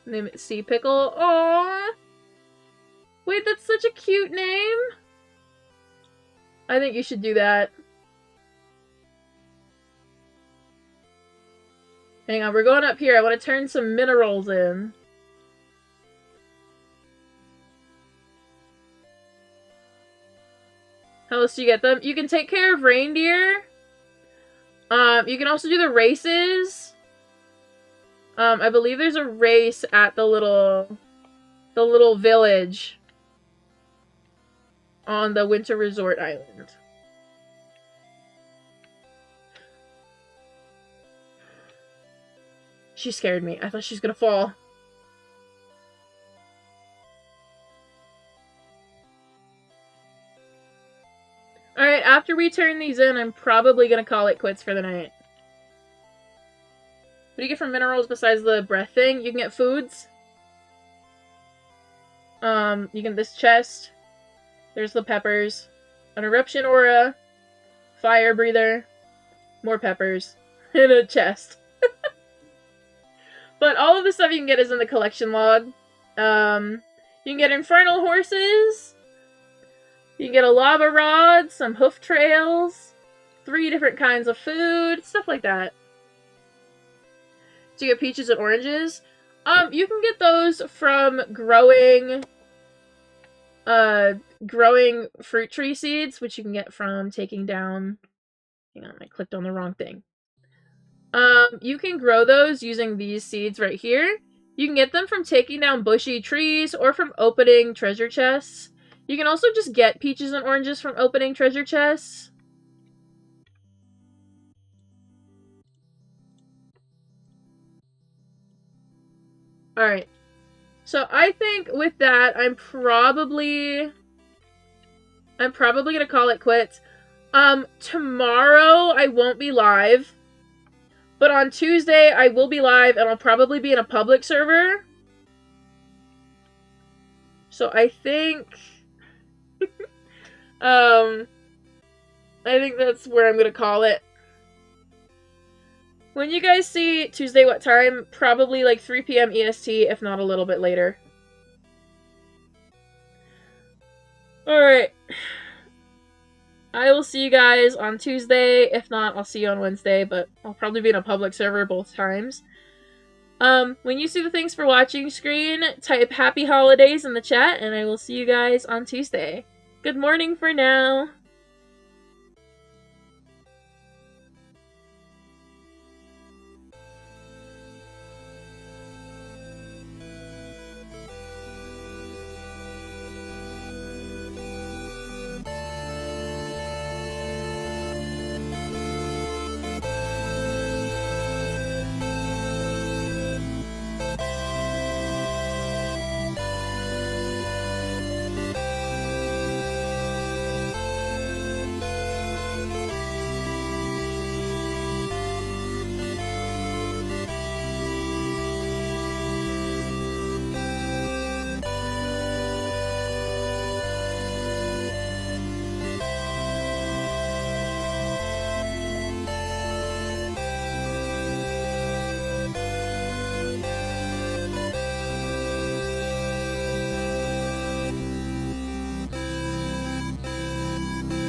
Name it Sea Pickle. Aww! Wait, that's such a cute name! I think you should do that. Hang on, we're going up here. I want to turn some minerals in. How else do you get them? You can take care of reindeer. You can also do the races. I believe there's a race at the little village on the Winter Resort Island. She scared me. I thought she was gonna fall. Alright, after we turn these in, I'm probably gonna call it quits for the night. What do you get from minerals besides the breath thing? You can get foods. You can this chest. There's the peppers. An eruption aura. Fire breather. More peppers. And a chest. But all of the stuff you can get is in the collection log. You can get infernal horses. You can get a lava rod, some hoof trails, 3 different kinds of food, stuff like that. Do you get peaches and oranges? You can get those from growing fruit tree seeds, which you can get from taking down... Hang on, I clicked on the wrong thing. You can grow those using these seeds right here. You can get them from taking down bushy trees or from opening treasure chests. You can also just get peaches and oranges from opening treasure chests. Alright. So I think with that, I'm probably gonna call it quits. Tomorrow I won't be live. But on Tuesday I will be live and I'll probably be in a public server. So I think... I think that's where I'm gonna call it. When you guys see Tuesday what time, probably like 3 PM EST, if not a little bit later. Alright. I will see you guys on Tuesday. If not, I'll see you on Wednesday, but I'll probably be in a public server both times. When you see the thanks for watching screen, type happy holidays in the chat, and I will see you guys on Tuesday. Good morning for now.